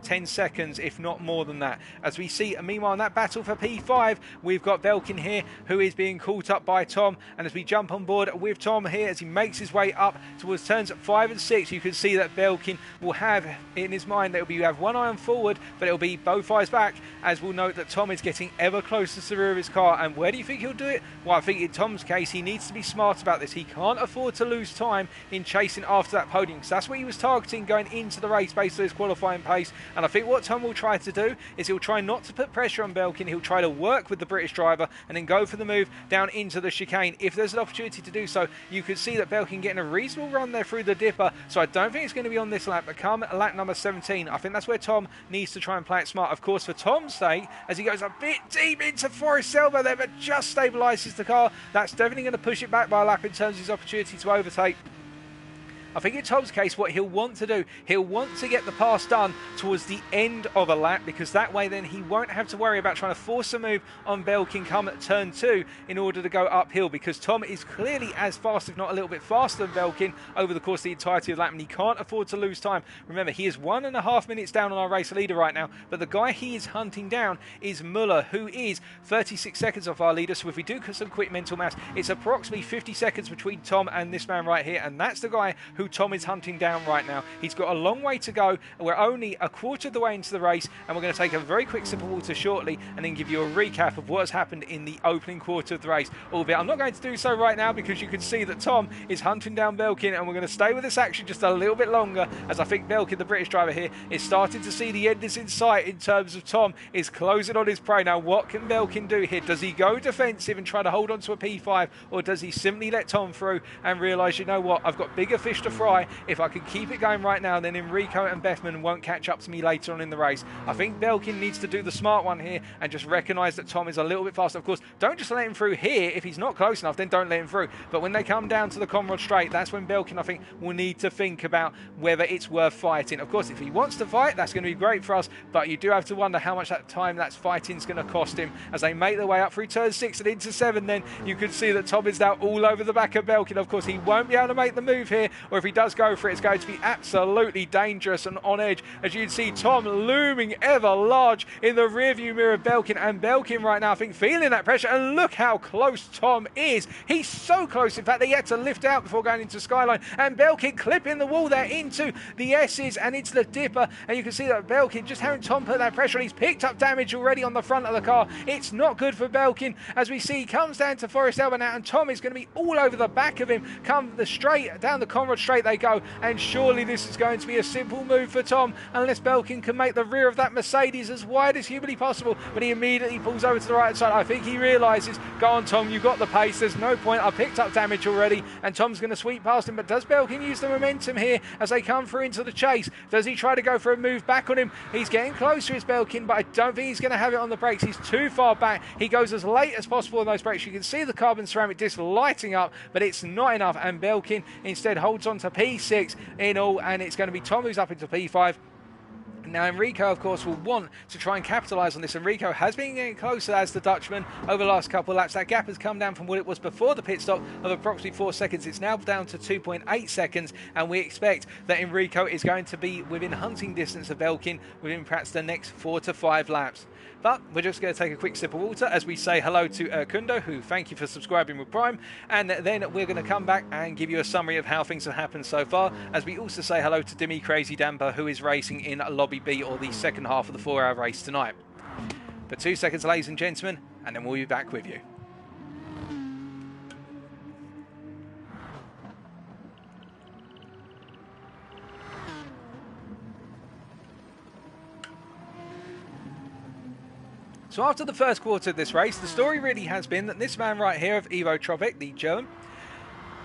10 seconds, if not more than that. As we see, meanwhile, in that battle for P5, we've got Belkin here, who is being caught up by Tom, and as we jump on board with Tom here, as he makes his way up towards turns 5 and 6, you can see that Belkin will have in his mind that you have one eye on forward, but it'll be both eyes back, as we'll note that Tom is getting ever closer to the rear of his car. And where do you think he'll do it? Well, I think in Tom's case, he needs to be smart about this. He can't afford to lose time in chasing after that podium, because that's what he was targeting going into the race based on his qualifying pace. And I think what Tom will try to do is he'll try not to put pressure on Belkin. He'll try to work with the British driver and then go for the move down into the chicane. If there's an opportunity to do so, you can see that Belkin getting a reasonable run there through the dipper. So I don't think it's going to be on this lap, but come lap number 17, I think that's where Tom needs to try and play it smart. Of course, for Tom's sake, as he goes a bit deep into Forest Selva there, but just stabilises the car, that's definitely going to push it back by a lap in terms of his opportunity to overtake. I think in Tom's case, what he'll want to do, he'll want to get the pass done towards the end of a lap, because that way then he won't have to worry about trying to force a move on Belkin come at turn 2 in order to go uphill, because Tom is clearly as fast, if not a little bit faster than Belkin over the course of the entirety of the lap, and he can't afford to lose time. Remember, he is 1.5 minutes down on our race leader right now, but the guy he is hunting down is Muller, who is 36 seconds off our leader. So if we do some quick mental maths, it's approximately 50 seconds between Tom and this man right here, and that's the guy who Tom is hunting down right now. He's got a long way to go. We're only a quarter of the way into the race, and we're going to take a very quick sip of water shortly and then give you a recap of what has happened in the opening quarter of the race. Albeit I'm not going to do so right now, because you can see that Tom is hunting down Belkin, and we're going to stay with this action just a little bit longer, as I think Belkin, the British driver here, is starting to see the end is in sight in terms of Tom is closing on his prey. Now, what can Belkin do here? Does he go defensive and try to hold on to a P5, or does he simply let Tom through and realise, you know what, I've got bigger fish to to fry. If I can keep it going right now, then Enrico and Bethman won't catch up to me later on in the race. I think Belkin needs to do the smart one here and just recognise that Tom is a little bit faster. Of course, don't just let him through here. If he's not close enough, then don't let him through. But when they come down to the Conrod Straight, that's when Belkin, I think, will need to think about whether it's worth fighting. Of course, if he wants to fight, that's going to be great for us, but you do have to wonder how much that time that's fighting is going to cost him. As they make their way up through turn 6 and into 7, then you can see that Tom is now all over the back of Belkin. Of course, he won't be able to make the move here, or if he does go for it, it's going to be absolutely dangerous and on edge. As you can see, Tom looming ever large in the rearview mirror of Belkin, and Belkin right now, I think, feeling that pressure, and look how close Tom is. He's so close, in fact, they had to lift out before going into Skyline, and Belkin clipping the wall there into the S's and into the dipper, and you can see that Belkin just having Tom put that pressure on. He's picked up damage already on the front of the car. It's not good for Belkin. As we see, he comes down to Forest Elba now, and Tom is going to be all over the back of him. Come the straight down the Conrad Straight they go, and surely this is going to be a simple move for Tom, unless Belkin can make the rear of that Mercedes as wide as humanly possible. But he immediately pulls over to the right side. I think he realises, go on Tom, you've got the pace, there's no point, I picked up damage already, and Tom's going to sweep past him. But does Belkin use the momentum here as they come through into the chase? Does he try to go for a move back on him? He's getting closer, is Belkin, but I don't think he's going to have it on the brakes. He's too far back. He goes as late as possible on those brakes. You can see the carbon ceramic disc lighting up, but it's not enough, and Belkin instead holds on to P6 in all, and it's going to be Tom who's up into P5. Now Enrico, of course, will want to try and capitalise on this. Enrico has been getting closer as the Dutchman over the last couple of laps. That gap has come down from what it was before the pit stop of approximately 4 seconds. It's now down to 2.8 seconds, and we expect that Enrico is going to be within hunting distance of Belkin within perhaps the next 4 to 5 laps. But we're just going to take a quick sip of water as we say hello to Kundo, who thank you for subscribing with Prime, and then we're going to come back and give you a summary of how things have happened so far, as we also say hello to Dimi Crazy Damper, who is racing in Lobby B, or the second half of the 4-hour race tonight. But 2 seconds, ladies and gentlemen, and then we'll be back with you. So after the first quarter of this race, the story really has been that this man right here of Evo Tropic, the German,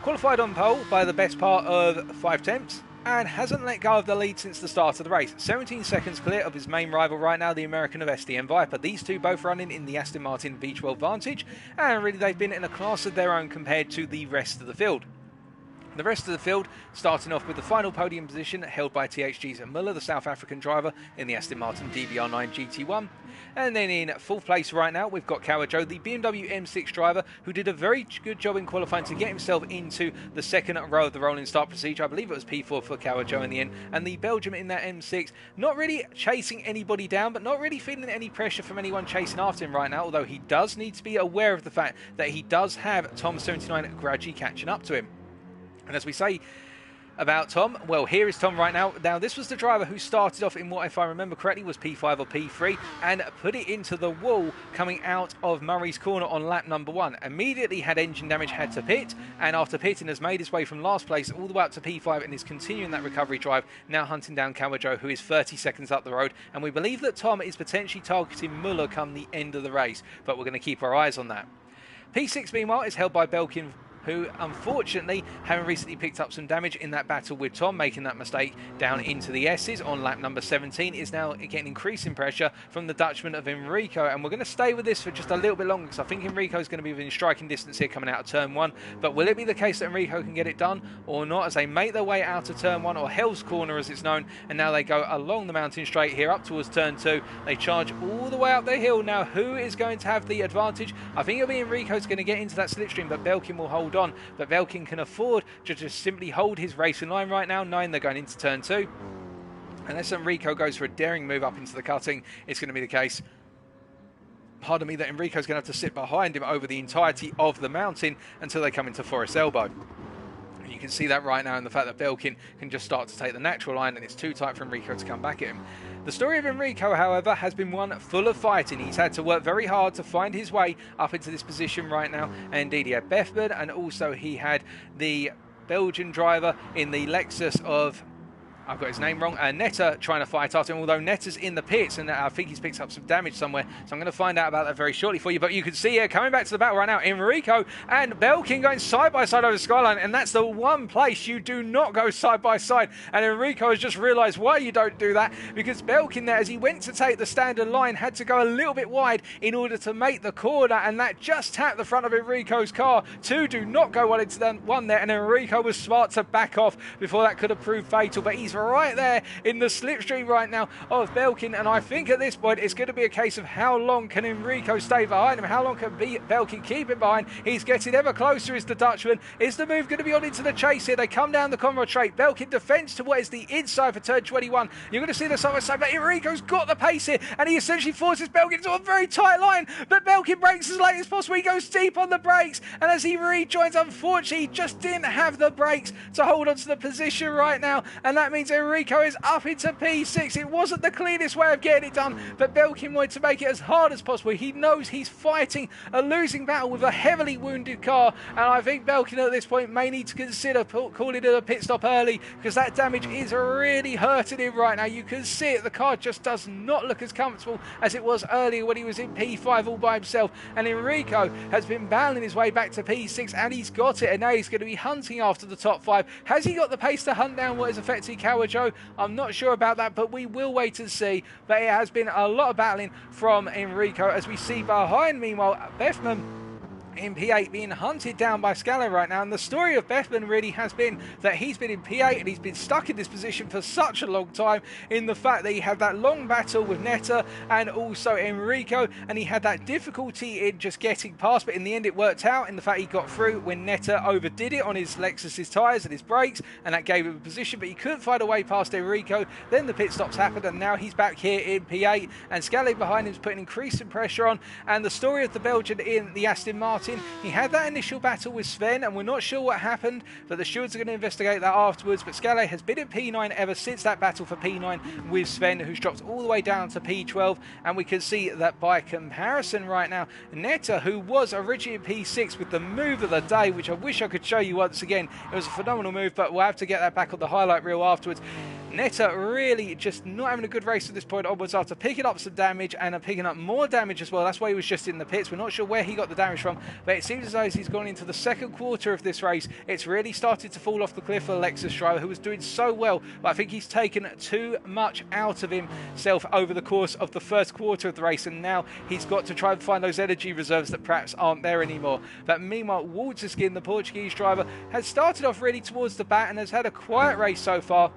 qualified on pole by the best part of 5 tenths and hasn't let go of the lead since the start of the race. 17 seconds clear of his main rival right now, the American of SDM Viper. These two both running in the Aston Martin V12 Vantage, and really they've been in a class of their own compared to the rest of the field. The rest of the field starting off with the final podium position held by THG's Muller, the South African driver in the Aston Martin DBR9 GT1. And then in 4th place right now, we've got Kawajo, the BMW M6 driver, who did a very good job in qualifying to get himself into the second row of the rolling start procedure. I believe it was P4 for Kawajo in the end. And the Belgium in that M6, not really chasing anybody down, but not really feeling any pressure from anyone chasing after him right now, although he does need to be aware of the fact that he does have Tom 79 gradually catching up to him. And as we say about Tom, well, here is Tom right now. Now, this was the driver who started off in what, if I remember correctly, was P5 or P3 and put it into the wall coming out of Murray's Corner on lap number 1. Immediately had engine damage, had to pit, and after pitting has made his way from last place all the way up to P5 and is continuing that recovery drive, now hunting down Kawajo, who is 30 seconds up the road. And we believe that Tom is potentially targeting Muller come the end of the race, but we're going to keep our eyes on that. P6, meanwhile, is held by Belkin, who unfortunately, having recently picked up some damage in that battle with Tom, making that mistake down into the S's on lap number 17, is now getting increasing pressure from the Dutchman of Enrico. And we're going to stay with this for just a little bit longer, because I think Enrico is going to be within striking distance here coming out of turn 1. But will it be the case that Enrico can get it done or not, as they make their way out of turn 1, or Hell's Corner as it's known, and now they go along the mountain straight here up towards turn 2. They charge all the way up the hill. Now, who is going to have the advantage? I think it'll be Enrico's going to get into that slipstream, but Belkin will hold on. But Belkin can afford to just simply hold his racing line right now. 9, they're going into turn 2. Unless Enrico goes for a daring move up into the cutting, it's going to be the case, pardon me, that Enrico's going to have to sit behind him over the entirety of the mountain until they come into Forest Elbow. And you can see that right now in the fact that Belkin can just start to take the natural line, and it's too tight for Enrico to come back at him. The story of Enrico, however, has been one full of fighting. He's had to work very hard to find his way up into this position right now. And indeed, he had Bethman, and also he had the Belgian driver in the Lexus of I've got his name wrong. Netta trying to fight after him, although Netta's in the pits, and I think he's picked up some damage somewhere. So I'm going to find out about that very shortly for you. But you can see here, coming back to the battle right now, Enrico and Belkin going side by side over the skyline, and that's the one place you do not go side by side. And Enrico has just realised why you don't do that, because Belkin there, as he went to take the standard line, had to go a little bit wide in order to make the corner, and that just tapped the front of Enrico's car. Two do not go well into the one there, and Enrico was smart to back off before that could have proved fatal. But he's right there in the slipstream right now of Belkin, and I think at this point it's going to be a case of how long can Enrico stay behind him, how long can Belkin keep him behind. He's getting ever closer, is the Dutchman. Is the move going to be on into the chase here? They come down the Conrad straight. Belkin defends to what is the inside for turn 21. You're going to see the side by side, but Enrico's got the pace here, and he essentially forces Belkin into a very tight line, but Belkin brakes as late as possible. He goes deep on the brakes, and as he rejoins, unfortunately, he just didn't have the brakes to hold on to the position right now, and that means Enrico is up into P6. It wasn't the cleanest way of getting it done, but Belkin wanted to make it as hard as possible. He knows he's fighting a losing battle with a heavily wounded car, and I think Belkin at this point may need to consider calling it a pit stop early, because that damage is really hurting him right now. You can see it, the car just does not look as comfortable as it was earlier when he was in P5 all by himself, and Enrico has been battling his way back to P6, and he's got it, and now he's going to be hunting after the top 5. Has he got the pace to hunt down what is effectively Kawajo? I'm not sure about that, but we will wait and see. But it has been a lot of battling from Enrico, as we see behind, meanwhile, Bethman in P8 being hunted down by Scala right now. And the story of Bethman really has been that he's been in P8 and he's been stuck in this position for such a long time, in the fact that he had that long battle with Netta and also Enrico, and he had that difficulty in just getting past, but in the end it worked out in the fact he got through when Netta overdid it on his Lexus's tyres and his brakes, and that gave him a position, but he couldn't find a way past Enrico. Then the pit stops happened, and now he's back here in P8, and Scala behind him is putting increasing pressure on. And the story of the Belgian in the Aston Martin, he had that initial battle with Sven, and we're not sure what happened, but the stewards are going to investigate that afterwards. But Scala has been in P9 ever since that battle for P9 with Sven, who's dropped all the way down to P12, and we can see that by comparison right now, Netta, who was originally in P6 with the move of the day, which I wish I could show you once again, it was a phenomenal move, but we'll have to get that back on the highlight reel afterwards. Netta really just not having a good race at this point onwards, after picking up some damage and picking up more damage as well. That's why he was just in the pits. We're not sure where he got the damage from, but it seems as though as he's gone into the second quarter of this race, it's really started to fall off the cliff for Lexus driver, who was doing so well, but I think he's taken too much out of himself over the course of the first quarter of the race, and now he's got to try and find those energy reserves that perhaps aren't there anymore. But meanwhile, Walterskin, the Portuguese driver, has started off really towards the back and has had a quiet race so far.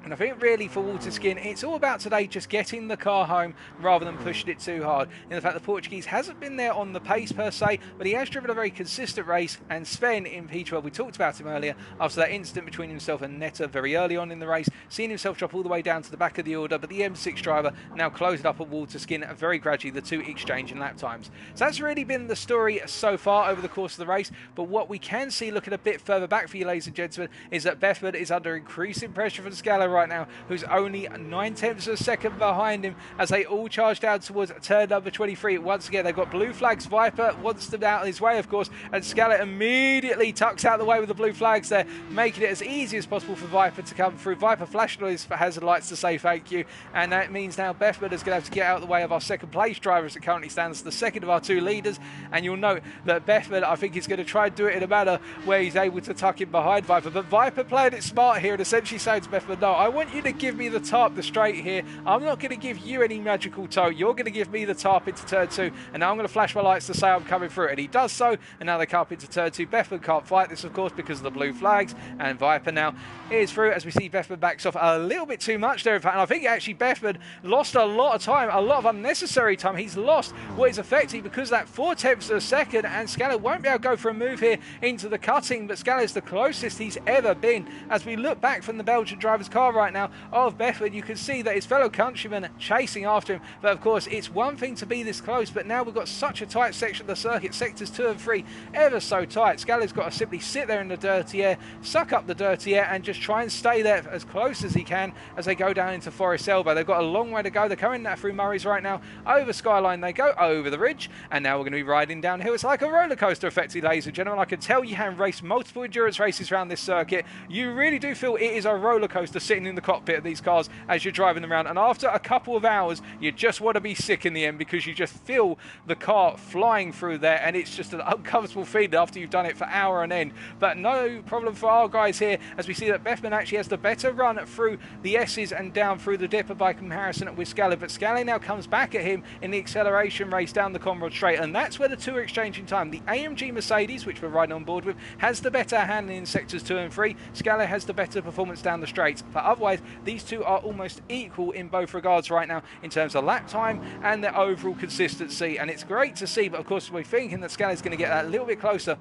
And I think really for Walterskin, it's all about today just getting the car home rather than pushing it too hard. In the fact the Portuguese hasn't been there on the pace per se, but he has driven a very consistent race. And Sven in P12, we talked about him earlier, after that incident between himself and Netta very early on in the race, seeing himself drop all the way down to the back of the order, but the M6 driver now closed up on Walterskin very gradually, the two exchanging lap times. So that's really been the story so far over the course of the race. But what we can see, looking a bit further back for you, ladies and gentlemen, is that Bethman is under increasing pressure from Scala right now, who's only 9/10 of a second behind him, as they all charge down towards turn number 23. Once again, they've got blue flags. Viper wants them out of his way, of course, and Scala immediately tucks out the way with the blue flags there, making it as easy as possible for Viper to come through. Viper flashing on his hazard lights to say thank you, and that means now Bethman is going to have to get out of the way of our second place driver as it currently stands, the second of our two leaders. And you'll note that Bethman, I think, is going to try and do it in a manner where he's able to tuck in behind Viper, but Viper playing it smart here and essentially saying to Bethman, no, I want you to give me the tarp, the straight here. I'm not going to give you any magical toe. You're going to give me the tarp into turn 2, and now I'm going to flash my lights to say I'm coming through. And he does so, and now they come up into turn 2. Bethman can't fight this, of course, because of the blue flags, and Viper now is through, as we see Bethman backs off a little bit too much there, in fact. And I think actually Bethman lost a lot of time, a lot of unnecessary time. He's lost what is effectively because of that 4/10 of a second, and Scala won't be able to go for a move here into the cutting, but Scala is the closest he's ever been. As we look back from the Belgian driver's car right now of Bethman, you can see that his fellow countrymen chasing after him. But of course, it's one thing to be this close, but now we've got such a tight section of the circuit, sectors 2 and 3, ever so tight. Scala's got to simply sit there in the dirty air, suck up the dirty air, and just try and stay there as close as he can as they go down into Forest Elbow. They've got a long way to go. They're coming through Murray's right now. Over Skyline they go, over the ridge, and now we're going to be riding downhill. It's like a roller coaster, effectively, ladies and gentlemen. I can tell you have raced multiple endurance races around this circuit. You really do feel it is a roller coaster sitting sitting in the cockpit of these cars as you're driving them around, and after a couple of hours you just want to be sick in the end because you just feel the car flying through there, and it's just an uncomfortable feeling after you've done it for hour on end. But no problem for our guys here, as we see that Bethman actually has the better run through the S's and down through the dipper by comparison with Scally, but Scally now comes back at him in the acceleration race down the Conrad Straight, and that's where the two are exchanging time. The AMG Mercedes, which we're riding on board with, has the better handling in sectors 2 and 3. Scally has the better performance down the straights, but otherwise these two are almost equal in both regards right now in terms of lap time and their overall consistency, and it's great to see. But of course we're thinking that Scally's going to get that a little bit closer,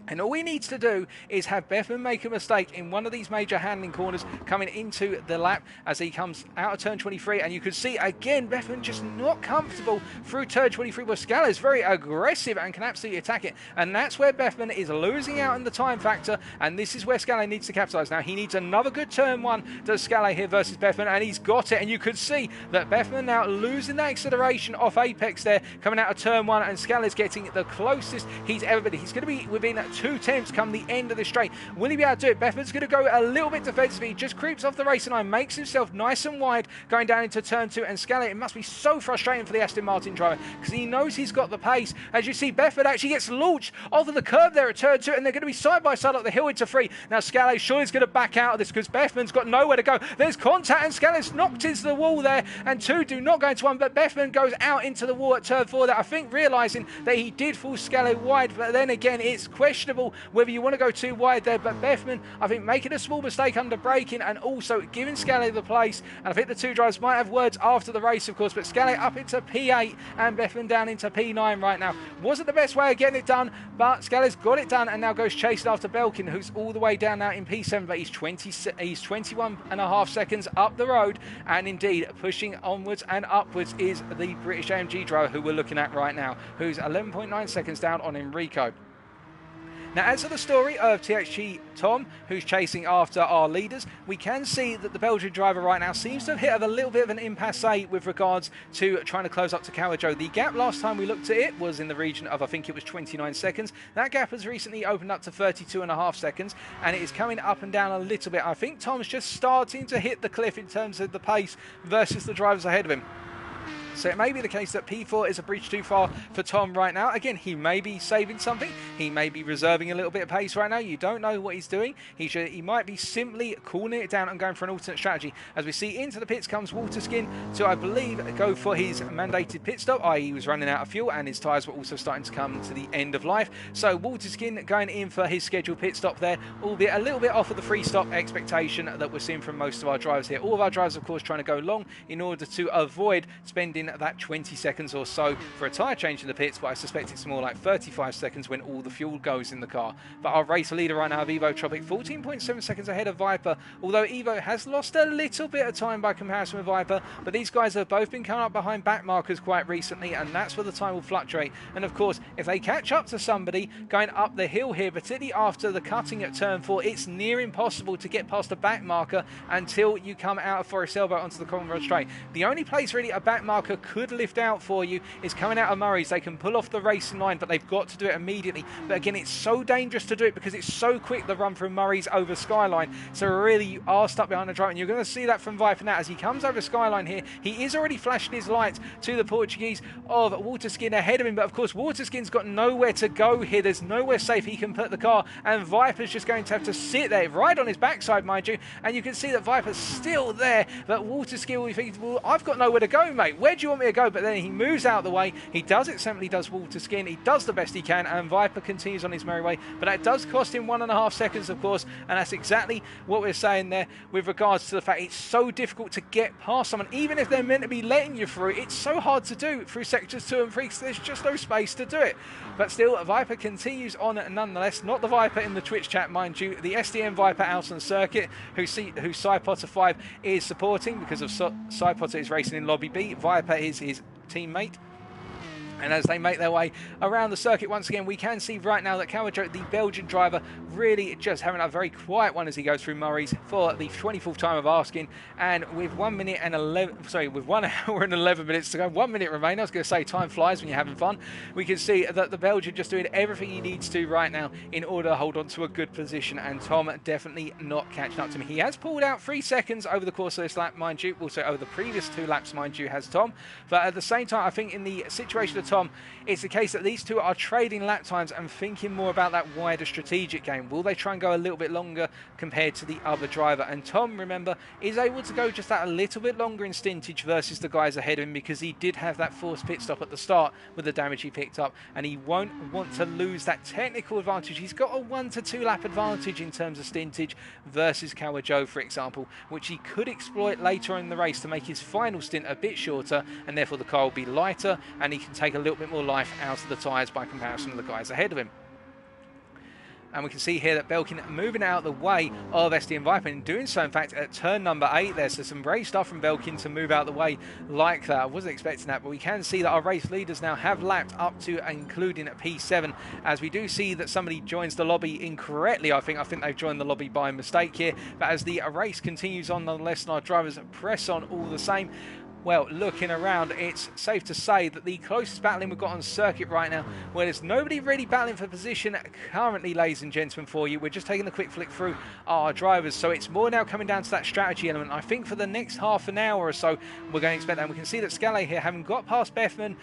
and all he needs to do is have Bethman make a mistake in one of these major handling corners coming into the lap as he comes out of turn 23. And you can see again Bethman just not comfortable through turn 23, where Scally is very aggressive and can absolutely attack it. And that's where Bethman is losing out in the time factor, and this is where Scally needs to capitalise. Now he needs another good turn one, does Scally here versus Bethman, and he's got it. And you could see that Bethman now losing that acceleration off apex there coming out of turn 1, and Scally's getting the closest he's ever been. He's going to be within 2 tenths come the end of the straight. Will he be able to do it? Bethman's going to go a little bit defensively. He just creeps off the racing line, makes himself nice and wide going down into turn 2, and Scally, it must be so frustrating for the Aston Martin driver because he knows he's got the pace. As you see, Bethman actually gets launched off of the curb there at turn 2, and they're going to be side by side up the hill into 3. Now Scally surely is going to back out of this because Bethman's got nowhere to go. There's contact, and Scally's knocked into the wall there, and 2 do not go into 1, but Bethman goes out into the wall at turn 4 there, I think realising that he did fall Scally wide. But then again, it's questionable whether you want to go too wide there. But Bethman, I think, making a small mistake under braking and also giving Scally the place. And I think the two drivers might have words after the race, of course, but Scally up into P8 and Bethman down into P9 right now. Wasn't the best way of getting it done, but Scally's got it done and now goes chasing after Belkin, who's all the way down now in P7, but he's 21 and a half seconds up the road, and indeed pushing onwards and upwards is the British AMG driver who we're looking at right now, who's 11.9 seconds down on Enrico. Now, as for the story of THG Tom, who's chasing after our leaders, we can see that the Belgian driver right now seems to have hit a little bit of an impasse with regards to trying to close up to Kawajo. The gap last time we looked at it was in the region of, I think it was 29 seconds. That gap has recently opened up to 32.5 seconds, and it is coming up and down a little bit. I think Tom's just starting to hit the cliff in terms of the pace versus the drivers ahead of him. So it may be the case that P4 is a bridge too far for Tom right now. Again, he may be saving something. He may be reserving a little bit of pace right now. You don't know what he's doing. He might be simply cooling it down and going for an alternate strategy. As we see, into the pits comes Waterskin to, I believe, go for his mandated pit stop, i.e. he was running out of fuel and his tyres were also starting to come to the end of life. So Waterskin going in for his scheduled pit stop there, albeit a little bit off of the free stop expectation that we're seeing from most of our drivers here. All of our drivers, of course, trying to go long in order to avoid spending that 20 seconds or so for a tyre change in the pits, but I suspect it's more like 35 seconds when all the fuel goes in the car. But our race leader right now of Evo Tropic, 14.7 seconds ahead of Viper, although Evo has lost a little bit of time by comparison with Viper, but these guys have both been coming up behind back markers quite recently, and that's where the time will fluctuate. And of course, if they catch up to somebody going up the hill here, particularly after the cutting at turn 4, it's near impossible to get past a back marker until you come out of Forest Elbow onto the Conrad Straight. The only place really a back marker could lift out for you is coming out of Murray's. They can pull off the racing line, but they've got to do it immediately. But again, it's so dangerous to do it because it's so quick, the run from Murray's over Skyline. So really, you are stuck behind the driver, and you're going to see that from Viper now as he comes over Skyline here. He is already flashing his lights to the Portuguese of Waterskin ahead of him, but of course Waterskin's got nowhere to go here. There's nowhere safe he can put the car, and Viper's just going to have to sit there right on his backside, mind you, and you can see that Viper's still there, but Waterskin will be thinking, well, I've got nowhere to go, mate. Where do you want me to go? But then he moves out of the way. He does it simply, does Waterskin. He does the best he can, and Viper continues on his merry way. But that does cost him 1.5 seconds, of course, and that's exactly what we're saying there with regards to the fact it's so difficult to get past someone. Even if they're meant to be letting you through, it's so hard to do through sectors 2 and 3 because there's just no space to do it. But still, Viper continues on nonetheless. Not the Viper in the Twitch chat, mind you. The SDM Viper out on circuit, who SciPotter5 is supporting because of SciPotter is racing in Lobby B. Viper is his teammate. And as they make their way around the circuit once again, we can see right now that Kawajo, the Belgian driver, really just having a very quiet one as he goes through Murray's for the 24th time of asking. And with 1 minute and 11, sorry, with 1 hour and 11 minutes to go, 1 minute remaining. I was going to say time flies when you're having fun. We can see that the Belgian just doing everything he needs to right now in order to hold on to a good position. And Tom definitely not catching up to him. He has pulled out 3 seconds over the course of this lap, mind you. Also over the previous 2 laps, mind you, has Tom. But at the same time, I think in the situation of Tom, it's the case that these two are trading lap times and thinking more about that wider strategic game. Will they try and go a little bit longer compared to the other driver? And Tom, remember, is able to go just that a little bit longer in stintage versus the guys ahead of him because he did have that forced pit stop at the start with the damage he picked up, and he won't want to lose that technical advantage. He's got a 1 to 2 lap advantage in terms of stintage versus Kawajo, for example, which he could exploit later in the race to make his final stint a bit shorter, and therefore the car will be lighter and he can take a little bit more life out of the tyres by comparison to the guys ahead of him. And we can see here that Belkin moving out of the way of SD and Viper, and doing so in fact at turn number 8 there. So some brave stuff from Belkin to move out of the way like that. I wasn't expecting that, but we can see that our race leaders now have lapped up to and including at P7, as we do see that somebody joins the lobby incorrectly. I think they've joined the lobby by mistake here, but as the race continues on nonetheless and our drivers press on all the same, well, looking around, it's safe to say that the closest battling we've got on circuit right now, where there's nobody really battling for position currently, ladies and gentlemen, for you. We're just taking a quick flick through our drivers. So it's more now coming down to that strategy element. I think for the next half an hour or so, we're going to expect that. And we can see that Scalay here, having got past Bethman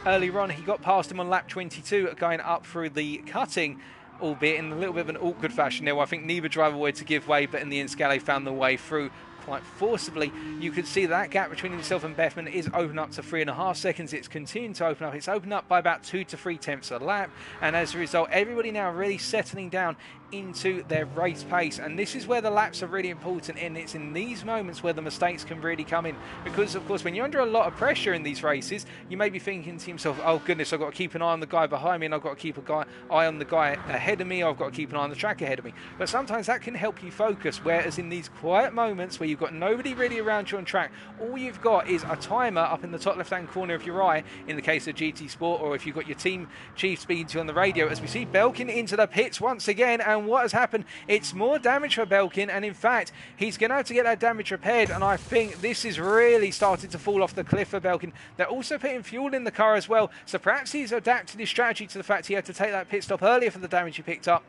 earlier on, he got past him on lap 22, going up through the cutting, albeit in a little bit of an awkward fashion there. I think neither driver wanted to give way, but in the end, Scalay found the way through quite forcibly. You can see that gap between himself and Bethman is open up to 3.5 seconds. It's continuing to open up. It's opened up by about 2 to 3 tenths a lap, and as a result, everybody now really settling down into their race pace. And this is where the laps are really important, and it's in these moments where the mistakes can really come in, because of course when you're under a lot of pressure in these races, you may be thinking to yourself, oh goodness, I've got to keep an eye on the guy behind me, and I've got to keep an eye on the guy ahead of me, I've got to keep an eye on the track ahead of me. But sometimes that can help you focus, whereas in these quiet moments where you've got nobody really around you on track, all you've got is a timer up in the top left hand corner of your eye in the case of GT Sport, or if you've got your team chief speaking to you on the radio, as we see Belkin into the pits once again. And what has happened, it's more damage for Belkin, and in fact he's going to have to get that damage repaired, and I think this is really starting to fall off the cliff for Belkin. They're also putting fuel in the car as well, so perhaps he's adapted his strategy to the fact he had to take that pit stop earlier for the damage he picked up.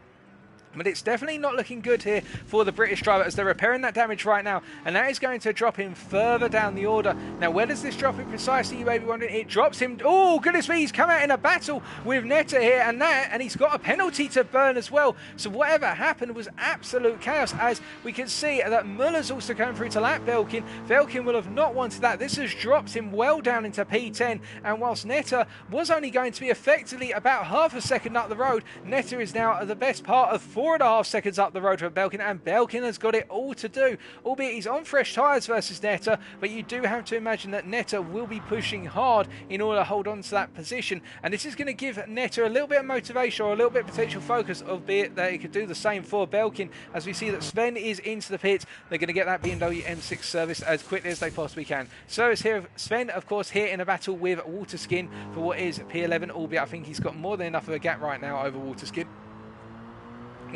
But it's definitely not looking good here for the British driver as they're repairing that damage right now, and that is going to drop him further down the order. Now, where does this drop him precisely, you may be wondering? It drops him, oh goodness me, he's come out in a battle with Netta here, and he's got a penalty to burn as well. So whatever happened was absolute chaos, as we can see that Muller's also going through to lap Belkin. Belkin will have not wanted that. This has dropped him well down into P10, and whilst Netta was only going to be effectively about half a second up the road, Netta is now at the best part of 4.5 seconds up the road for Belkin, and Belkin has got it all to do, albeit he's on fresh tyres versus Netta, but you do have to imagine that Netta will be pushing hard in order to hold on to that position, and this is going to give Netta a little bit of motivation or a little bit of potential focus, albeit that he could do the same for Belkin, as we see that Sven is into the pit. They're going to get that BMW M6 service as quickly as they possibly can. So it's here, Sven, of course, here in a battle with Waterskin for what is P11, albeit I think he's got more than enough of a gap right now over Waterskin,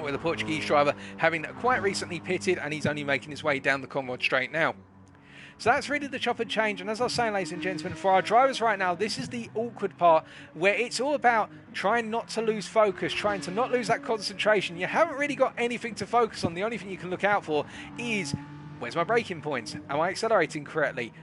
with the Portuguese driver having quite recently pitted, and he's only making his way down the Conrad straight now. So that's really the chop and change, and as I was saying, ladies and gentlemen, for our drivers right now, this is the awkward part where it's all about trying not to lose focus, trying to not lose that concentration. You haven't really got anything to focus on. The only thing you can look out for is, where's my braking points? Am I accelerating correctly?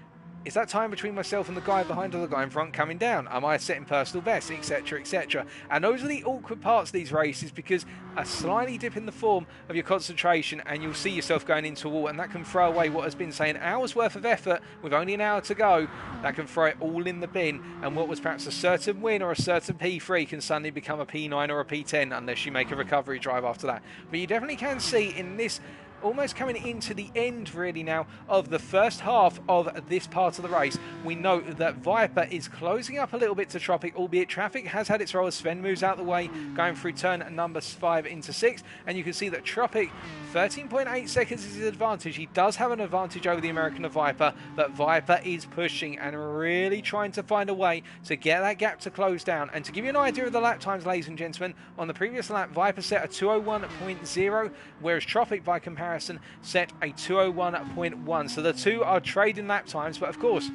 Is that time between myself and the guy behind or the guy in front coming down? Am I setting personal best, etc, etc? And those are the awkward parts of these races, because a slightly dip in the form of your concentration and you'll see yourself going into a wall, and that can throw away what has been, say, an hour's worth of effort with only an hour to go. That can throw it all in the bin, and what was perhaps a certain win or a certain P3 can suddenly become a P9 or a P10 unless you make a recovery drive after that. But you definitely can see in this almost coming into the end really now of the first half of this part of the race. We note that Viper is closing up a little bit to Tropic, albeit traffic has had its role as Sven moves out the way, going through turn number 5 into 6, and you can see that Tropic, 13.8 seconds is his advantage. He does have an advantage over the American of Viper, but Viper is pushing and really trying to find a way to get that gap to close down. And to give you an idea of the lap times, ladies and gentlemen, on the previous lap, Viper set a 201.0, whereas Tropic, by comparison, set a 201.1. So the two are trading lap times, but of course,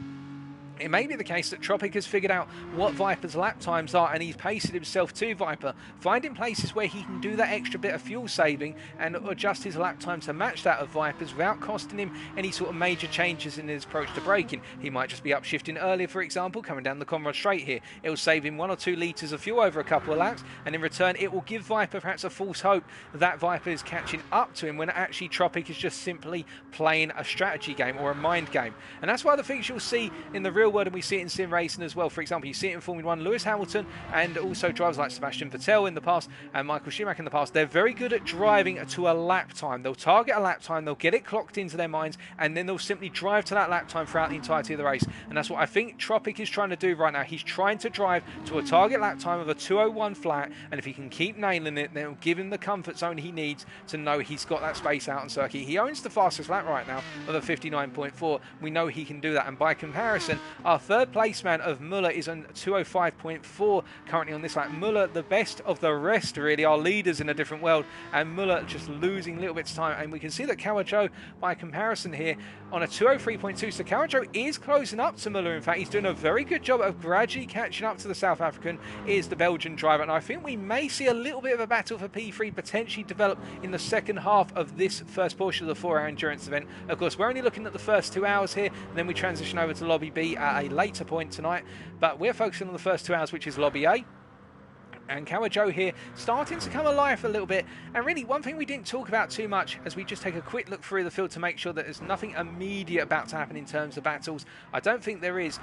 it may be the case that Tropic has figured out what Viper's lap times are, and he's paced himself to Viper, finding places where he can do that extra bit of fuel saving and adjust his lap time to match that of Viper's without costing him any sort of major changes in his approach to braking. He might just be upshifting earlier, for example, coming down the Conrad straight here. It will save him 1 or 2 litres of fuel over a couple of laps, and in return it will give Viper perhaps a false hope that Viper is catching up to him, when actually Tropic is just simply playing a strategy game or a mind game. And that's why the things you'll see in the real world, and we see it in sim racing as well. For example, you see it in Formula 1, Lewis Hamilton, and also drivers like Sebastian Vettel in the past and Michael Schumacher in the past. They're very good at driving to a lap time. They'll target a lap time, they'll get it clocked into their minds, and then they'll simply drive to that lap time throughout the entirety of the race. And that's what I think Tropic is trying to do right now. He's trying to drive to a target lap time of a 2:01 flat, and if he can keep nailing it, then it'll give him the comfort zone he needs to know he's got that space out on circuit. He owns the fastest lap right now of a 59.4. We know he can do that, and by comparison, our third place man of Muller is on 205.4 currently on this lap. Muller, the best of the rest, really, our leaders in a different world, and Muller just losing little bits of time. And we can see that Kawajo, by comparison here, on a 203.2. So Kawajo is closing up to Muller. In fact, he's doing a very good job of gradually catching up to the South African, is the Belgian driver. And I think we may see a little bit of a battle for P3 potentially develop in the second half of this first portion of the 4-hour endurance event. Of course, we're only looking at the first 2 hours here, and then we transition over to Lobby B at a later point tonight, but we're focusing on the first 2 hours, which is Lobby A. And Kawajo here starting to come alive a little bit. And really, one thing we didn't talk about too much, as we just take a quick look through the field to make sure that there's nothing immediate about to happen in terms of battles. I don't think there is.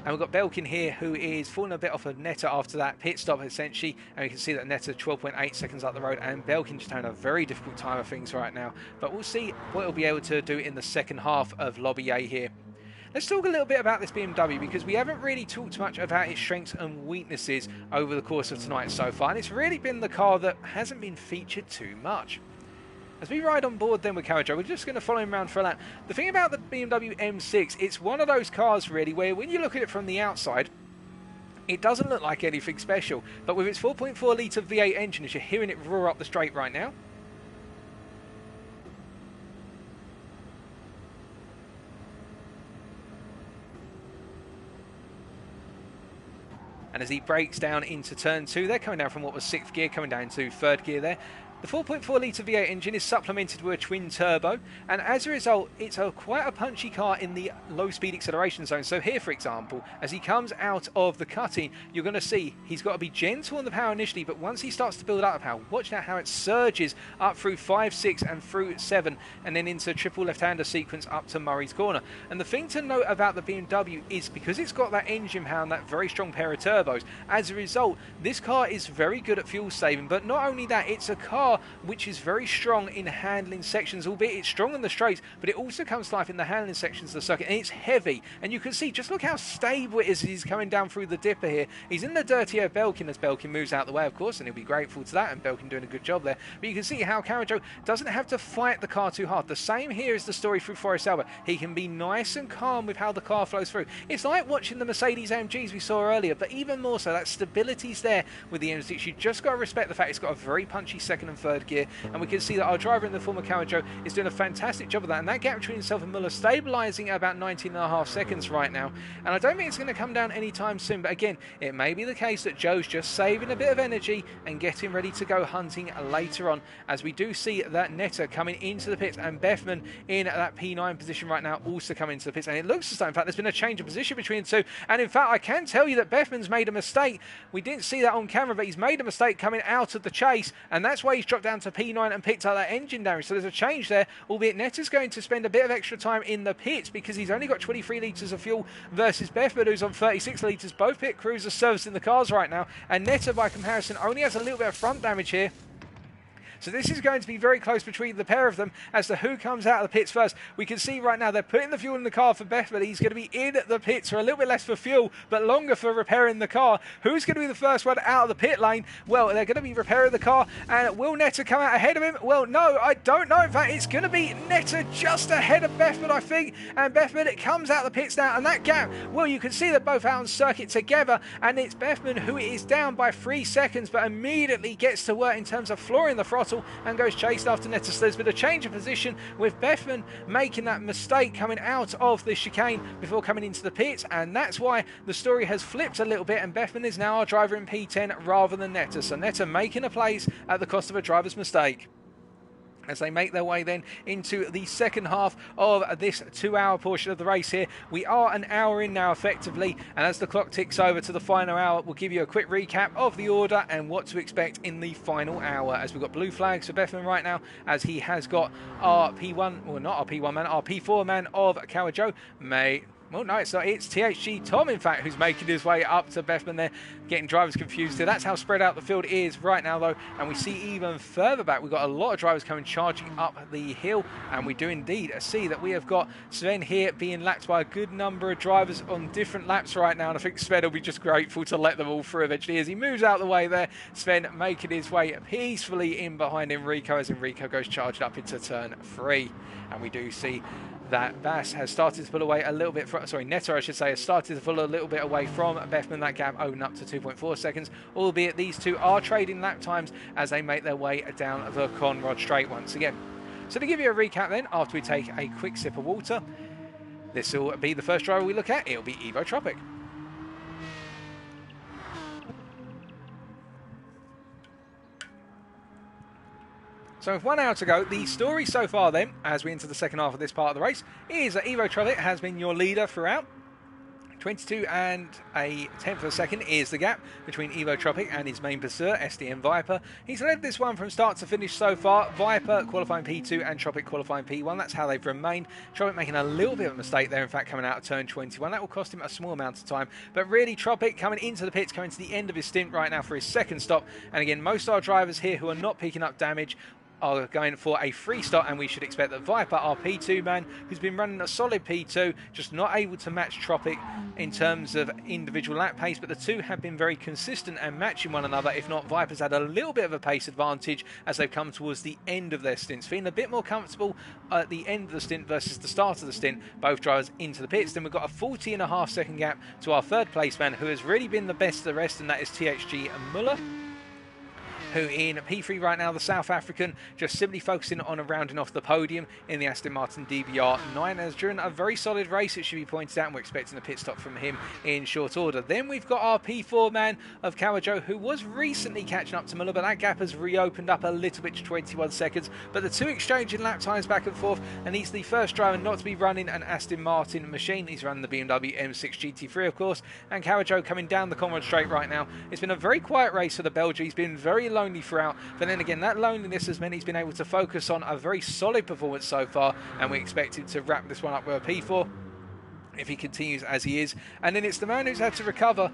And we've got Belkin here, who is falling a bit off of Netta after that pit stop, essentially. And we can see that Netta 12.8 seconds up the road, and Belkin just having a very difficult time of things right now. But we'll see what he'll be able to do in the second half of Lobby A here. Let's talk a little bit about this BMW, because we haven't really talked much about its strengths and weaknesses over the course of tonight so far, and it's really been the car that hasn't been featured too much. As we ride on board then with Kawajo, we're just going to follow him around for a lap. The thing about the BMW M6, it's one of those cars really where when you look at it from the outside, it doesn't look like anything special, but with its 4.4 litre V8 engine, as you're hearing it roar up the straight right now, and as he breaks down into turn 2, they're coming down from what was 6th gear, coming down to 3rd gear there. The 4.4 litre V8 engine is supplemented with a twin turbo, and as a result, it's quite a punchy car in the low speed acceleration zone. So here, for example, as he comes out of the cutting, you're going to see he's got to be gentle on the power initially, but once he starts to build up the power, watch now how it surges up through 5, 6 and through 7, and then into triple left-hander sequence up to Murray's Corner. And the thing to note about the BMW is because it's got that engine power and that very strong pair of turbos, as a result, this car is very good at fuel saving. But not only that, it's a car which is very strong in handling sections, albeit it's strong in the straights, but it also comes to life in the handling sections of the circuit, and it's heavy. And you can see, just look how stable it is as he's coming down through the dipper here. He's in the dirty air of Belkin as Belkin moves out the way, of course, and he'll be grateful to that, and Belkin doing a good job there. But you can see how Kawajo doesn't have to fight the car too hard. The same here is the story through Forest Albert. He can be nice and calm with how the car flows through. It's like watching the Mercedes AMGs we saw earlier, but even more so, that stability's there with the M6. You just got to respect the fact it's got a very punchy 2nd and 3rd gear, and we can see that our driver in the form of Kawajo is doing a fantastic job of that, and that gap between himself and Muller stabilising at about 19.5 seconds right now. And I don't think it's going to come down anytime soon, but again, it may be the case that Joe's just saving a bit of energy and getting ready to go hunting later on, as we do see that Netta coming into the pits and Bethman in that P9 position right now also coming into the pits. And it looks as though, in fact, there's been a change of position between the two, and in fact I can tell you that Bethman's made a mistake. We didn't see that on camera, but he's made a mistake coming out of the chase, and that's why he's dropped down to P9 and picked up that engine damage. So there's a change there, albeit Netta's going to spend a bit of extra time in the pits because he's only got 23 litres of fuel versus Bethman, who's on 36 litres. Both pit crews are servicing the cars right now, and Netta by comparison only has a little bit of front damage here. So this is going to be very close between the pair of them as to who comes out of the pits first. We can see right now they're putting the fuel in the car for Bethman. He's going to be in the pits for a little bit less for fuel, but longer for repairing the car. Who's going to be the first one out of the pit lane? Well, they're going to be repairing the car, and will Netta come out ahead of him? Well, no, I don't know. In fact, it's going to be Netta just ahead of Bethman, I think, and Bethman, it comes out of the pits now, and that gap, well, you can see they're both out on circuit together, and it's Bethman who is down by 3 seconds, but immediately gets to work in terms of flooring the throttle and goes chased after Netta. So there's been a change of position with Bethman making that mistake coming out of the chicane before coming into the pits, and that's why the story has flipped a little bit, and Bethman is now our driver in P10 rather than Netta. So Netta making a place at the cost of a driver's mistake, as they make their way then into the second half of this 2-hour portion of the race here. We are an hour in now effectively, and as the clock ticks over to the final hour, we'll give you a quick recap of the order and what to expect in the final hour, as we've got blue flags for Bethman right now, as he has got our P1, well, not our P1 man, our P4 man of Kawajo, well, no, it's not. It's THG Tom, in fact, who's making his way up to Bethman there, getting drivers confused here. That's how spread out the field is right now, though. And we see even further back, we've got a lot of drivers coming charging up the hill. And we do indeed see that we have got Sven here being lapped by a good number of drivers on different laps right now. And I think Sven will be just grateful to let them all through eventually as he moves out of the way there. Sven making his way peacefully in behind Enrico as Enrico goes charged up into turn 3. And we do see that Vass has started to pull away a little bit from, Netta, I should say, has started to pull a little bit away from Bethman. That gap opened up to 2.4 seconds, albeit these two are trading lap times as they make their way down the Conrod Straight once again. So to give you a recap then, after we take a quick sip of water, this will be the first driver we look at. It'll be Evo Tropic. So with 1 hour to go, the story so far then, as we enter the second half of this part of the race, is that Evo Tropic has been your leader throughout. 22 and a tenth of a second is the gap between Evo Tropic and his main pursuer, SDM Viper. He's led this one from start to finish so far. Viper qualifying P2 and Tropic qualifying P1. That's how they've remained. Tropic making a little bit of a mistake there, in fact, coming out of turn 21. That will cost him a small amount of time. But really, Tropic coming into the pits, coming to the end of his stint right now for his second stop. And again, most of our drivers here who are not picking up damage are going for a free start, and we should expect that Viper, our P2 man, who's been running a solid P2, just not able to match Tropic in terms of individual lap pace, but the two have been very consistent and matching one another. If not, Viper's had a little bit of a pace advantage as they've come towards the end of their stints, feeling a bit more comfortable at the end of the stint versus the start of the stint. Both drivers into the pits. Then we've got a 40.5 second gap to our third place man, who has really been the best of the rest, and that is THG Muller, who in P3 right now, the South African, just simply focusing on rounding off the podium in the Aston Martin DBR9, has driven a very solid race, it should be pointed out, and we're expecting a pit stop from him in short order. Then we've got our P4 man of Kawajo, who was recently catching up to Muller, but that gap has reopened up a little bit to 21 seconds. But the two exchanging lap times back and forth, and he's the first driver not to be running an Aston Martin machine. He's running the BMW M6 GT3, of course, and Kawajo coming down the Conrad Straight right now. It's been a very quiet race for the Belgian. He's been very lonely throughout, but then again, that loneliness has meant he's been able to focus on a very solid performance so far, and we expect him to wrap this one up with a P4 if he continues as he is. And then it's the man who's had to recover,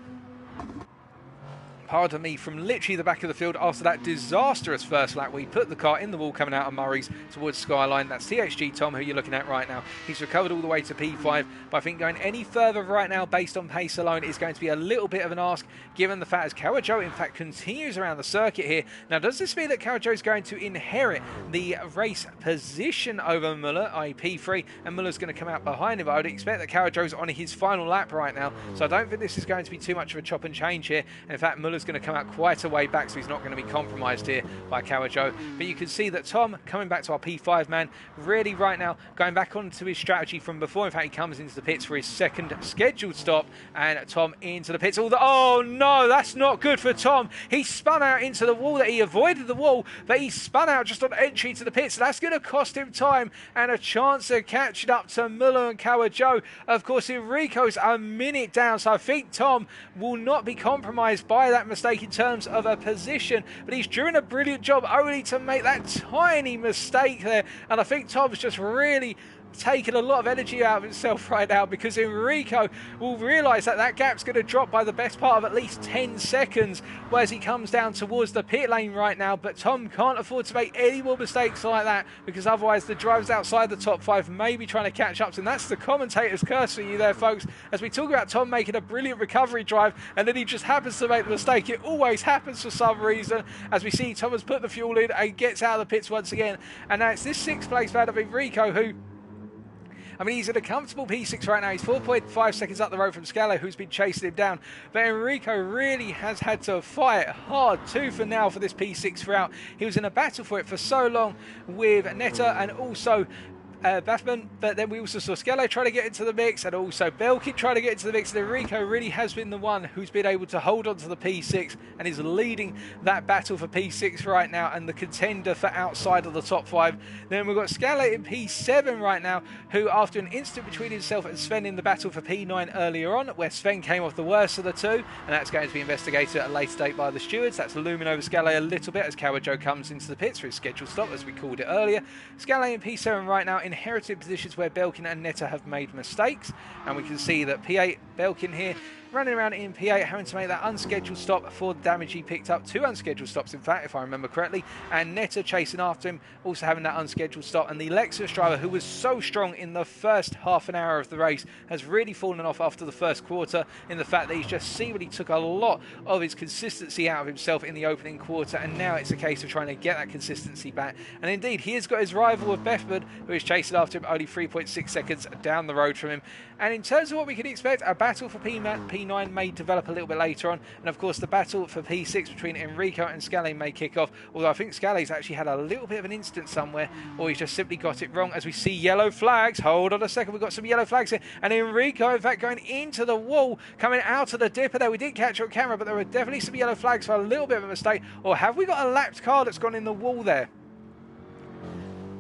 pardon me, from literally the back of the field after that disastrous first lap where he put the car in the wall coming out of Murray's towards Skyline. That's THG Tom, who you're looking at right now. He's recovered all the way to P5, but I think going any further right now based on pace alone is going to be a little bit of an ask, given the fact as Kawajo in fact continues around the circuit here. Now, does this mean that Kawajo is going to inherit the race position over Muller, i.e. P3, and Muller's going to come out behind him? But I would expect that Kawajo's on his final lap right now, so I don't think this is going to be too much of a chop and change here. And in fact, Muller's going to come out quite a way back, so he's not going to be compromised here by Kawajo. But you can see that Tom, coming back to our P5 man, really right now going back onto his strategy from before. In fact, he comes into the pits for his second scheduled stop, and Tom into the pits. Oh no, that's not good for Tom. He spun out into the wall. That he avoided the wall, but he spun out just on entry to the pits. So that's going to cost him time and a chance of catching up to Muller and Kawajo. Of course, Enrico's a minute down, so I think Tom will not be compromised by that mistake in terms of a position, but he's doing a brilliant job only to make that tiny mistake there. And I think Tom's just really taking a lot of energy out of himself right now, because Enrico will realise that that gap's going to drop by the best part of at least 10 seconds as he comes down towards the pit lane right now. But Tom can't afford to make any more mistakes like that, because otherwise the drivers outside the top 5 may be trying to catch up to him. That's the commentator's curse for you there, folks, as we talk about Tom making a brilliant recovery drive and then he just happens to make the mistake. It always happens for some reason, as we see Thomas put the fuel in and gets out of the pits once again. And now it's this 6th place man of Enrico, who, I mean, he's in a comfortable P6 right now. He's 4.5 seconds up the road from Scalo, who's been chasing him down. But Enrico really has had to fight hard tooth and nail for this P6 throughout. He was in a battle for it for so long with Netta and also Baffman, but then we also saw Scalo try to get into the mix, and also Belkin try to get into the mix, and Enrico really has been the one who's been able to hold on to the P6 and is leading that battle for P6 right now and the contender for outside of the top 5. Then we've got Scalo in P7 right now, who after an instant between himself and Sven in the battle for P9 earlier on, where Sven came off the worst of the two, and that's going to be investigated at a later date by the stewards. That's looming over Scalo a little bit as Kawajo comes into the pits for his scheduled stop, as we called it earlier. Scalo in P7 right now, inherited positions where Belkin and Netta have made mistakes, and we can see that P8 Belkin here running around in P8, having to make that unscheduled stop for the damage he picked up. 2 unscheduled stops, in fact, if I remember correctly, and Netta chasing after him, also having that unscheduled stop. And the Lexus driver, who was so strong in the first half an hour of the race, has really fallen off after the first quarter, in the fact that he's just seemingly took a lot of his consistency out of himself in the opening quarter, and now it's a case of trying to get that consistency back. And indeed, he has got his rival of Bethford, who is chasing after him only 3.6 seconds down the road from him. And in terms of what we can expect, a battle for P9 may develop a little bit later on, and of course the battle for P6 between Enrico and Scalo may kick off, although I think Scalo's actually had a little bit of an incident somewhere, or he's just simply got it wrong, as we see yellow flags. Hold on a second, we've got some yellow flags here, and Enrico in fact going into the wall, coming out of the dipper there. We didn't catch it on camera, but there were definitely some yellow flags for a little bit of a mistake. Or have we got a lapped car that's gone in the wall there?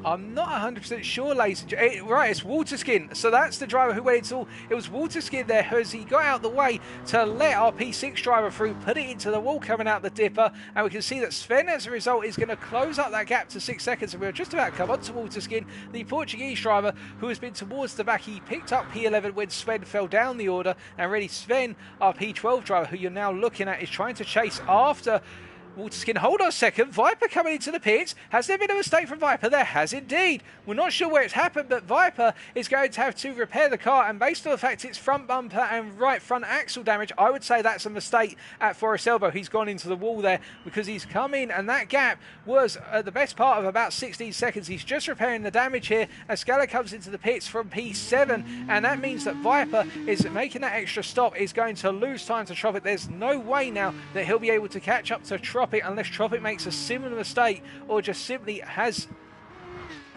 I'm not 100% sure, ladies and gentlemen. Right, it's Waterskin. So that's the driver who went into all. It was Waterskin there as he got out the way to let our P6 driver through, put it into the wall coming out the dipper. And we can see that Sven, as a result, is going to close up that gap to 6 seconds. And we're just about to come on to Waterskin, the Portuguese driver who has been towards the back. He picked up P11 when Sven fell down the order. And really, Sven, our P12 driver, who you're now looking at, is trying to chase after Waterskin. Hold on a second. Viper coming into the pits. Has there been a mistake from Viper? There has indeed. We're not sure where it's happened, but Viper is going to have to repair the car, and based on the fact it's front bumper and right front axle damage, I would say that's a mistake at Forest Elbow. He's gone into the wall there because he's come in, and that gap was the best part of about 16 seconds. He's just repairing the damage here as Scala comes into the pits from P7, and that means that Viper is making that extra stop, is going to lose time to Tropic. There's no way now that he'll be able to catch up to Tropic unless Tropic makes a similar mistake or just simply has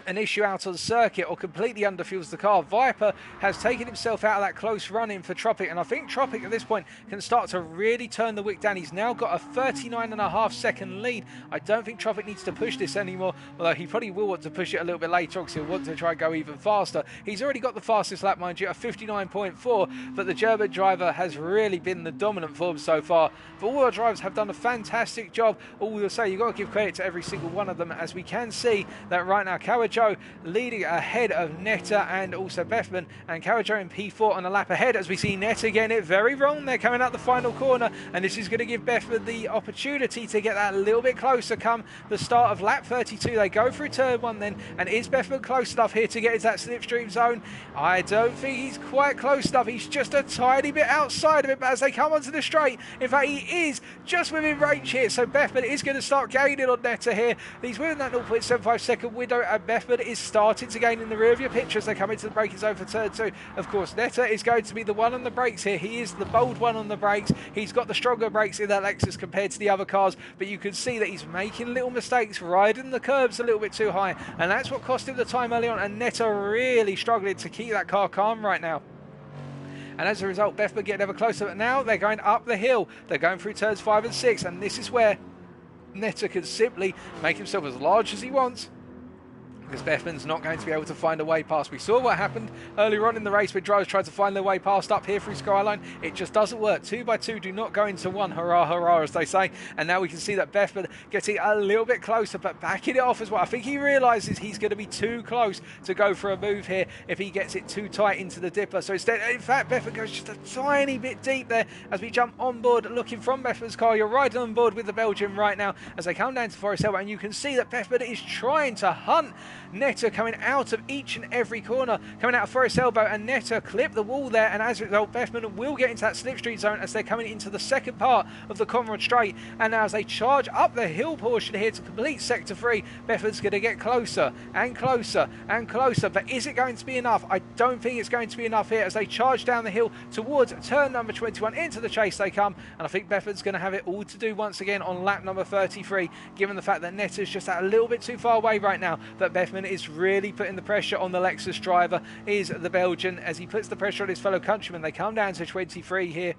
an issue out on the circuit or completely underfuels the car. Viper has taken himself out of that close run-in for Tropic, and I think Tropic at this point can start to really turn the wick down. He's now got a 39.5 second lead. I don't think Tropic needs to push this anymore, although he probably will want to push it a little bit later on because he'll want to try and go even faster. He's already got the fastest lap, mind you, at 59.4, but the German driver has really been the dominant form so far. But all our drivers have done a fantastic job. All we'll say, you've got to give credit to every single one of them, as we can see that right now Kawajo leading ahead of Netta and also Bethman, and Kawajo in P4 on a lap ahead, as we see Netta getting it very wrong there coming out the final corner, and this is going to give Bethman the opportunity to get that a little bit closer come the start of lap 32. They go through turn 1 then, and is Bethman close enough here to get into that slipstream zone? I don't think he's quite close enough. He's just a tiny bit outside of it, but as they come onto the straight, in fact he is just within range here, so Bethman is going to start gaining on Netta here. He's within that 0.75 second window, and Bethman is starting to gain in the rear of your picture as they come into the braking zone for turn 2. Of course, Netta is going to be the one on the brakes here. He is the bold one on the brakes. He's got the stronger brakes in that Lexus compared to the other cars, but you can see that he's making little mistakes, riding the curbs a little bit too high, and that's what cost him the time early on, and Netta really struggling to keep that car calm right now. And as a result, Bethman getting ever closer, but now they're going up the hill. They're going through turns 5 and 6, and this is where Netta can simply make himself as large as he wants, because Bethman's not going to be able to find a way past. We saw what happened earlier on in the race where drivers tried to find their way past up here through Skyline. It just doesn't work. 2 by 2 do not go into 1. Hurrah, hurrah, as they say. And now we can see that Bethman getting a little bit closer, but backing it off as well. I think he realises he's going to be too close to go for a move here if he gets it too tight into the dipper. So instead, in fact, Bethman goes just a tiny bit deep there as we jump on board looking from Bethman's car. You're riding on board with the Belgian right now as they come down to Forest Hill, and you can see that Bethman is trying to hunt Netter coming out of each and every corner, coming out of Forest Elbow, and Netter clip the wall there, and as a result Bethman will get into that slipstream zone as they're coming into the second part of the Conrad Straight. And now as they charge up the hill portion here to complete sector 3, Bethman's going to get closer and closer and closer, but is it going to be enough? I don't think it's going to be enough here as they charge down the hill towards turn number 21. Into the chase they come, and I think Bethman's going to have it all to do once again on lap number 33, given the fact that Netter's just a little bit too far away right now. But Bethman is really putting the pressure on the Lexus driver, is the Belgian, as he puts the pressure on his fellow countrymen. They come down to 23 here.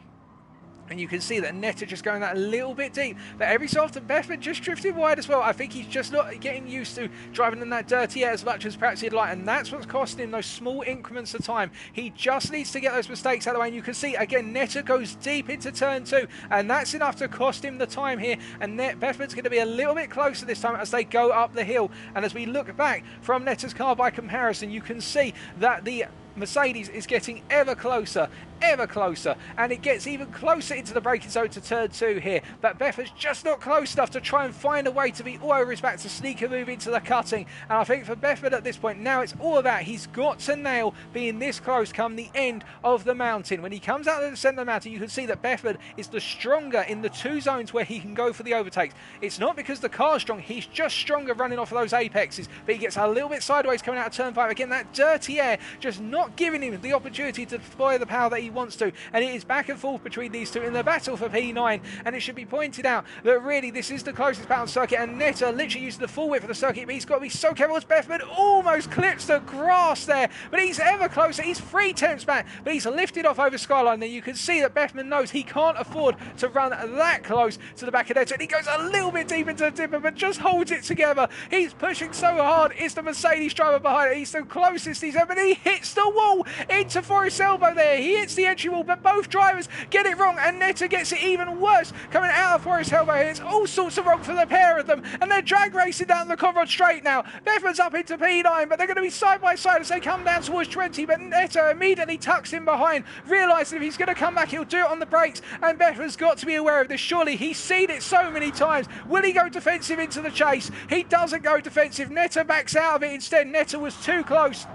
And you can see that Netter just going that a little bit deep. But every so often, Bethman just drifting wide as well. I think he's just not getting used to driving in that dirty air as much as perhaps he'd like. And that's what's costing him those small increments of time. He just needs to get those mistakes out of the way. And you can see, again, Netter goes deep into turn 2. And that's enough to cost him the time here. And Bethman's going to be a little bit closer this time as they go up the hill. And as we look back from Netter's car by comparison, you can see that the Mercedes is getting ever closer, and it gets even closer into the braking zone to turn 2 here. But Bethman's just not close enough to try and find a way to be all over his back to sneak a move into the cutting. And I think for Bethman at this point now, it's all about he's got to nail being this close come the end of the mountain. When he comes out of the centre of the mountain, you can see that Bethman is the stronger in the 2 zones where he can go for the overtakes. It's not because the car's strong, he's just stronger running off of those apexes, but he gets a little bit sideways coming out of turn 5. Again, that dirty air just not giving him the opportunity to deploy the power that he wants to, and it is back and forth between these two in the battle for P9. And it should be pointed out that really this is the closest battle circuit, and Netter literally using the full width of the circuit, but he's got to be so careful as Bethman almost clips the grass there, but he's ever closer. He's 3 tenths back, but he's lifted off over Skyline. Then you can see that Bethman knows he can't afford to run that close to the back of Netter, and he goes a little bit deep into the dipper but just holds it together. He's pushing so hard. It's the Mercedes driver behind it. He's the closest he's ever, and he hits the wall into Forest Elbow there. He hits the entry wall, but both drivers get it wrong, and Netter gets it even worse coming out of Forest Elbow here. It's all sorts of wrong for the pair of them, and they're drag racing down the Conrad Straight now. Bethman's up into P9, but they're going to be side by side as they come down towards 20, but Netter immediately tucks in behind, realising if he's going to come back, he'll do it on the brakes, and Bethman's got to be aware of this. Surely he's seen it so many times. Will he go defensive into the chase? He doesn't go defensive. Netter backs out of it instead. Netter was too close.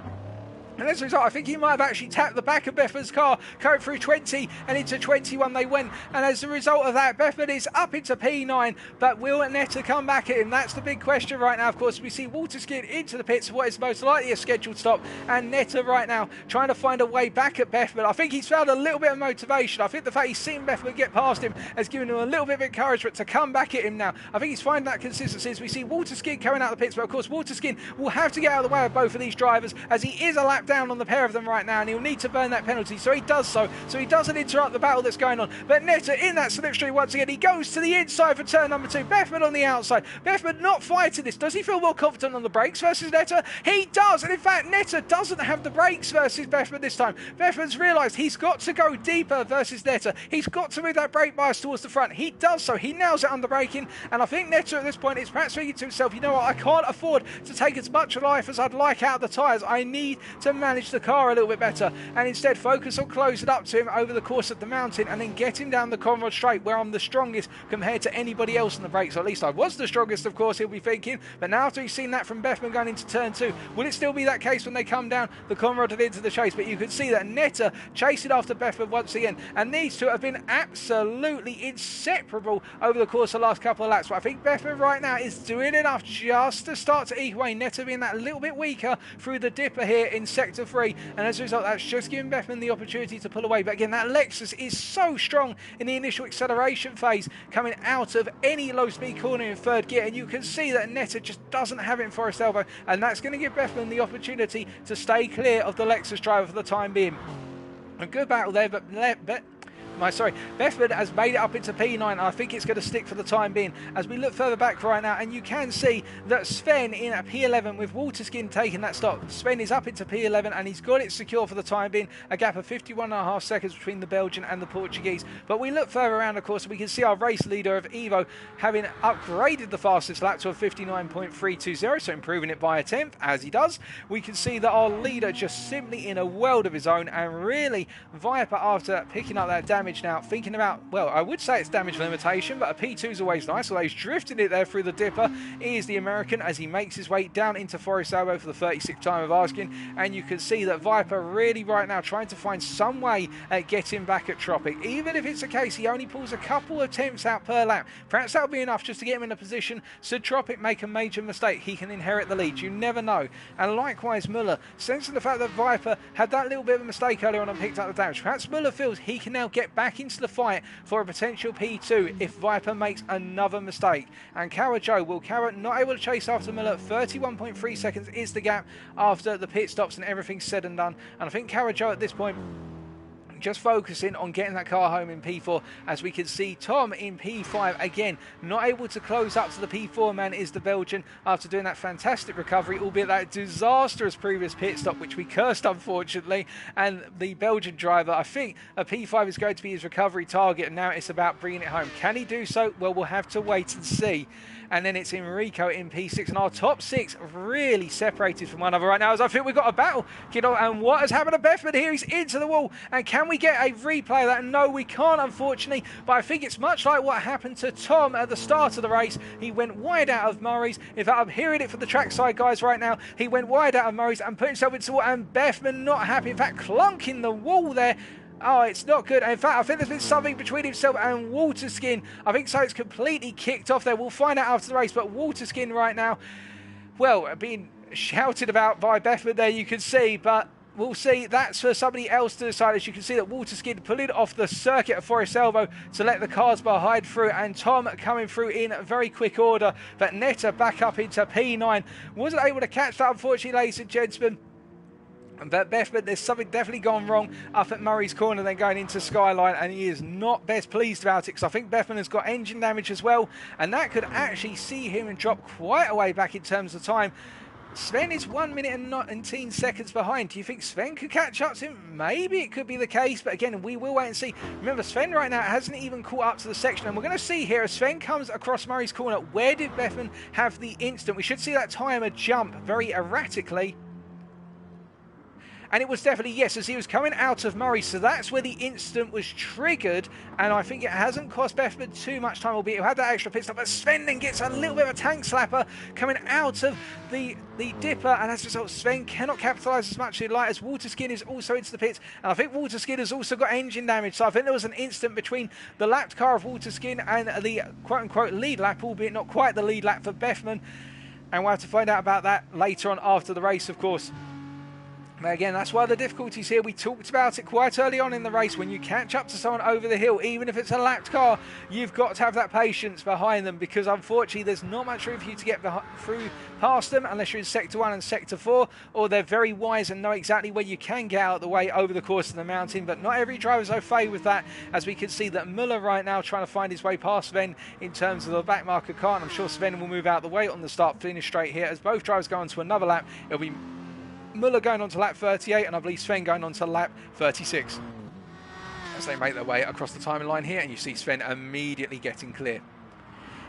And as a result, I think he might have actually tapped the back of Bethman's car, going through 20 and into 21 they went. And as a result of that, Bethman is up into P9, but will Netter come back at him? That's the big question right now. Of course, we see Waterskin into the pits for what is most likely a scheduled stop, and Netter right now trying to find a way back at Bethman. I think he's found a little bit of motivation. I think the fact he's seen Bethman get past him has given him a little bit of encouragement to come back at him now. I think he's finding that consistency as we see Waterskin coming out of the pits, but of course Waterskin will have to get out of the way of both of these drivers as he is a lap down on the pair of them right now, and he'll need to burn that penalty, so he does so he doesn't interrupt the battle that's going on. But Netter in that slipstream once again. He goes to the inside for turn number 2. Bethman on the outside. Bethman not fighting this. Does he feel more confident on the brakes versus Netter? He does, and in fact Netter doesn't have the brakes versus Bethman this time. Bethman's realised he's got to go deeper versus Netter. He's got to move that brake bias towards the front. He does so. He nails it under braking, and I think Netter at this point is perhaps thinking to himself, you know what, I can't afford to take as much life as I'd like out of the tyres. I need to manage the car a little bit better, and instead focus on closing up to him over the course of the mountain, and then get him down the Conrad Straight where I'm the strongest compared to anybody else on the brakes, or at least I was the strongest, of course, he'll be thinking. But now after he's seen that from Bethman going into turn 2, will it still be that case when they come down the Conrad and into the chase? But you can see that Netter chasing after Bethman once again, and these two have been absolutely inseparable over the course of the last couple of laps. But I think Bethman right now is doing enough just to start to eke away. Netter being that little bit weaker through the dipper here in sector 3, and as a result that's just giving Bethman the opportunity to pull away. But again, that Lexus is so strong in the initial acceleration phase coming out of any low speed corner in third gear, and you can see that Netter just doesn't have it in Forest Elbow, and that's going to give Bethman the opportunity to stay clear of the Lexus driver for the time being. A good battle there, but Bethman has made it up into P9, and I think it's going to stick for the time being. As we look further back right now, and you can see that Sven in at P11 with Waterskin taking that stop. Sven is up into P11 and he's got it secure for the time being. A gap of 51.5 seconds between the Belgian and the Portuguese. But we look further around, of course, and we can see our race leader of Evo having upgraded the fastest lap to a 59.320, so improving it by a tenth, as he does. We can see that our leader just simply in a world of his own, and really Viper, after picking up that damage now, thinking about, well, I would say it's damage limitation, but a P2 is always nice, although he's drifting it there through the dipper. Is the American as he makes his way down into Forest Elbow for the 36th time of asking, and you can see that Viper really right now trying to find some way at getting back at Tropic. Even if it's a case he only pulls a couple of attempts out per lap, perhaps that'll be enough just to get him in a position should Tropic make a major mistake, he can inherit the lead. You never know. And likewise Muller, sensing the fact that Viper had that little bit of a mistake earlier on and picked up the damage, perhaps Muller feels he can now get back into the fight for a potential P2 if Viper makes another mistake. And Joe will not able to chase after Muller. 31.3 seconds is the gap after the pit stops and everything's said and done. And I think Joe at this point just focusing on getting that car home in P4, as we can see Tom in P5 again, not able to close up to the P4 man is the Belgian after doing that fantastic recovery, albeit that disastrous previous pit stop which we cursed unfortunately. And the Belgian driver, I think a P5 is going to be his recovery target, and now it's about bringing it home. Can he do so? Well, we'll have to wait and see. And then it's Enrico in P6, and our top six really separated from one another right now, as I think we've got a battle. And what has happened to Bethman here? He's into the wall, and can we get a replay of that? No, we can't, unfortunately, but I think it's much like what happened to Tom at the start of the race. He went wide out of Murray's. In fact, I'm hearing it from the trackside guys right now. He went wide out of Murray's and put himself into the wall, and Bethman not happy, in fact, clunking the wall there. Oh, it's not good. In fact, I think there's been something between himself and Waterskin. I think so. It's completely kicked off there. We'll find out after the race. But Waterskin right now, well, being shouted about by Bethman there, you can see. But we'll see. That's for somebody else to decide. As you can see that Waterskin pulling off the circuit of Forest Elbow to let the cars behind through. And Tom coming through in very quick order. But Netta back up into P9. Wasn't able to catch that, unfortunately, ladies and gentlemen. But Bethman, there's something definitely gone wrong up at Murray's corner, then going into Skyline, and he is not best pleased about it, because I think Bethman has got engine damage as well, and that could actually see him and drop quite a way back in terms of time. Sven is 1 minute and 19 seconds behind. Do you think Sven could catch up to him? Maybe it could be the case, but again, we will wait and see. Remember, Sven right now hasn't even caught up to the section, and we're going to see here as Sven comes across Murray's corner, where did Bethman have the instant? We should see that timer jump very erratically. And it was definitely, yes, as he was coming out of Murray. So that's where the instant was triggered. And I think it hasn't cost Bethman too much time, albeit he'll have that extra pit stop. But Sven then gets a little bit of a tank slapper coming out of the dipper. And as a result, Sven cannot capitalise as much as he'd like, as Waterskin is also into the pits. And I think Waterskin has also got engine damage. So I think there was an instant between the lapped car of Waterskin and the quote-unquote lead lap, albeit not quite the lead lap for Bethman. And we'll have to find out about that later on after the race, of course. But again, that's why the difficulties here. We talked about it quite early on in the race. When you catch up to someone over the hill, even if it's a lapped car, you've got to have that patience behind them, because unfortunately there's not much room for you to get through past them unless you're in Sector 1 and Sector 4, or they're very wise and know exactly where you can get out of the way over the course of the mountain. But not every driver's au fait with that, as we can see that Muller right now trying to find his way past Sven in terms of the back marker car, and I'm sure Sven will move out the way on the start finish straight here. As both drivers go on to another lap, it'll be Muller going on to lap 38, and I believe Sven going on to lap 36. As they make their way across the timing line here, and you see Sven immediately getting clear.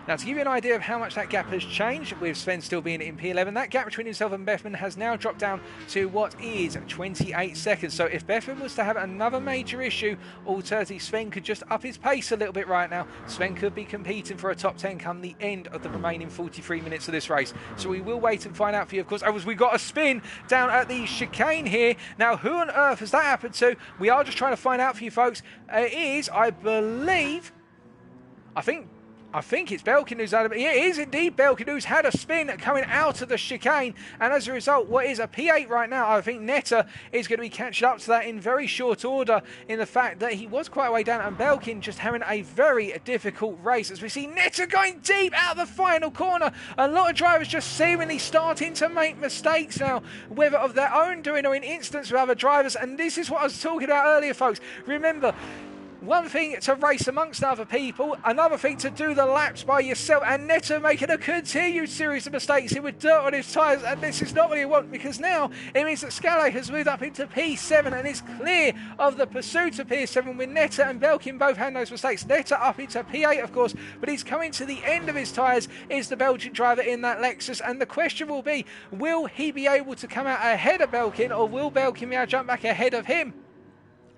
Now, to give you an idea of how much that gap has changed, with Sven still being in P11, that gap between himself and Bethman has now dropped down to what is 28 seconds. So if Bethman was to have another major issue, alternatively Sven could just up his pace a little bit right now. Sven could be competing for a top 10 come the end of the remaining 43 minutes of this race. So we will wait and find out for you, of course. As we got a spin down at the chicane here. Now, who on earth has that happened to? We are just trying to find out for you, folks. It is, I believe, I think it's Belkin who's had it is indeed Belkin who's had a spin coming out of the chicane, and as a result, what is a P8 right now, I think Netta is going to be catching up to that in very short order, in the fact that he was quite a way down, and Belkin just having a very difficult race, as we see Netta going deep out of the final corner. A lot of drivers just seemingly starting to make mistakes now, whether of their own doing or in instance with other drivers, and this is what I was talking about earlier, folks. Remember, one thing to race amongst other people, another thing to do the laps by yourself, and Neto making a continued series of mistakes here with dirt on his tyres, and this is not what you want, because now it means that Scally has moved up into P7 and is clear of the pursuit of P7 with Neto and Belkin both having those mistakes. Neto up into P8 of course, but he's coming to the end of his tyres, is the Belgian driver in that Lexus, and the question will be, will he be able to come out ahead of Belkin, or will Belkin be able to jump back ahead of him?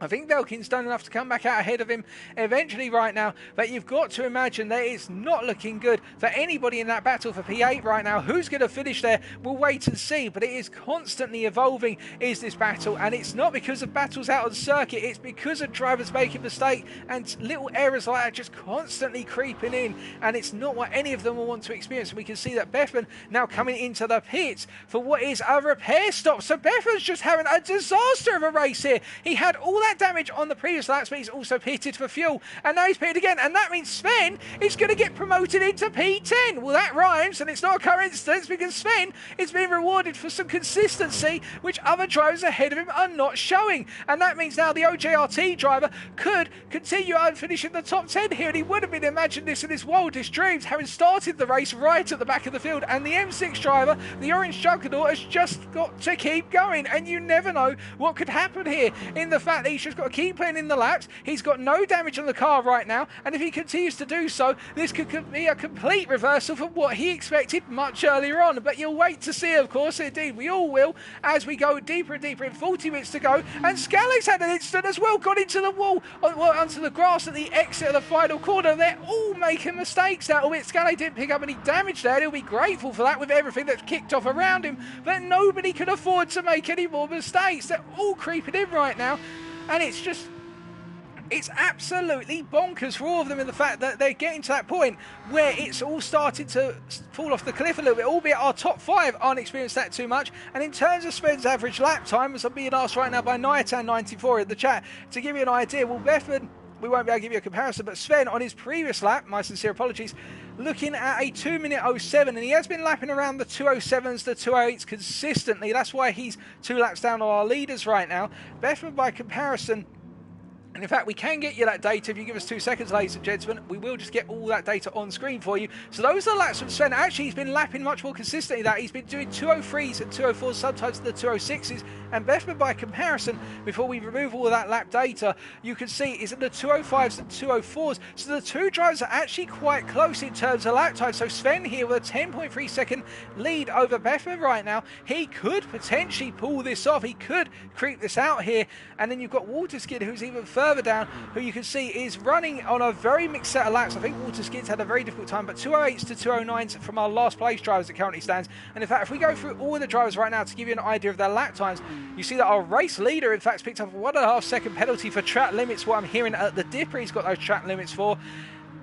I think Belkin's done enough to come back out ahead of him eventually right now, but you've got to imagine that it's not looking good for anybody in that battle for P8 right now. Who's going to finish there? We'll wait and see, but it is constantly evolving, is this battle, and it's not because of battles out on circuit, it's because of drivers making mistakes and little errors like that just constantly creeping in, and it's not what any of them will want to experience. And we can see that Bethman now coming into the pits for what is a repair stop. So Bethman's just having a disaster of a race here. He had all that damage on the previous laps, but he's also pitted for fuel, and now he's pitted again, and that means Sven is going to get promoted into P10. Well, that rhymes, and it's not a coincidence, because Sven is being rewarded for some consistency which other drivers ahead of him are not showing, and that means now the OJRT driver could continue on finishing the top 10 here, and he would have been imagining this in his wildest dreams, having started the race right at the back of the field, and the M6 driver, the orange juggernaut, has just got to keep going, and you never know what could happen here, in the fact that he's just got to keep playing in the laps. He's got no damage on the car right now, and if he continues to do so, this could be a complete reversal from what he expected much earlier on. But you'll wait to see, of course, indeed we all will, as we go deeper and deeper in 40 minutes to go. And Scally's had an incident as well, got into the wall, onto the grass at the exit of the final corner. They're all making mistakes out of it. Scally didn't pick up any damage there, and he'll be grateful for that with everything that's kicked off around him, but nobody can afford to make any more mistakes. They're all creeping in right now, and it's absolutely bonkers for all of them, in the fact that they're getting to that point where it's all started to fall off the cliff a little bit, albeit our top 5 aren't experienced that too much. And in terms of Sven's average lap time, as I'm being asked right now by Niatan94 in the chat, to give you an idea, well, Bethman, we won't be able to give you a comparison, but Sven on his previous lap, my sincere apologies, looking at a 2-minute 07, and he has been lapping around the 207s, the 208s consistently. That's why he's 2 laps down on our leaders right now. Bethman, by comparison, and in fact, we can get you that data if you give us 2 seconds, ladies and gentlemen. We will just get all that data on screen for you. So those are the laps from Sven. Actually, he's been lapping much more consistently than that. He's been doing 203s and 204s, sometimes the 206s. And Bethman, by comparison, before we remove all of that lap data, you can see is in the 205s and 204s. So the two drivers are actually quite close in terms of lap time. So Sven here with a 10.3 second lead over Bethman right now. He could potentially pull this off. He could creep this out here. And then you've got Waterskid, who's even further down, who you can see is running on a very mixed set of laps. I think Waterskid's had a very difficult time, but 208s to 209s from our last place drivers it currently stands. And in fact, if we go through all the drivers right now to give you an idea of their lap times, you see that our race leader, in fact, picked up a 1.5 second penalty for track limits. What I'm hearing at the Dipper, he's got those track limits for.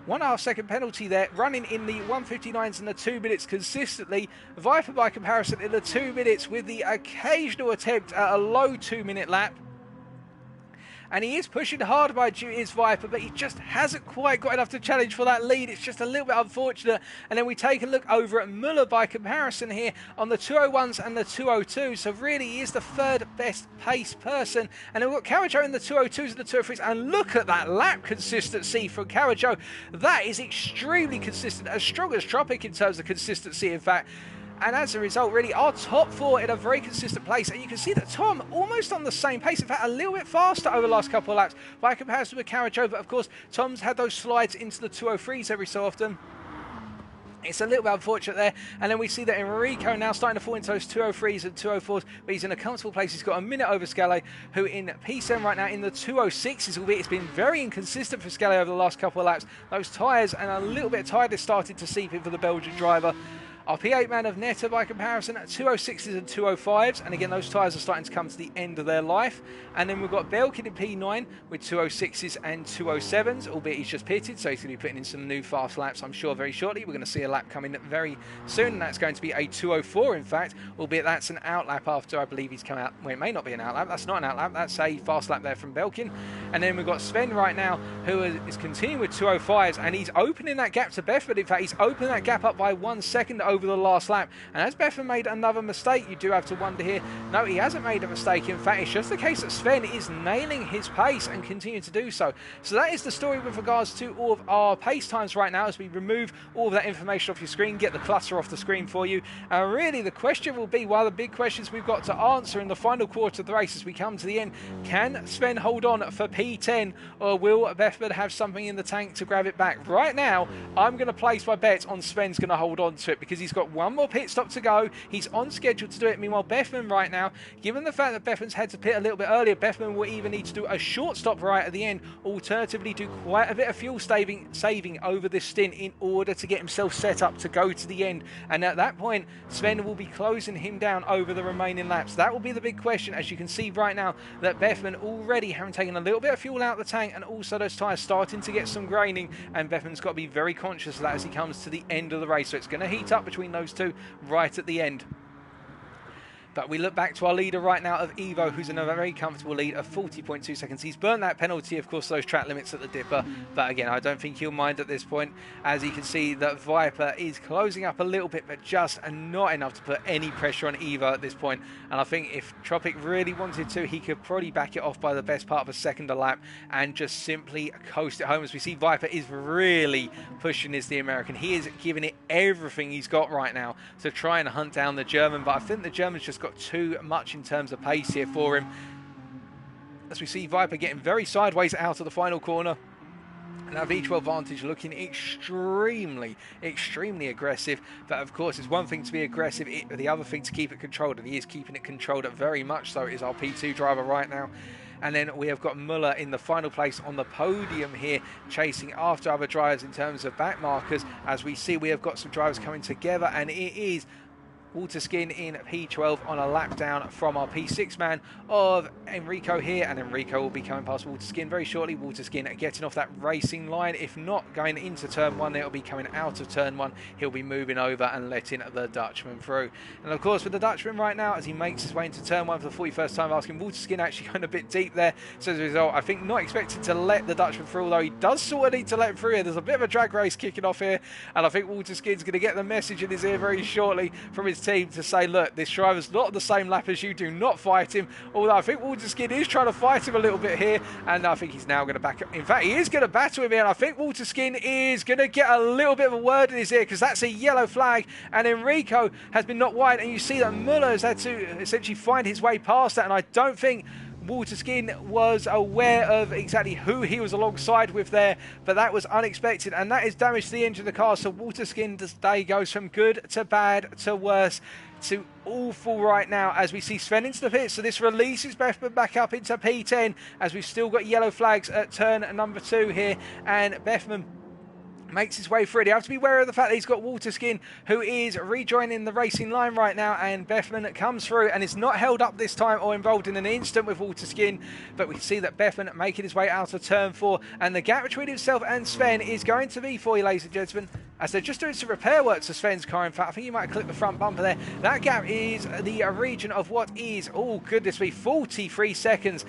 1.5 second penalty there, running in the 1:59s and the 2 minutes consistently. Viper, by comparison, in the 2 minutes with the occasional attempt at a low 2-minute lap. And he is pushing hard by his Viper, but he just hasn't quite got enough to challenge for that lead. It's just a little bit unfortunate. And then we take a look over at Muller by comparison here on the 201s and the 202s. So really he is the third best pace person. And then we've got Carajo in the 202s and the 203s. And look at that lap consistency from Carajo. That is extremely consistent, as strong as Tropic in terms of consistency, in fact. And as a result, really, our top 4 in a very consistent place. And you can see that Tom almost on the same pace, in fact, a little bit faster over the last couple of laps by comparison with Carajo. But of course, Tom's had those slides into the 203s every so often. It's a little bit unfortunate there. And then we see that Enrico now starting to fall into those 203s and 204s, but he's in a comfortable place. He's got a minute over Scally, who in P7 right now in the 206s, albeit it's been very inconsistent for Scally over the last couple of laps. Those tyres and a little bit of tiredness started to seep in for the Belgian driver. Our P8 man of Netta, by comparison, at 206s and 205s. And again, those tyres are starting to come to the end of their life. And then we've got Belkin in P9 with 206s and 207s, albeit he's just pitted, so he's going to be putting in some new fast laps, I'm sure, very shortly. We're going to see a lap coming very soon, and that's going to be a 204, in fact, albeit that's an out lap after, I believe, he's come out. Well, it may not be an out lap. That's not an out lap. That's a fast lap there from Belkin. And then we've got Sven right now, who is continuing with 205s, and he's opening that gap to Bethford. In fact, he's opening that gap up by 1 second over over the last lap. And as Bethman made another mistake, you do have to wonder here. No, he hasn't made a mistake. In fact, it's just the case that Sven is nailing his pace and continuing to do so. So that is the story with regards to all of our pace times right now, as we remove all of that information off your screen, get the clutter off the screen for you. And really the question will be, one of the big questions we've got to answer in the final quarter of the race as we come to the end, can Sven hold on for P10, or will Bethman have something in the tank to grab it back? Right now, I'm going to place my bet on Sven's going to hold on to it, because he's got one more pit stop to go. He's on schedule to do it. Meanwhile, Bethman right now, given the fact that Bethman's had to pit a little bit earlier, Bethman will either need to do a short stop right at the end, alternatively do quite a bit of fuel saving over this stint in order to get himself set up to go to the end. And at that point, Sven will be closing him down over the remaining laps. That will be the big question, as you can see right now that Bethman already having taken a little bit of fuel out of the tank, and also those tyres starting to get some graining, and Bethman's got to be very conscious of that as he comes to the end of the race. So it's going to heat up between those two right at the end. But we look back to our leader right now of Evo, who's in a very comfortable lead of 40.2 seconds. He's burnt that penalty, of course, those track limits at the Dipper. But again, I don't think he'll mind at this point. As you can see, that Viper is closing up a little bit, but just not enough to put any pressure on Evo at this point. And I think if Tropic really wanted to, he could probably back it off by the best part of a second a lap and just simply coast it home. As we see, Viper is really pushing the American. He is giving it everything he's got right now to try and hunt down the German. But I think the German's just got too much in terms of pace here for him, as we see Viper getting very sideways out of the final corner. Now V12 Vantage looking extremely aggressive, but of course it's one thing to be aggressive, the other thing to keep it controlled, and he is keeping it controlled very much so, is our P2 driver right now. And then we have got Muller in the final place on the podium here, chasing after other drivers in terms of back markers. As we see, we have got some drivers coming together, and it is Waterskin in P12 on a lap down from our P6 man of Enrico here, and Enrico will be coming past Waterskin very shortly. Waterskin getting off that racing line, if not going into turn 1, it'll be coming out of turn 1. He'll be moving over and letting the Dutchman through. And of course with the Dutchman right now, as he makes his way into turn 1 for the 41st time, asking Waterskin actually going a bit deep there. So as a result, I think not expected to let the Dutchman through, although he does sort of need to let him through here. There's a bit of a drag race kicking off here, and I think Waterskin's going to get the message in his ear very shortly from his team to say, look, this driver's not on the same lap as you, do not fight him. Although I think Waterskin is trying to fight him a little bit here, and I think he's now going to back up. In fact, he is going to battle him here, and I think Waterskin is going to get a little bit of a word in his ear, because that's a yellow flag, and Enrico has been knocked wide, and you see that Muller has had to essentially find his way past that, and I don't think Waterskin was aware of exactly who he was alongside with there, but that was unexpected, and that is damage to the engine of the car. So Waterskin today goes from good to bad to worse to awful right now, as we see Sven into the pit. So this releases Bethman back up into P10, as we've still got yellow flags at turn number 2 here, and Bethman makes his way through it. You have to be aware of the fact that he's got Waterskin, who is rejoining the racing line right now, and Bethman comes through and is not held up this time or involved in an incident with Waterskin, but we can see that Bethman making his way out of turn 4, and the gap between himself and Sven is going to be, for you ladies and gentlemen, as they're just doing some repair work to Sven's car. In fact, I think you might have clipped the front bumper there. That gap is the region of what is, oh goodness me, 43 seconds.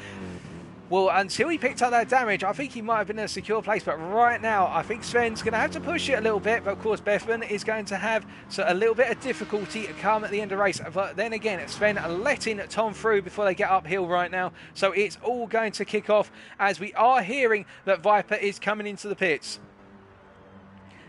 Well, until he picked up that damage, I think he might have been in a secure place. But right now, I think Sven's going to have to push it a little bit. But of course, Bethman is going to have a little bit of difficulty come at the end of the race. But then again, Sven letting Tom through before they get uphill right now. So it's all going to kick off, as we are hearing that Viper is coming into the pits.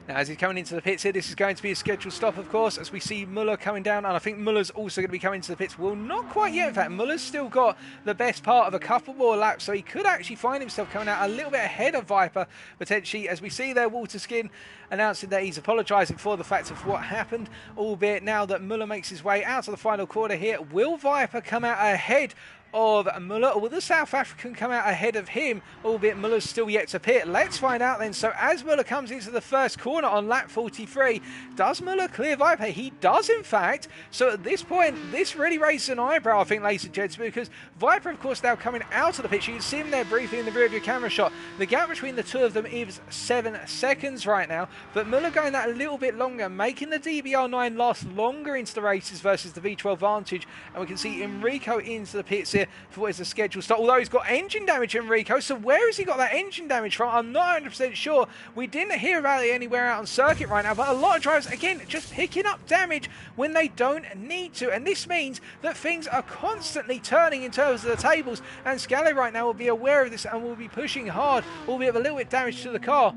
Now, as he's coming into the pits here, this is going to be a scheduled stop, of course, as we see Muller coming down, and I think Muller's also going to be coming into the pits. Well, not quite yet, in fact. Muller's still got the best part of a couple more laps, so he could actually find himself coming out a little bit ahead of Viper, potentially, as we see there Waterskin announcing that he's apologising for the fact of what happened, albeit now that Muller makes his way out of the final quarter here. Will Viper come out ahead of Muller, or will the South African come out ahead of him, albeit Muller's still yet to pit? Let's find out then. So as Muller comes into the first corner on lap 43, does Muller clear Viper? He does, in fact. So at this point, this really raises an eyebrow, I think, ladies and gentlemen, because Viper, of course, now coming out of the pitch. You can see him there briefly in the rear of your camera shot. The gap between the two of them is 7 seconds right now, but Muller going that a little bit longer, making the DBR9 last longer into the races versus the V12 Vantage. And we can see Enrico into the pits here for what is a scheduled start. Although he's got engine damage, Enrico. So where has he got that engine damage from? I'm not 100% sure. We didn't hear about it anywhere out on circuit right now, but a lot of drivers, again, just picking up damage when they don't need to. And this means that things are constantly turning in terms of the tables. And Scally right now will be aware of this and will be pushing hard, albeit with a little bit of damage to the car.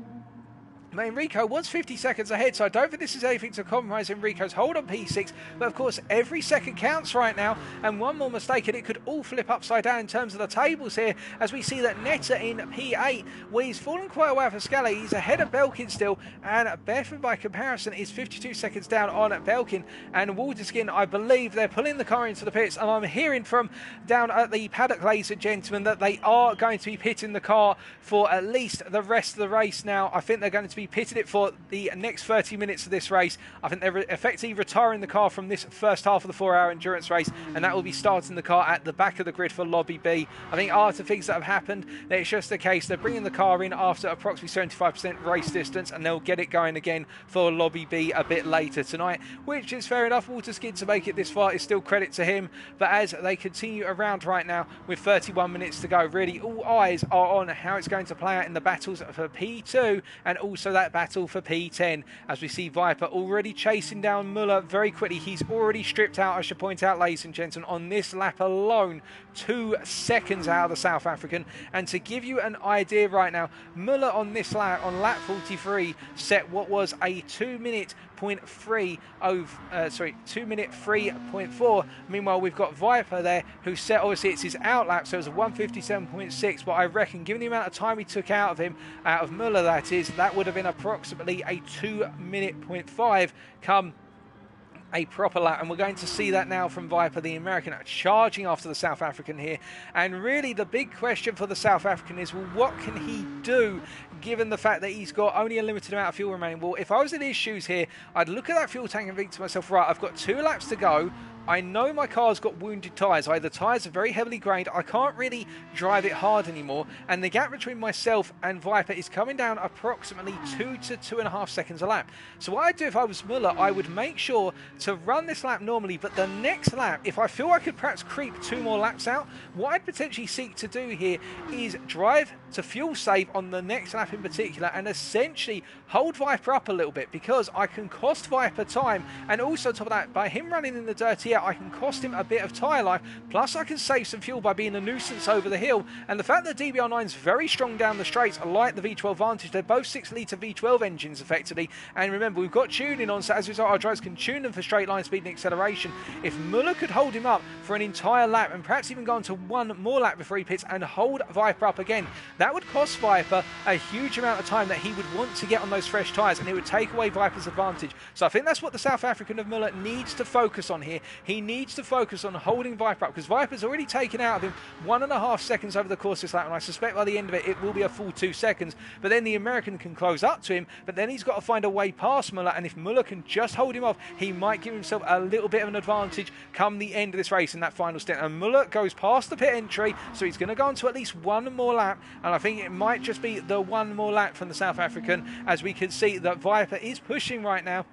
Enrico was 50 seconds ahead, so I don't think this is anything to compromise Enrico's hold on P6, but of course every second counts right now, and one more mistake and it could all flip upside down in terms of the tables here, as we see that Netta in P8, where he's fallen quite a while for Scally. He's ahead of Belkin still, and Bedford by comparison is 52 seconds down on Belkin, and Walderskin, I believe they're pulling the car into the pits, and I'm hearing from down at the paddock, ladies and gentlemen, that they are going to be pitting the car for at least the rest of the race now. I think they're going to be pitted it for the next 30 minutes of this race. I think they're effectively retiring the car from this first half of the 4-hour endurance race, and that will be starting the car at the back of the grid for Lobby B. I think after things that have happened, it's just a case they're bringing the car in after approximately 75% race distance, and they'll get it going again for Lobby B a bit later tonight, which is fair enough. Walterskin to make it this far is still credit to him, but as they continue around right now with 31 minutes to go, really all eyes are on how it's going to play out in the battles for P2 and also that battle for P10, as we see Viper already chasing down Muller very quickly. He's already stripped out, I should point out, ladies and gentlemen, on this lap alone, 2 seconds out of the South African. And to give you an idea right now, Muller on this lap, on lap 43, set what was a 2 minute 3.4. Meanwhile, we've got Viper there, who set, obviously it's his out lap, so it was a 157.6, but I reckon given the amount of time we took out of him, out of Muller that is, that would have been approximately a 2 minute 0.5 come a proper lap, and we're going to see that now from Viper, the American, charging after the South African here. And really the big question for the South African is, well, what can he do given the fact that he's got only a limited amount of fuel remaining? Well, if I was in his shoes here, I'd look at that fuel tank and think to myself, right, I've got 2 laps to go. I know my car's got wounded tyres. The tyres are very heavily grained. I can't really drive it hard anymore. And the gap between myself and Viper is coming down approximately 2 to 2.5 seconds a lap. So what I'd do if I was Muller, I would make sure to run this lap normally, but the next lap, if I feel I could perhaps creep 2 more laps out, what I'd potentially seek to do here is drive to fuel save on the next lap in particular, and essentially hold Viper up a little bit, because I can cost Viper time, and also on top of that, by him running in the dirty air, I can cost him a bit of tyre life, plus I can save some fuel by being a nuisance over the hill. And the fact that DBR9 is very strong down the straights, I like the V12 Vantage. They're both 6-litre V12 engines effectively, and remember, we've got tuning on, so as a result our drivers can tune them for straight line speed and acceleration. If Muller could hold him up for an entire lap, and perhaps even go on to 1 more lap before he pits and hold Viper up again, that would cost Viper a huge amount of time that he would want to get on those fresh tyres, and it would take away Viper's advantage. So I think that's what the South African of Muller needs to focus on here. He needs to focus on holding Viper up, because Viper's already taken out of him 1.5 seconds over the course of this lap, and I suspect by the end of it, it will be a full 2 seconds. But then the American can close up to him, but then he's got to find a way past Muller, and if Muller can just hold him off, he might give himself a little bit of an advantage come the end of this race in that final stint. And Muller goes past the pit entry, so he's going to go on to at least 1 more lap, and I think it might just be the 1 more lap from the South African, as we can see that Viper is pushing right now.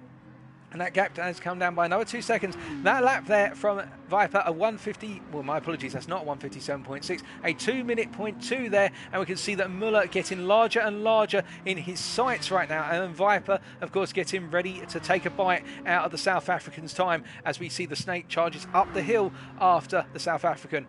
And that gap has come down by another 2 seconds. That lap there from Viper, a 150, well, my apologies, that's not 157.6, a 2 minute 0.2 there. And we can see that Muller getting larger and larger in his sights right now. And Viper, of course, getting ready to take a bite out of the South African's time, as we see the Snake charges up the hill after the South African.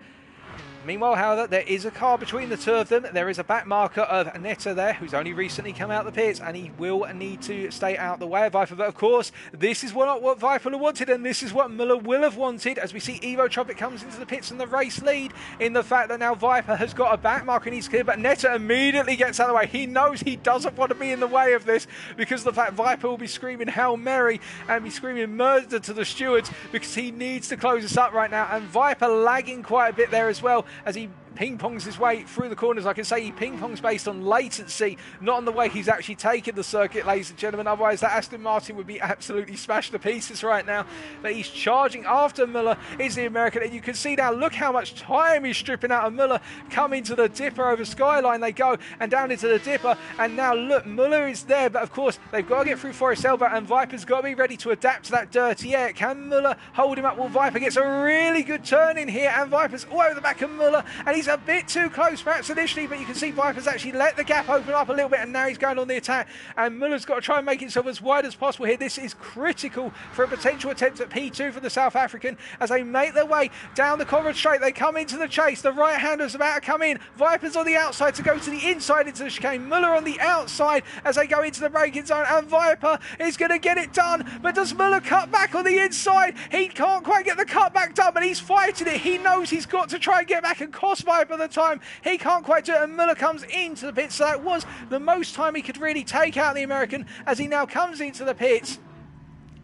Meanwhile, however, there is a car between the two of them. There is a back marker of Netta there, who's only recently come out the pits, and he will need to stay out the way of Viper. But of course, this is not what Viper wanted, and this is what Muller will have wanted, as we see Evo Trumpet comes into the pits and the race lead, in the fact that now Viper has got a back marker and he's clear, but Netta immediately gets out of the way. He knows he doesn't want to be in the way of this, because of the fact Viper will be screaming Hail Mary and be screaming murder to the stewards, because he needs to close this up right now. And Viper lagging quite a bit there as well, as he ping-pongs his way through the corners. I can say he ping-pongs based on latency, not on the way he's actually taken the circuit, ladies and gentlemen. Otherwise, that Aston Martin would be absolutely smashed to pieces right now. But he's charging after Muller is the American, and you can see now, look how much time he's stripping out of Muller. Coming to the dipper over Skyline they go, and down into the dipper, and now look, Muller is there, but of course they've got to get through Forest Elba, and Viper's got to be ready to adapt to that dirty air. Can Muller hold him up? Well, Viper gets a really good turn in here, and Viper's all over the back of Muller, and he's a bit too close perhaps initially, but you can see Viper's actually let the gap open up a little bit, and now he's going on the attack, and Muller's got to try and make himself as wide as possible here. This is critical for a potential attempt at P2 for the South African as they make their way down the Conrad Straight. They come into the chase. The right-hander's about to come in. Viper's on the outside to go to the inside into the chicane. Muller on the outside as they go into the braking zone, and Viper is going to get it done, but does Muller cut back on the inside? He can't quite get the cut back done, but he's fighting it. He knows he's got to try and get back and cost Viper the time. He can't quite do it, and Muller comes into the pits, so that was the most time he could really take out the American as he now comes into the pits.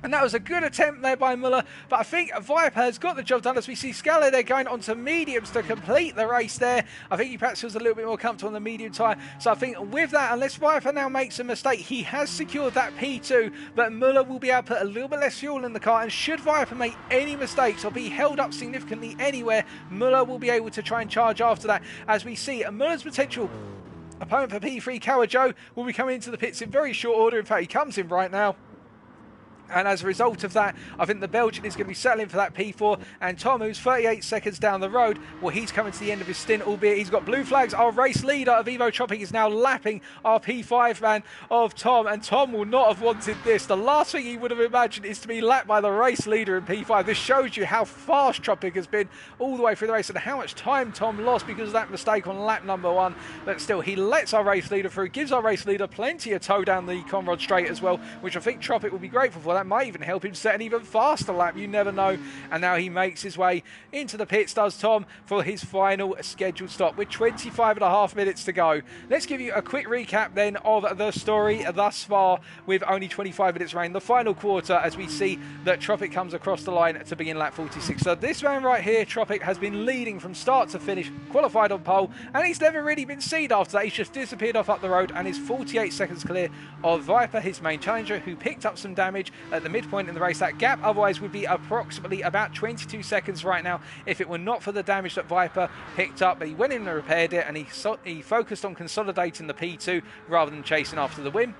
And that was a good attempt there by Muller, but I think Viper has got the job done as we see Scala there going onto mediums to complete the race there. I think he perhaps was a little bit more comfortable on the medium tyre. So I think with that, unless Viper now makes a mistake, he has secured that P2, but Muller will be able to put a little bit less fuel in the car, and should Viper make any mistakes or be held up significantly anywhere, Muller will be able to try and charge after that, as we see Muller's potential opponent for P3, Kawajo, will be coming into the pits in very short order. In fact, he comes in right now. And as a result of that, I think the Belgian is going to be settling for that P4. And Tom, who's 38 seconds down the road, well, he's coming to the end of his stint, albeit he's got blue flags. Our race leader of Evo Tropic is now lapping our P5 man of Tom. And Tom will not have wanted this. The last thing he would have imagined is to be lapped by the race leader in P5. This shows you how fast Tropic has been all the way through the race and how much time Tom lost because of that mistake on lap number 1. But still, he lets our race leader through, gives our race leader plenty of tow down the Conrad Straight as well, which I think Tropic will be grateful for. That might even help him set an even faster lap, you never know. And now he makes his way into the pits, does Tom, for his final scheduled stop with 25.5 minutes to go. Let's give you a quick recap then of the story thus far with only 25 minutes remaining. The final quarter, as we see that Tropic comes across the line to begin lap 46. So this man right here, Tropic, has been leading from start to finish, qualified on pole, and he's never really been seen after that. He's just disappeared off up the road and is 48 seconds clear of Viper, his main challenger, who picked up some damage at the midpoint in the race. That gap otherwise would be approximately about 22 seconds right now if it were not for the damage that Viper picked up, but he went in and repaired it, and he focused on consolidating the P2 rather than chasing after the win.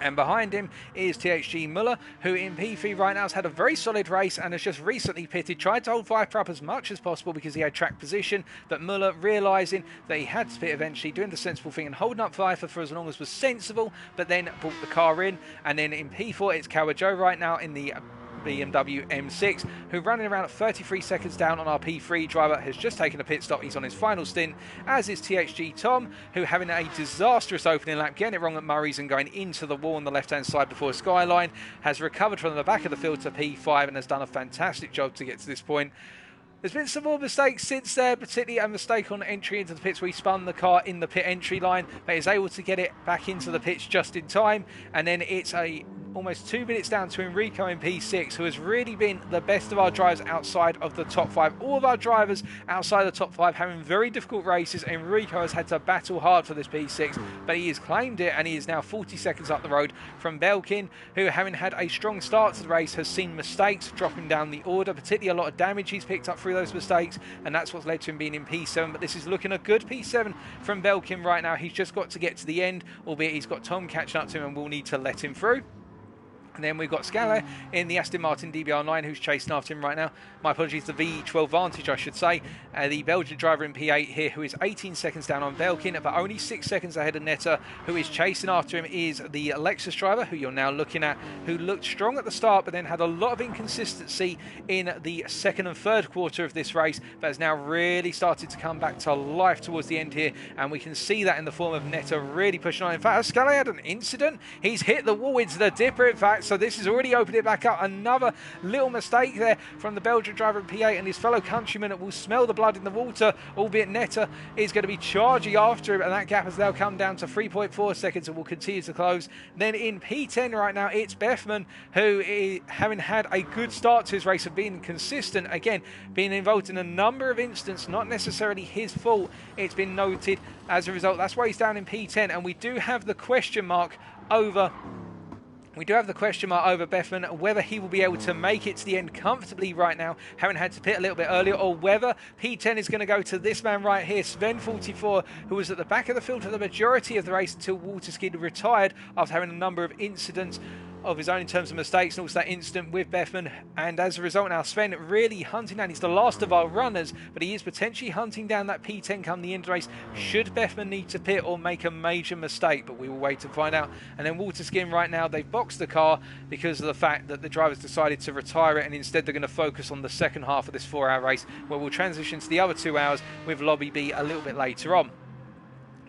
And behind him is THG Muller, who in P3 right now has had a very solid race and has just recently pitted, tried to hold Viper up as much as possible because he had track position, but Muller, realising that he had to pit eventually, doing the sensible thing and holding up Viper for as long as was sensible, but then brought the car in. And then in P4 it's Kawajo right now in the BMW M6, who running around at 33 seconds down on our P3 driver, has just taken a pit stop. He's on his final stint, as is THG Tom, who having a disastrous opening lap, getting it wrong at Murray's and going into the wall on the left hand side before Skyline, has recovered from the back of the field to P5 and has done a fantastic job to get to this point. There's been some more mistakes since there, particularly a mistake on entry into the pits where he spun the car in the pit entry line, but is able to get it back into the pits just in time. And then it's almost 2 minutes down to Enrico in P6, who has really been the best of our drivers outside of the top 5. All of our drivers outside the top 5 having very difficult races. Enrico has had to battle hard for this P6, but he has claimed it, and he is now 40 seconds up the road from Belkin, who, having had a strong start to the race, has seen mistakes dropping down the order, particularly a lot of damage he's picked up through those mistakes, and that's what's led to him being in P7. But this is looking a good P7 from Belkin right now. He's just got to get to the end, albeit he's got Tom catching up to him and will need to let him through. And then we've got Scala in the Aston Martin DBR9, who's chasing after him right now. My apologies, the V12 Vantage, I should say. The Belgian driver in P8 here, who is 18 seconds down on Belkin, but only 6 seconds ahead of Netta, who is chasing after him, is the Lexus driver, who you're now looking at, who looked strong at the start, but then had a lot of inconsistency in the second and third quarter of this race, but has now really started to come back to life towards the end here. And we can see that in the form of Netta really pushing on. In fact, Scala had an incident. He's hit the wall into the dipper, in fact, So this has already opened it back up. Another little mistake there from the Belgian driver in P8, and his fellow countryman will smell the blood in the water, albeit Netter is going to be charging after him, and that gap has now come down to 3.4 seconds and will continue to close. Then in P10 right now, it's Bethman, who is having had a good start to his race of being consistent, again, being involved in a number of incidents, not necessarily his fault, it's been noted as a result. That's why he's down in P10, and we do have the question mark over Bethman, whether he will be able to make it to the end comfortably right now, having had to pit a little bit earlier, or whether P10 is going to go to this man right here, Sven 44, who was at the back of the field for the majority of the race until Waterskin retired after having a number of incidents of his own in terms of mistakes, and also that incident with Bethman. And as a result now, Sven really hunting down, he's the last of our runners, but he is potentially hunting down that P10 come the end of the race should Bethman need to pit or make a major mistake, but we will wait to find out. And then Waterskin right now, they've boxed the car because of the fact that the drivers decided to retire it, and instead they're going to focus on the second half of this 4-hour race, where we'll transition to the other 2 hours with Lobby B a little bit later on.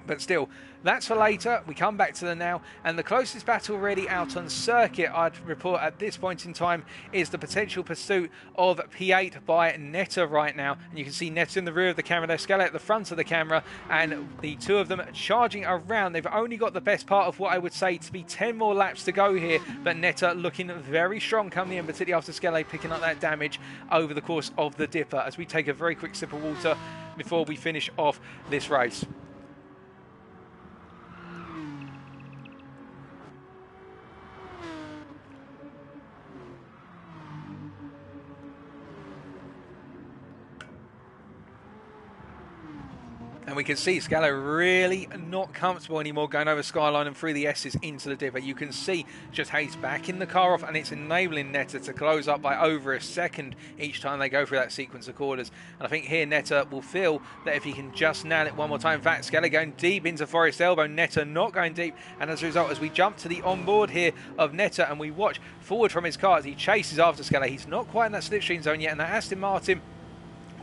But still, that's for later. We come back to the now, and the closest battle really out on circuit, I'd report at this point in time, is the potential pursuit of P8 by Netter right now. And you can see Netter in the rear of the camera there, Scala at the front of the camera, and the two of them charging around. They've only got the best part of what I would say to be 10 more laps to go here, but Netter looking very strong coming in, particularly after Scala picking up that damage over the course of the dipper, as we take a very quick sip of water before we finish off this race. And we can see Scala really not comfortable anymore going over Skyline and through the S's into the dipper. You can see just how he's backing the car off, and it's enabling Netter to close up by over a second each time they go through that sequence of corners. And I think here Netter will feel that if he can just nail it one more time. In fact, Scala going deep into Forest Elbow, Netter not going deep. And as a result, as we jump to the onboard here of Netter and we watch forward from his car as he chases after Scala, he's not quite in that slipstream zone yet, and that Aston Martin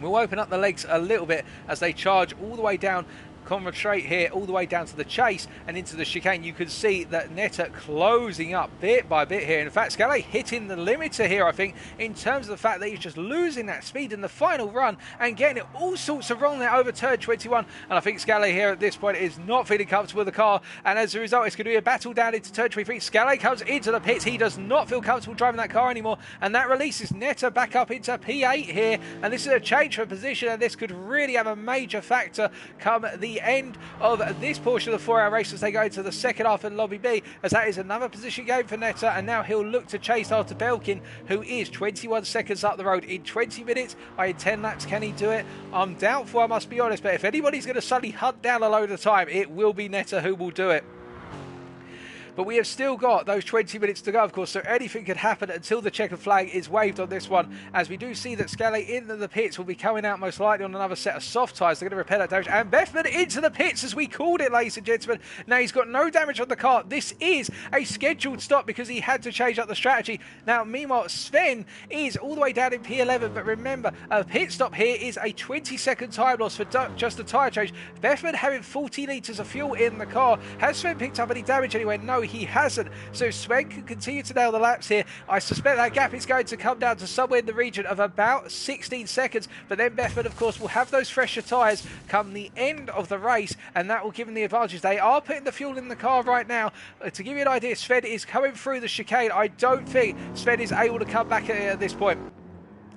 will open up the legs a little bit as they charge all the way down Conrad straight here, all the way down to the chase and into the chicane. You can see that Netter closing up bit by bit here. In fact, Scala hitting the limiter here, I think, in terms of the fact that he's just losing that speed in the final run and getting it all sorts of wrong there over turn 21. And I think Scala here at this point is not feeling comfortable with the car, and as a result, it's going to be a battle down into turn 23. Scala comes into the pits. He does not feel comfortable driving that car anymore, and that releases Netter back up into P8 here. And this is a change for position, and this could really have a major factor come the end of this portion of the 4-hour race as they go into the second half in Lobby B, as that is another position game for Netter, and now he'll look to chase after Belkin, who is 21 seconds up the road in 20 minutes. In 10 laps, can he do it? I'm doubtful, I must be honest, but if anybody's going to suddenly hunt down a load of time, it will be Netter who will do it. But we have still got those 20 minutes to go, of course, so anything could happen until the checkered flag is waved on this one, as we do see that Scala in the pits will be coming out most likely on another set of soft tyres. They're going to repair that damage, and Bethman into the pits as we called it, ladies and gentlemen. Now, he's got no damage on the car. This is a scheduled stop because he had to change up the strategy. Now, meanwhile, Sven is all the way down in P11, but remember, a pit stop here is a 20-second time loss for just a tyre change. Bethman having 40 litres of fuel in the car. Has Sven picked up any damage anywhere? No, he hasn't. So Sven can continue to nail the laps here. I suspect that gap is going to come down to somewhere in the region of about 16 seconds, but then Bethman, of course, will have those fresher tyres come the end of the race, and that will give them the advantage. They are putting the fuel in the car right now. To give you an idea, Sven is coming through the chicane. I don't think Sven is able to come back at this point,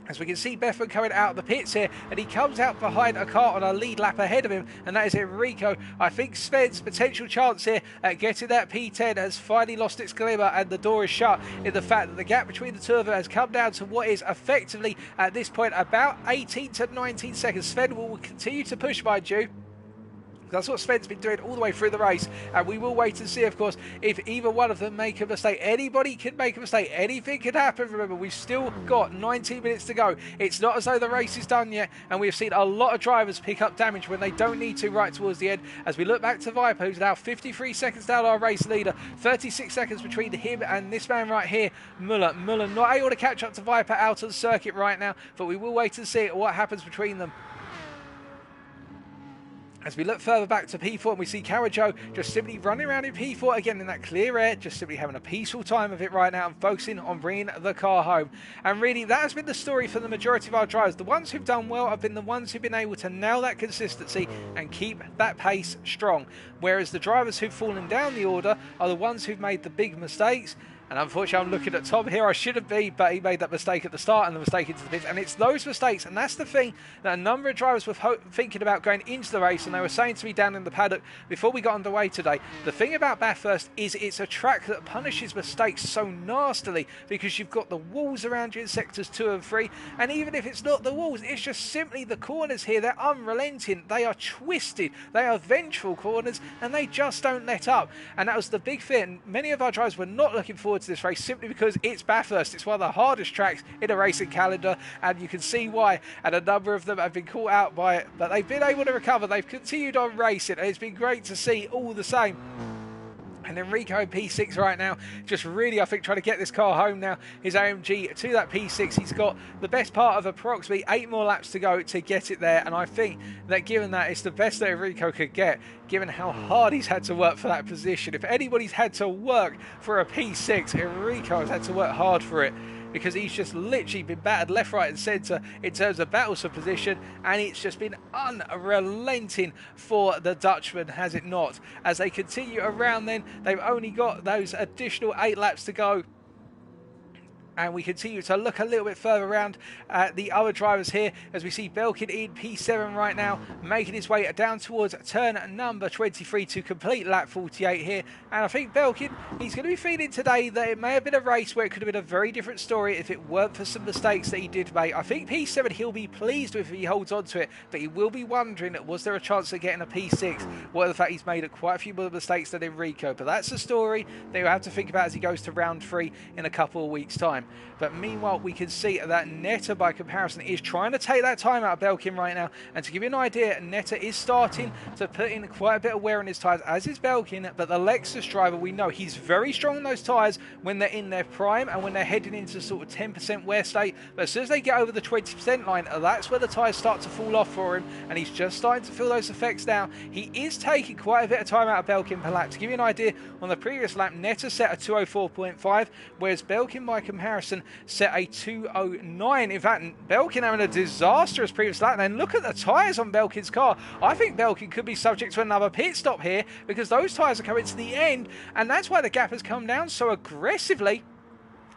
as we can see Bethman coming out of the pits here, and he comes out behind a car on a lead lap ahead of him, and that is Enrico. I think Sven's potential chance here at getting that P10 has finally lost its glimmer, and the door is shut in the fact that the gap between the two of them has come down to what is effectively, at this point, about 18 to 19 seconds. Sven will continue to push, mind you. That's what Sven's been doing all the way through the race, and we will wait and see, of course, if either one of them make a mistake. Anybody can make a mistake. Anything can happen. Remember, we've still got 19 minutes to go. It's not as though the race is done yet, and we've seen a lot of drivers pick up damage when they don't need to right towards the end. As we look back to Viper, who's now 53 seconds down our race leader, 36 seconds between him and this man right here, Muller. Muller not able to catch up to Viper out on circuit right now, but we will wait and see what happens between them. As we look further back to P4 and we see Carajo just simply running around in P4 again in that clear air, just simply having a peaceful time of it right now and focusing on bringing the car home. And really that has been the story for the majority of our drivers. The ones who've done well have been the ones who've been able to nail that consistency and keep that pace strong. Whereas the drivers who've fallen down the order are the ones who've made the big mistakes. And unfortunately, I'm looking at Tom here. I shouldn't be, but he made that mistake at the start and the mistake into the pits. And it's those mistakes, and that's the thing that a number of drivers were thinking about going into the race, and they were saying to me down in the paddock before we got underway today, the thing about Bathurst is it's a track that punishes mistakes so nastily because you've got the walls around you in sectors 2 and 3, and even if it's not the walls, it's just simply the corners here. They're unrelenting, they are twisted, they are vengeful corners, and they just don't let up. And that was the big thing. Many of our drivers were not looking forward to this race simply because it's Bathurst. It's one of the hardest tracks in a racing calendar, and you can see why. And a number of them have been caught out by it, but they've been able to recover. They've continued on racing, and it's been great to see all the same. And Enrico P6 right now, just really, I think, trying to get this car home now. His AMG to that P6. He's got the best part of approximately 8 more laps to go to get it there. And I think that given that, it's the best that Enrico could get, given how hard he's had to work for that position. If anybody's had to work for a P6, Enrico has had to work hard for it, because he's just literally been battered left, right and centre in terms of battles for position, and it's just been unrelenting for the Dutchman, has it not? As they continue around then, they've only got those additional 8 laps to go. And we continue to look a little bit further around at the other drivers here as we see Belkin in P7 right now, making his way down towards turn number 23 to complete lap 48 here. And I think Belkin, he's going to be feeling today that it may have been a race where it could have been a very different story if it weren't for some mistakes that he did make. I think P7 he'll be pleased with if he holds on to it, but he will be wondering, was there a chance of getting a P6? Well, the fact he's made quite a few more mistakes than Enrico. But that's a story that you'll have to think about as he goes to round 3 in a couple of weeks' time. But meanwhile, we can see that Netta, by comparison, is trying to take that time out of Belkin right now. And to give you an idea, Netta is starting to put in quite a bit of wear on his tyres, as is Belkin. But the Lexus driver, we know he's very strong on those tyres when they're in their prime and when they're heading into sort of 10% wear state. But as soon as they get over the 20% line, that's where the tyres start to fall off for him. And he's just starting to feel those effects now. He is taking quite a bit of time out of Belkin per lap. To give you an idea, on the previous lap, Netta set a 204.5, whereas Belkin, by comparison, set a 209. In fact, Belkin having a disastrous previous lap. And look at the tyres on Belkin's car. I think Belkin could be subject to another pit stop here because those tyres are coming to the end, and that's why the gap has come down so aggressively.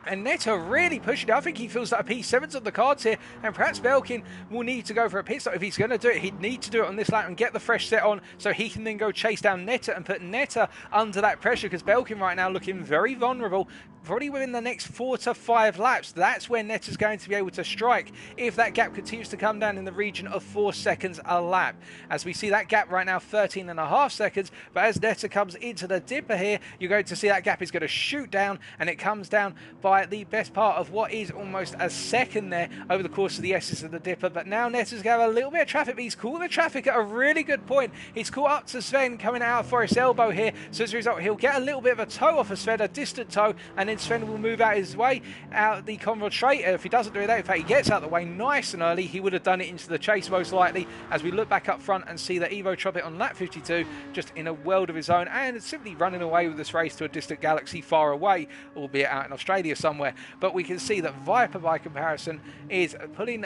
And Netta really pushing it. I think he feels that a P7's on the cards here, and perhaps Belkin will need to go for a pit stop. If he's going to do it, he'd need to do it on this lap and get the fresh set on so he can then go chase down Netta and put Netta under that pressure, because Belkin right now looking very vulnerable. Probably within the next 4 to 5 laps, that's where Netta's going to be able to strike if that gap continues to come down in the region of 4 seconds a lap. As we see that gap right now, 13.5 seconds, but as Netta comes into the dipper here, you're going to see that gap is going to shoot down, and it comes down by the best part of what is almost a second there over the course of the S's of the dipper. But now Netta's going to have a little bit of traffic, but he's caught the traffic at a really good point. He's caught up to Sven coming out for his elbow here, so as a result, he'll get a little bit of a toe off of Sven, a distant toe, and then Sven will move out his way out the convoy straight. If he doesn't do that, in fact he gets out of the way nice and early, he would have done it into the chase most likely, as we look back up front and see that Evo Trumpet on lap 52 just in a world of his own and simply running away with this race to a distant galaxy far away, albeit out in Australia somewhere. But we can see that Viper, by comparison, is holding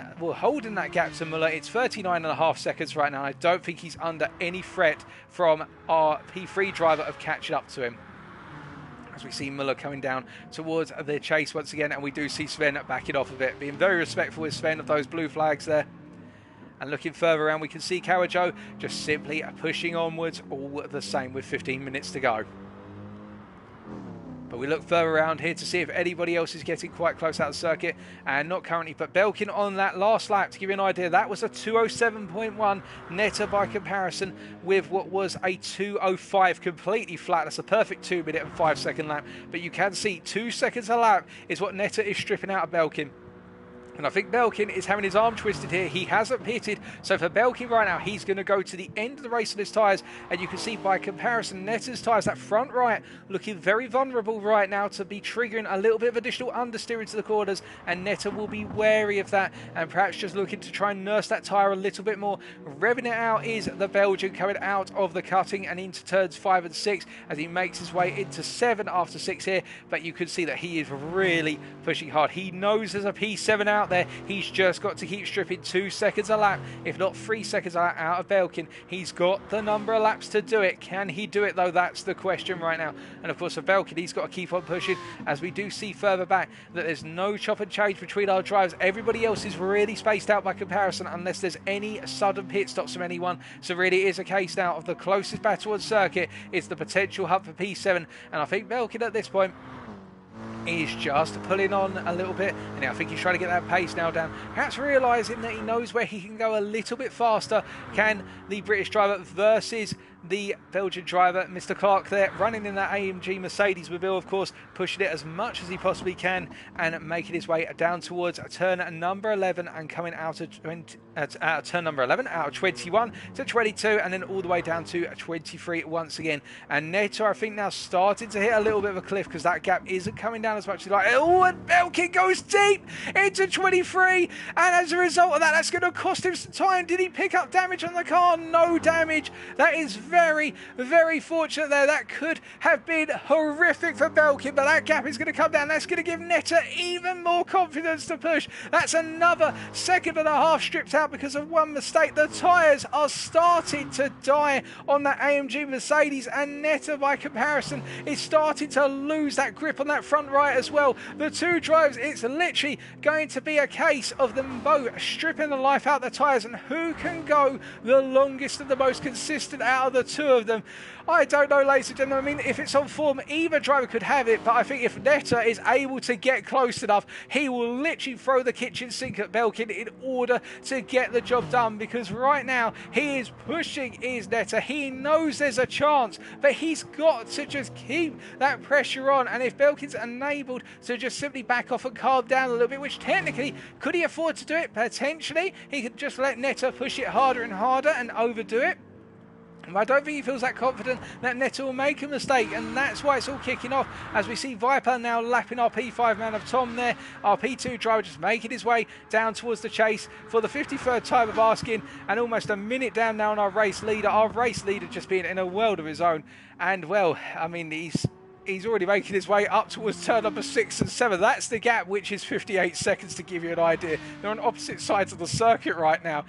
that gap to Muller. It's 39.5 seconds right now. I don't think he's under any threat from our P3 driver of catching up to him. As we see Muller coming down towards the chase once again, and we do see Sven backing off a bit, being very respectful with Sven of those blue flags there. And looking further around, we can see Carajo just simply pushing onwards all the same with 15 minutes to go. But we look further around here to see if anybody else is getting quite close out of the circuit, and not currently. But Belkin on that last lap, to give you an idea, that was a 207.1. Netta, by comparison, with what was a 205, completely flat. That's a perfect 2 minute and 5 second lap. But you can see 2 seconds a lap is what Netta is stripping out of Belkin. And I think Belkin is having his arm twisted here. He hasn't pitted. So for Belkin right now, he's going to go to the end of the race on his tyres. And you can see by comparison, Netta's tyres, that front right, looking very vulnerable right now to be triggering a little bit of additional understeering to the corners. And Netta will be wary of that and perhaps just looking to try and nurse that tyre a little bit more. Revving it out is the Belgian coming out of the cutting and into turns 5 and 6 as he makes his way into 7 after 6 here. But you can see that he is really pushing hard. He knows there's a P7 out there. He's just got to keep stripping 2 seconds a lap, if not 3 seconds a lap out of Belkin. He's got the number of laps to do it. Can he do it though? That's the question right now. And of course for Belkin, he's got to keep on pushing, as we do see further back that there's no chop and change between our drivers. Everybody else is really spaced out by comparison unless there's any sudden pit stops from anyone. So really it is a case now of the closest battle on circuit is the potential hub for P7, and I think Belkin at this point is just pulling on a little bit, and I think he's trying to get that pace now down, perhaps realising that he knows where he can go a little bit faster. Can the British driver versus the Belgian driver, Mr. Clark there, running in that AMG Mercedes Mobile, of course, pushing it as much as he possibly can and making his way down towards turn number 11 and coming out of turn number 11, out of 21 to 22, and then all the way down to 23 once again. And Neto, I think, now starting to hit a little bit of a cliff because that gap isn't coming down as much as like. Oh, and Belkin goes deep into 23, and as a result of that, that's going to cost him some time. Did he pick up damage on the car? No damage. That is very, very fortunate there. That could have been horrific for Belkin, but that gap is going to come down. That's going to give Netta even more confidence to push. That's another 1.5 seconds stripped out because of one mistake. The tyres are starting to die on that AMG Mercedes, and Netta, by comparison, is starting to lose that grip on that front right as well. The two drivers, it's literally going to be a case of them both stripping the life out the tyres, and who can go the longest and the most consistent out of the two of them. I don't know, ladies and gentlemen. I mean, if it's on form, either driver could have it, but I think if Netta is able to get close enough, he will literally throw the kitchen sink at Belkin in order to get the job done, because right now he is pushing his Netta. He knows there's a chance, but he's got to just keep that pressure on, and if Belkin's enabled to just simply back off and calm down a little bit, which technically, could he afford to do it? Potentially. He could just let Netta push it harder and harder and overdo it. I don't think he feels that confident that Netta will make a mistake, and that's why it's all kicking off as we see Viper now lapping our P5 man of Tom there. Our P2 driver just making his way down towards the chase for the 53rd time of asking, and almost a minute down now on our race leader. Our race leader just being in a world of his own, and well, I mean, he's already making his way up towards turn number 6 and 7. That's the gap, which is 58 seconds to give you an idea. They're on opposite sides of the circuit right now.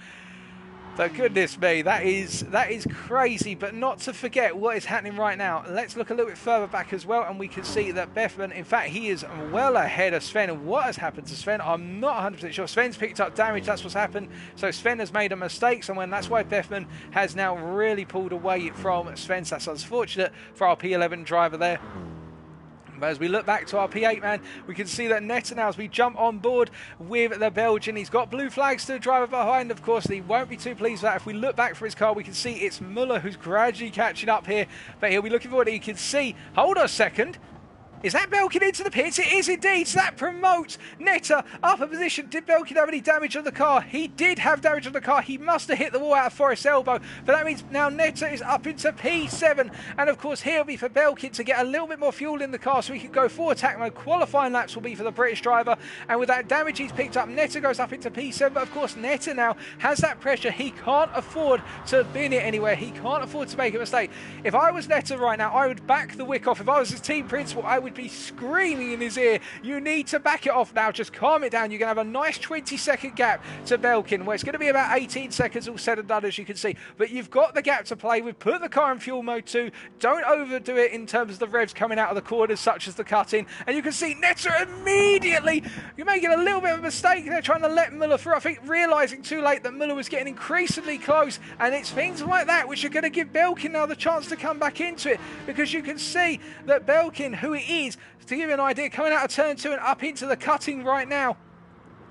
So goodness me, that is crazy, but not to forget what is happening right now. Let's look a little bit further back as well, and we can see that Bethman, in fact, he is well ahead of Sven. And what has happened to Sven, I'm not 100% sure. Sven's picked up damage, that's what's happened. So Sven has made a mistake somewhere, and that's why Bethman has now really pulled away from Sven. So that's unfortunate for our P11 driver there. But as we look back to our P8 man, we can see that Netta now, as we jump on board with the Belgian, he's got blue flags to the driver behind. Of course, he won't be too pleased with that. If we look back for his car, we can see it's Muller who's gradually catching up here. But he'll be looking forward. You can see, hold on a second. Is that Belkin into the pits? It is indeed. So that promotes Netta up a position. Did Belkin have any damage on the car? He did have damage on the car. He must have hit the wall out of Forrest's elbow. But that means now Netta is up into P7. And of course, here will be for Belkin to get a little bit more fuel in the car so he can go full attack mode. Qualifying laps will be for the British driver. And with that damage he's picked up, Netta goes up into P7. But of course, Netta now has that pressure. He can't afford to bin it anywhere. He can't afford to make a mistake. If I was Netta right now, I would back the wick off. If I was his team principal, I would be screaming in his ear, you need to back it off now, just calm it down. You're going to have a nice 20-second gap to Belkin, where it's going to be about 18 seconds all said and done, as you can see, but you've got the gap to play with. Put the car in fuel mode too, don't overdo it in terms of the revs coming out of the corners such as the cut-in, and you can see Netta immediately, you're making a little bit of a mistake there trying to let Muller through. I think realising too late that Muller was getting increasingly close, and it's things like that which are going to give Belkin now the chance to come back into it, because you can see that Belkin, who it is, to give you an idea, coming out of turn 2 and up into the cutting right now,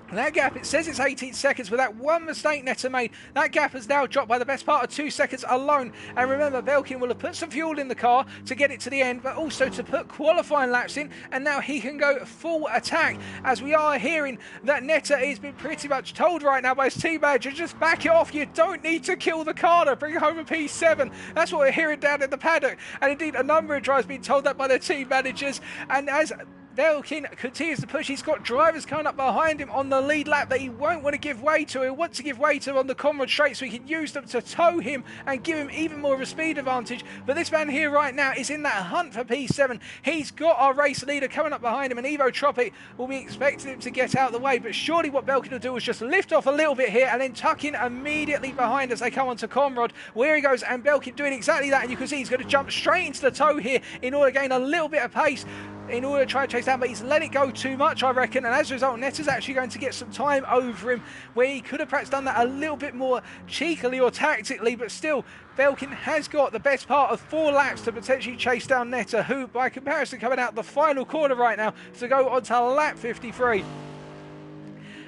And that gap, it says it's 18 seconds, but that one mistake Netter made, that gap has now dropped by the best part of 2 seconds alone. And remember, Belkin will have put some fuel in the car to get it to the end, but also to put qualifying laps in, and now he can go full attack, as we are hearing that Netter has been pretty much told right now by his team manager, just back it off, you don't need to kill the car to bring home a P7. That's what we're hearing down in the paddock, and indeed a number of drivers being told that by their team managers. And as Belkin continues to push, he's got drivers coming up behind him on the lead lap that he won't want to give way to. He'll want to give way to on the Conrad straight so he can use them to tow him and give him even more of a speed advantage. But this man here right now is in that hunt for P7. He's got our race leader coming up behind him, and Evo Tropic will be expecting him to get out of the way. But surely what Belkin will do is just lift off a little bit here and then tuck in immediately behind as they come onto Conrad. Where he goes, and Belkin doing exactly that, and you can see he's going to jump straight into the tow here in order to gain a little bit of pace in order to try and chase down, but he's let it go too much, I reckon, and as a result, Netter's actually going to get some time over him, where he could have perhaps done that a little bit more cheekily or tactically, but still, Belkin has got the best part of 4 laps to potentially chase down Netter, who, by comparison, coming out the final corner right now to go on to lap 53.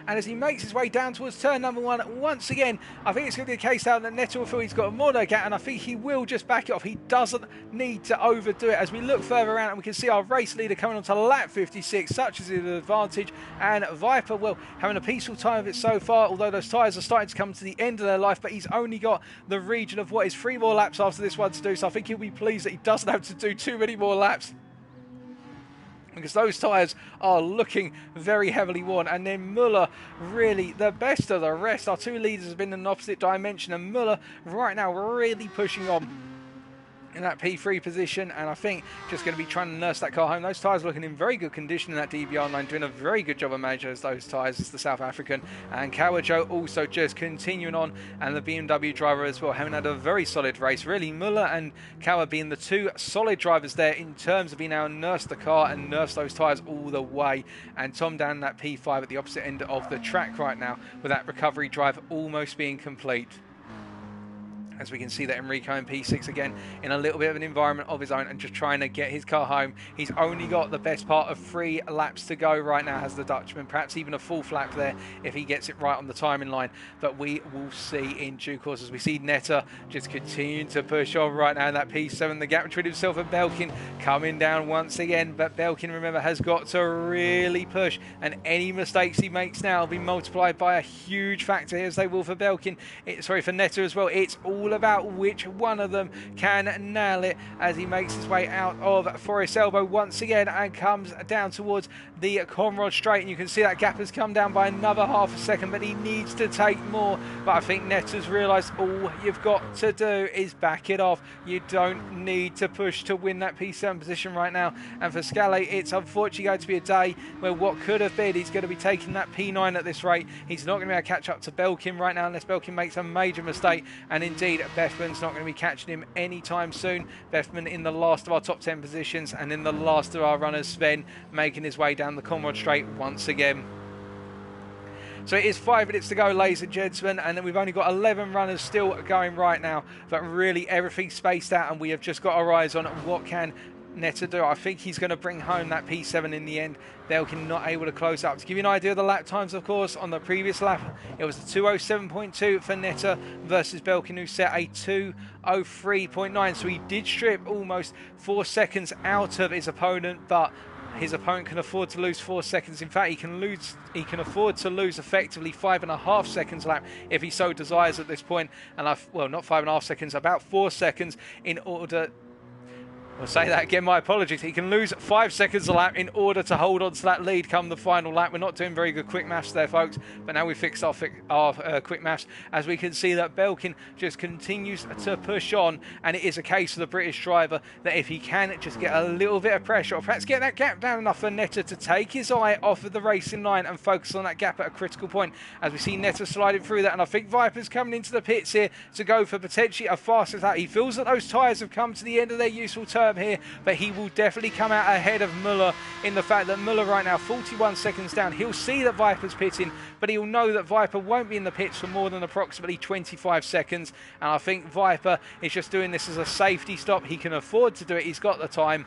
And as he makes his way down towards turn number 1, once again, I think it's going to be the case now that Netter will feel he's got a mono gap, and I think he will just back it off. He doesn't need to overdo it. As we look further around, and we can see our race leader coming on to lap 56, such is the advantage. And Viper, well, having a peaceful time of it so far, although those tyres are starting to come to the end of their life, but he's only got the region of what is 3 more laps after this one to do, so I think he'll be pleased that he doesn't have to do too many more laps, because those tyres are looking very heavily worn. And then Muller, really the best of the rest. Our 2 leaders have been in an opposite dimension, and Muller right now really pushing on in that P3 position, and I think just going to be trying to nurse that car home. Those tyres looking in very good condition in that DBR line, doing a very good job of managing those tyres. It's the South African, and Kawajo also just continuing on, and the BMW driver as well, having had a very solid race. Really, Muller and Kawa being the 2 solid drivers there in terms of being able to nurse the car and nurse those tyres all the way. And Tom down that P5 at the opposite end of the track right now, with that recovery drive almost being complete. As we can see that Enrico in P6 again in a little bit of an environment of his own and just trying to get his car home. He's only got the best part of 3 laps to go right now, has the Dutchman. Perhaps even a 4th lap there if he gets it right on the timing line. But we will see in due course, as we see Netter just continuing to push on right now in that P7. The gap between himself and Belkin coming down once again. But Belkin, remember, has got to really push. And any mistakes he makes now will be multiplied by a huge factor here, as they will for Belkin. For Netter as well. It's all about which one of them can nail it, as he makes his way out of Forest Elbow once again and comes down towards the Conrad straight. And you can see that gap has come down by another half a second, but he needs to take more. But I think Netter's realised all you've got to do is back it off. You don't need to push to win that P7 position right now. And for Scally, it's unfortunately going to be a day where what could have been, he's going to be taking that P9 at this rate. He's not going to be able to catch up to Belkin right now unless Belkin makes a major mistake. And indeed, Bethman's not going to be catching him anytime soon. Bethman in the last of our top 10 positions, and in the last of our runners, Sven making his way down the Conrad straight once again. So it is 5 minutes to go, ladies and gentlemen, and then we've only got 11 runners still going right now, but really everything's spaced out, and we have just got our eyes on what can Netter do. I think he's going to bring home that P7 in the end. Belkin not able to close up. To give you an idea of the lap times, of course, on the previous lap, it was a 2:07.2 for Netter versus Belkin, who set a 2:03.9. So he did strip almost 4 seconds out of his opponent, but his opponent can afford to lose 4 seconds. In fact, he can afford to lose effectively 5.5 seconds a lap if he so desires at this point. And well, not 5.5 seconds, about 4 seconds in order. I'll say that again, my apologies. He can lose 5 seconds a lap in order to hold on to that lead come the final lap. We're not doing very good quick maths there, folks, but now we fixed our quick maths, as we can see that Belkin just continues to push on, and it is a case of the British driver that if he can just get a little bit of pressure, or perhaps get that gap down enough for Netter to take his eye off of the racing line and focus on that gap at a critical point, as we see Netter sliding through that. And I think Viper's coming into the pits here to go for potentially a fastest lap. He feels that those tyres have come to the end of their useful term here, but he will definitely come out ahead of Muller, in the fact that Muller right now 41 seconds down. He'll see that Viper's pitting, but he'll know that Viper won't be in the pits for more than approximately 25 seconds, and I think Viper is just doing this as a safety stop. He can afford to do it, he's got the time.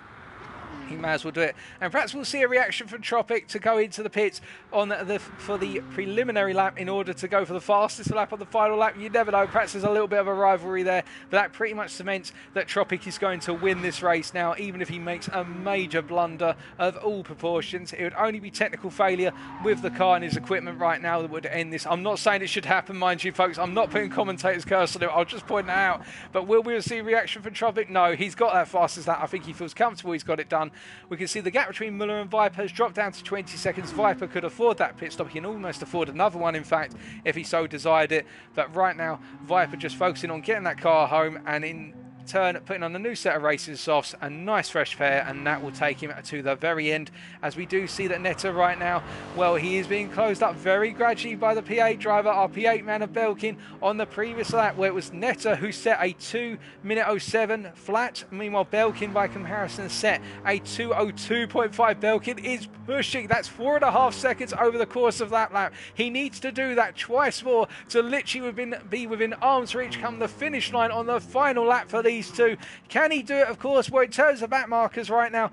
He may as well do it. And perhaps we'll see a reaction from Tropic to go into the pits for the preliminary lap in order to go for the fastest lap on the final lap. You never know. Perhaps there's a little bit of a rivalry there. But that pretty much cements that Tropic is going to win this race now, even if he makes a major blunder of all proportions. It would only be technical failure with the car and his equipment right now that would end this. I'm not saying it should happen, mind you, folks. I'm not putting commentators' curse on it. I'll just point that out. But will we see a reaction from Tropic? No, he's got that fastest lap. I think he feels comfortable. He's got it done. We can see the gap between Muller and Viper has dropped down to 20 seconds. Viper could afford that pit stop. He can almost afford another one, in fact, if he so desired it. But right now, Viper just focusing on getting that car home and in turn putting on a new set of racing softs, a nice fresh pair, and that will take him to the very end. As we do see that Netta right now, well, he is being closed up very gradually by the P8 driver, our P8 man of Belkin, on the previous lap where it was Netta who set a 2:07 flat. Meanwhile, Belkin by comparison set a 2:02.5. Belkin is pushing. That's 4.5 seconds over the course of that lap. He needs to do that twice more to literally be within arm's reach come the finish line on the final lap for these two. Can he do it? Of course. Well, in terms of back markers right now,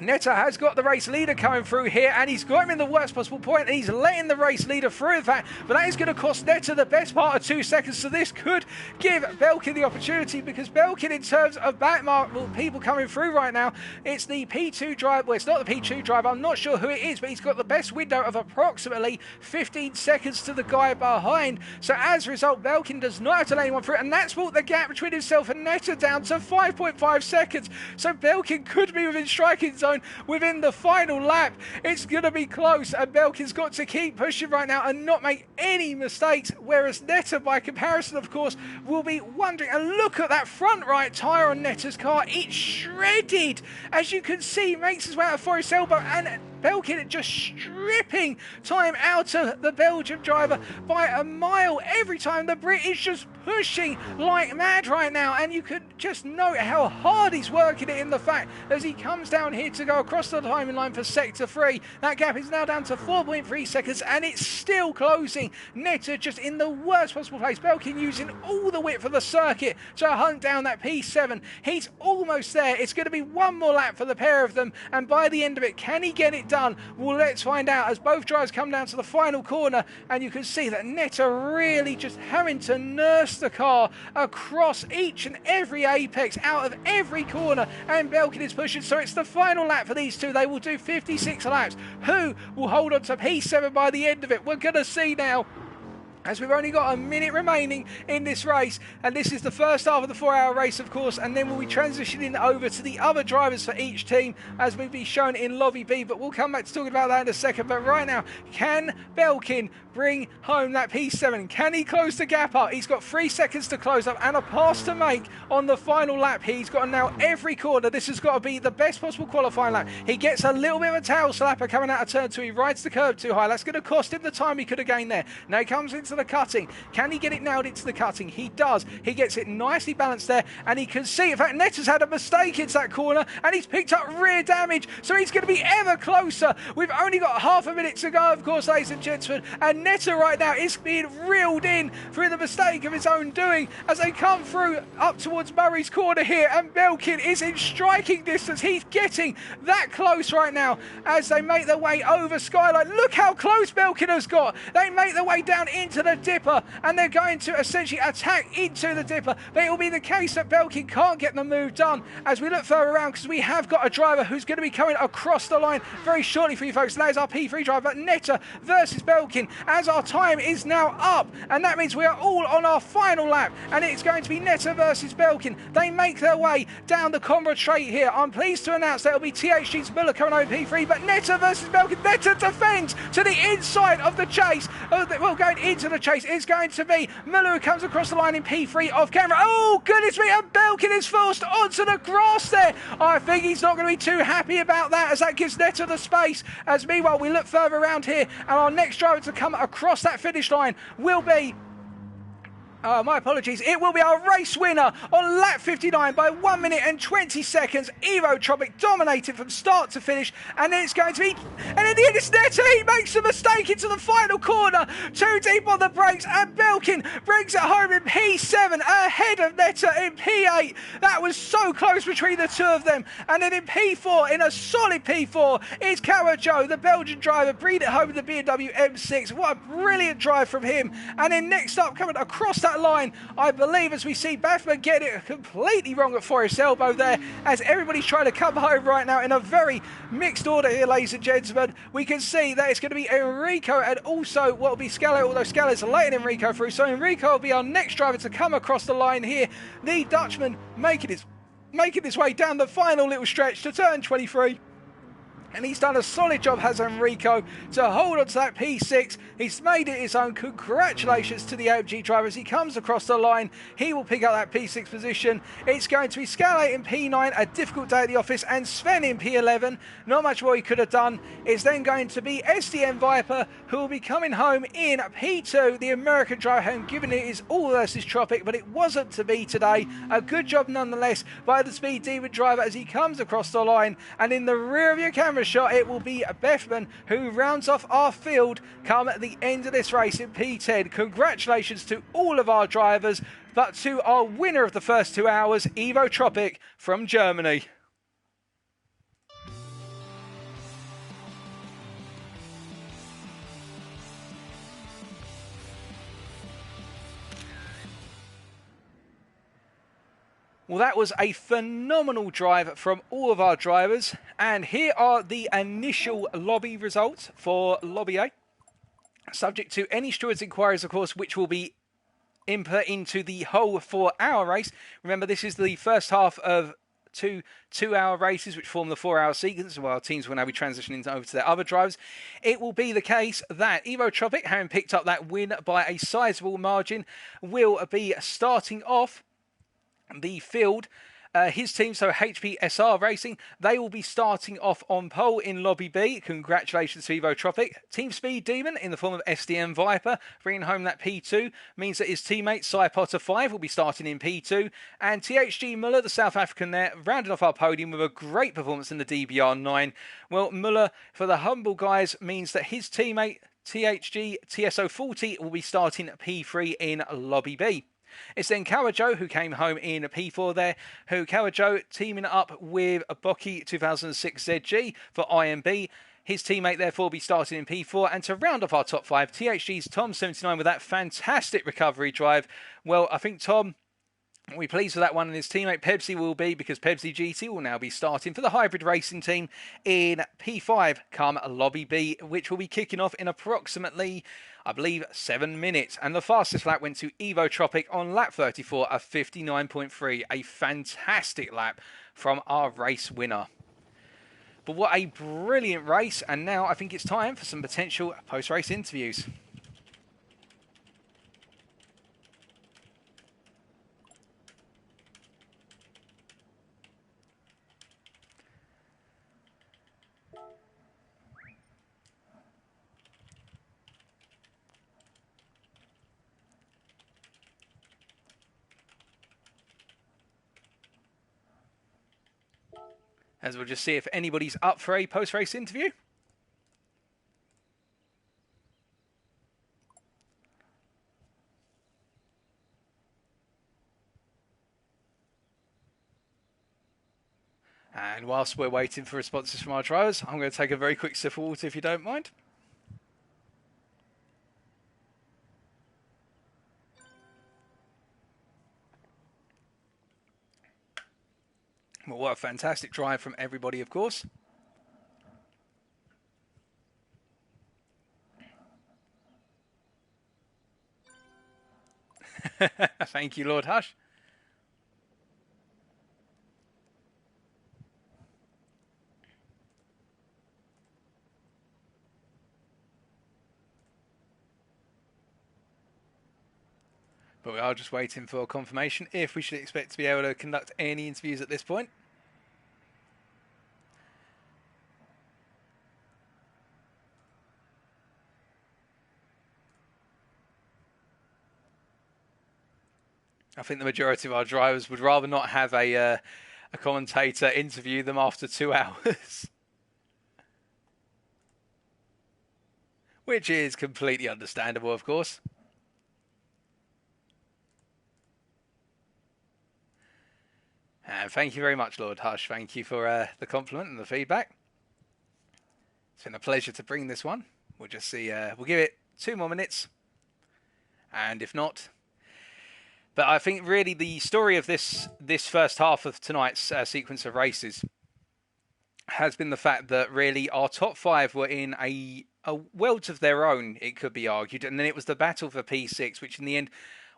Netta has got the race leader coming through here, and he's got him in the worst possible point, and he's letting the race leader through, in fact, but that is going to cost Netta the best part of 2 seconds, so this could give Belkin the opportunity, because Belkin, in terms of people coming through right now, it's the P2 driver, well, it's not the P2 driver, I'm not sure who it is, but he's got the best window of approximately 15 seconds to the guy behind, so as a result, Belkin does not have to let anyone through, and that's brought the gap between himself and Netta down to 5.5 seconds, so Belkin could be within striking zone within the final lap. It's going to be close, and Belkin's got to keep pushing right now and not make any mistakes, whereas Netta, by comparison, of course, will be wondering. And look at that front right tyre on Netta's car. It's shredded. As you can see, makes his way out of Forest Elbow, and Belkin just stripping time out of the Belgian driver by a mile every time. The Brit is just pushing like mad right now, and you could just note how hard he's working it in the fact as he comes down here to go across the timing line for sector 3. That gap is now down to 4.3 seconds, and it's still closing. Netta just in the worst possible place. Belkin using all the width of the circuit to hunt down that P7. He's almost there. It's going to be one more lap for the pair of them, and by the end of it, can he get it done? Well, let's find out as both drivers come down to the final corner, and you can see that Netta really just having to nurse the car across each and every apex, out of every corner, and Belkin is pushing. So it's the final lap for these two. They will do 56 laps. Who will hold on to P7 by the end of it? We're going to see now, as we've only got a minute remaining in this race, and this is the first half of the 4-hour race, of course, and then we'll be transitioning over to the other drivers for each team, as will be shown in Lobby B, but we'll come back to talking about that in a second. But right now, can Belkin bring home that P7? Can he close the gap up? He's got 3 seconds to close up and a pass to make on the final lap. He's got now every corner. This has got to be the best possible qualifying lap. He gets a little bit of a tail slapper coming out of turn 2. He rides the curb too high. That's going to cost him the time he could have gained there. Now he comes into the cutting. Can he get it nailed into the cutting? He does. He gets it nicely balanced there, and he can see, in fact, Netta's had a mistake into that corner, and he's picked up rear damage, so he's going to be ever closer. We've only got half a minute to go, of course, ladies and gentlemen, and Netta right now is being reeled in through the mistake of his own doing as they come through up towards Murray's corner here, and Belkin is in striking distance. He's getting that close right now as they make their way over Skyline. Look how close Belkin has got. They make their way down into the dipper, and they're going to essentially attack into the dipper, but it will be the case that Belkin can't get the move done as we look further around, because we have got a driver who's going to be coming across the line very shortly for you folks. That is our P3 driver, Netta versus Belkin, as our time is now up, and that means we are all on our final lap, and it's going to be Netta versus Belkin. They make their way down the Conrad straight here. I'm pleased to announce that it'll be THG's Muller coming over P3, but Netta versus Belkin. Netta defends to the inside of the chase. Well, going into the chase is going to be Muller, who comes across the line in P3 off camera. Oh, goodness me, and Belkin is forced onto the grass there. I think he's not going to be too happy about that, as that gives Netta the space. As meanwhile, we look further around here, and our next driver to come across that finish line will be My apologies. It will be our race winner on lap 59 by 1 minute and 20 seconds. Evo Tropic dominated from start to finish, and then it's going to be, and in the end it's Netta. He makes a mistake into the final corner, too deep on the brakes, and Belkin brings it home in P7 ahead of Netta in P8. That was so close between the two of them. And then in P4, in a solid P4, is Carajo, the Belgian driver, bringing it home with the BMW M6. What a brilliant drive from him. And then next up, coming across that line, I believe, as we see Baffman get it completely wrong at Forest Elbow there, as everybody's trying to come home right now in a very mixed order here, ladies and gentlemen. We can see that it's going to be Enrico and also what will be Scalo, although Scalo's letting Enrico through. So Enrico will be our next driver to come across the line here. The Dutchman making his way down the final little stretch to turn 23. And he's done a solid job, has Enrico, to hold on to that P6. He's made it his own. Congratulations to the AMG driver as he comes across the line. He will pick up that P6 position. It's going to be Scala in P9, a difficult day at the office, and Sven in P11. Not much more he could have done. It's then going to be SDM Viper, who will be coming home in P2. The American driver home, given it is all versus Tropic, but it wasn't to be today. A good job nonetheless by the Speed Demon driver as he comes across the line. And in the rear view camera shot, it will be Bethman who rounds off our field come at the end of this race in P10. Congratulations to all of our drivers, but to our winner of the first 2 hours, Evo Tropic from Germany. Well, that was a phenomenal drive from all of our drivers. And here are the initial lobby results for Lobby A. Subject to any stewards' inquiries, of course, which will be input into the whole 4-hour race. Remember, this is the first half of two-hour races, which form the 4-hour sequence, while teams will now be transitioning over to their other drivers. It will be the case that Evo Tropic, having picked up that win by a sizable margin, will be starting off the field. His team, so HPSR Racing, they will be starting off on pole in Lobby B. Congratulations to Evo Tropic. Team Speed Demon, in the form of SDM Viper, bringing home that P2, means that his teammate Cy Potter 5 will be starting in P2. And THG Muller, the South African there, rounded off our podium with a great performance in the DBR 9. Well, Muller, for the humble guys, means that his teammate THG TSO 40 will be starting P3 in Lobby B. It's then Kawajo who came home in P4 there, who Kawajo teaming up with a Boki 2006 ZG for IMB. His teammate therefore will be starting in P4, and to round off our top 5, THG's Tom 79 with that fantastic recovery drive. Well, I think Tom will be pleased with that one, and his teammate Pepsi will be, because Pepsi GT will now be starting for the hybrid racing team in P5 come Lobby B, which will be kicking off in approximately, I believe, 7 minutes. And the fastest lap went to Evo Tropic on lap 34 of 59.3. A fantastic lap from our race winner. But what a brilliant race. And now I think it's time for some potential post-race interviews. As we'll just see if anybody's up for a post-race interview. And whilst we're waiting for responses from our drivers, I'm going to take a very quick sip of water if you don't mind. Well, what a fantastic drive from everybody, of course. Thank you, Lord Hush. But we are just waiting for confirmation if we should expect to be able to conduct any interviews at this point. I think the majority of our drivers would rather not have a commentator interview them after 2 hours. Which is completely understandable, of course. And thank you very much, Lord Hush. Thank you for the compliment and the feedback. It's been a pleasure to bring this one. We'll just see. We'll give it 2 more minutes. And if not... But I think really the story of this first half of tonight's sequence of races has been the fact that really our top 5 were in a world of their own, it could be argued. And then it was the battle for P6, which in the end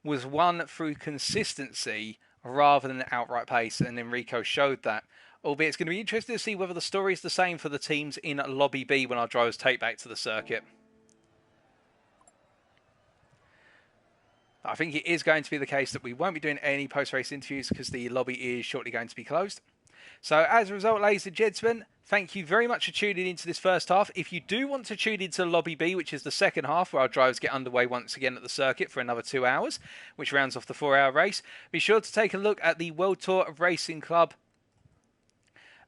was won through consistency rather than outright pace. And Enrico showed that. Albeit it's going to be interesting to see whether the story is the same for the teams in Lobby B when our drivers take back to the circuit. I think it is going to be the case that we won't be doing any post-race interviews because the lobby is shortly going to be closed. So as a result, ladies and gentlemen, thank you very much for tuning into this first half. If you do want to tune into Lobby B, which is the second half, where our drivers get underway once again at the circuit for another 2 hours, which rounds off the 4-hour race, be sure to take a look at the World Tour of Racing Club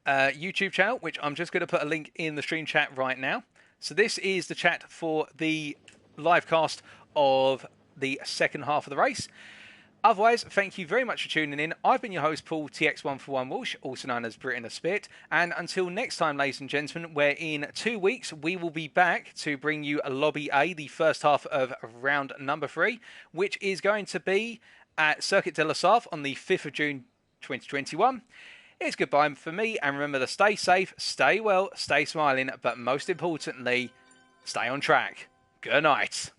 YouTube channel, which I'm just going to put a link in the stream chat right now. So this is the chat for the live cast of the second half of the race. Otherwise, thank you very much for tuning in. I've been your host, Paul TX141 Walsh, also known as Britain of Spit. And until next time, ladies and gentlemen, where in 2 weeks we will be back to bring you a Lobby A, the first half of round number 3, which is going to be at Circuit de la Sarthe on the 5th of June 2021. It's goodbye for me, and remember to stay safe, stay well, stay smiling, but most importantly, stay on track. Good night.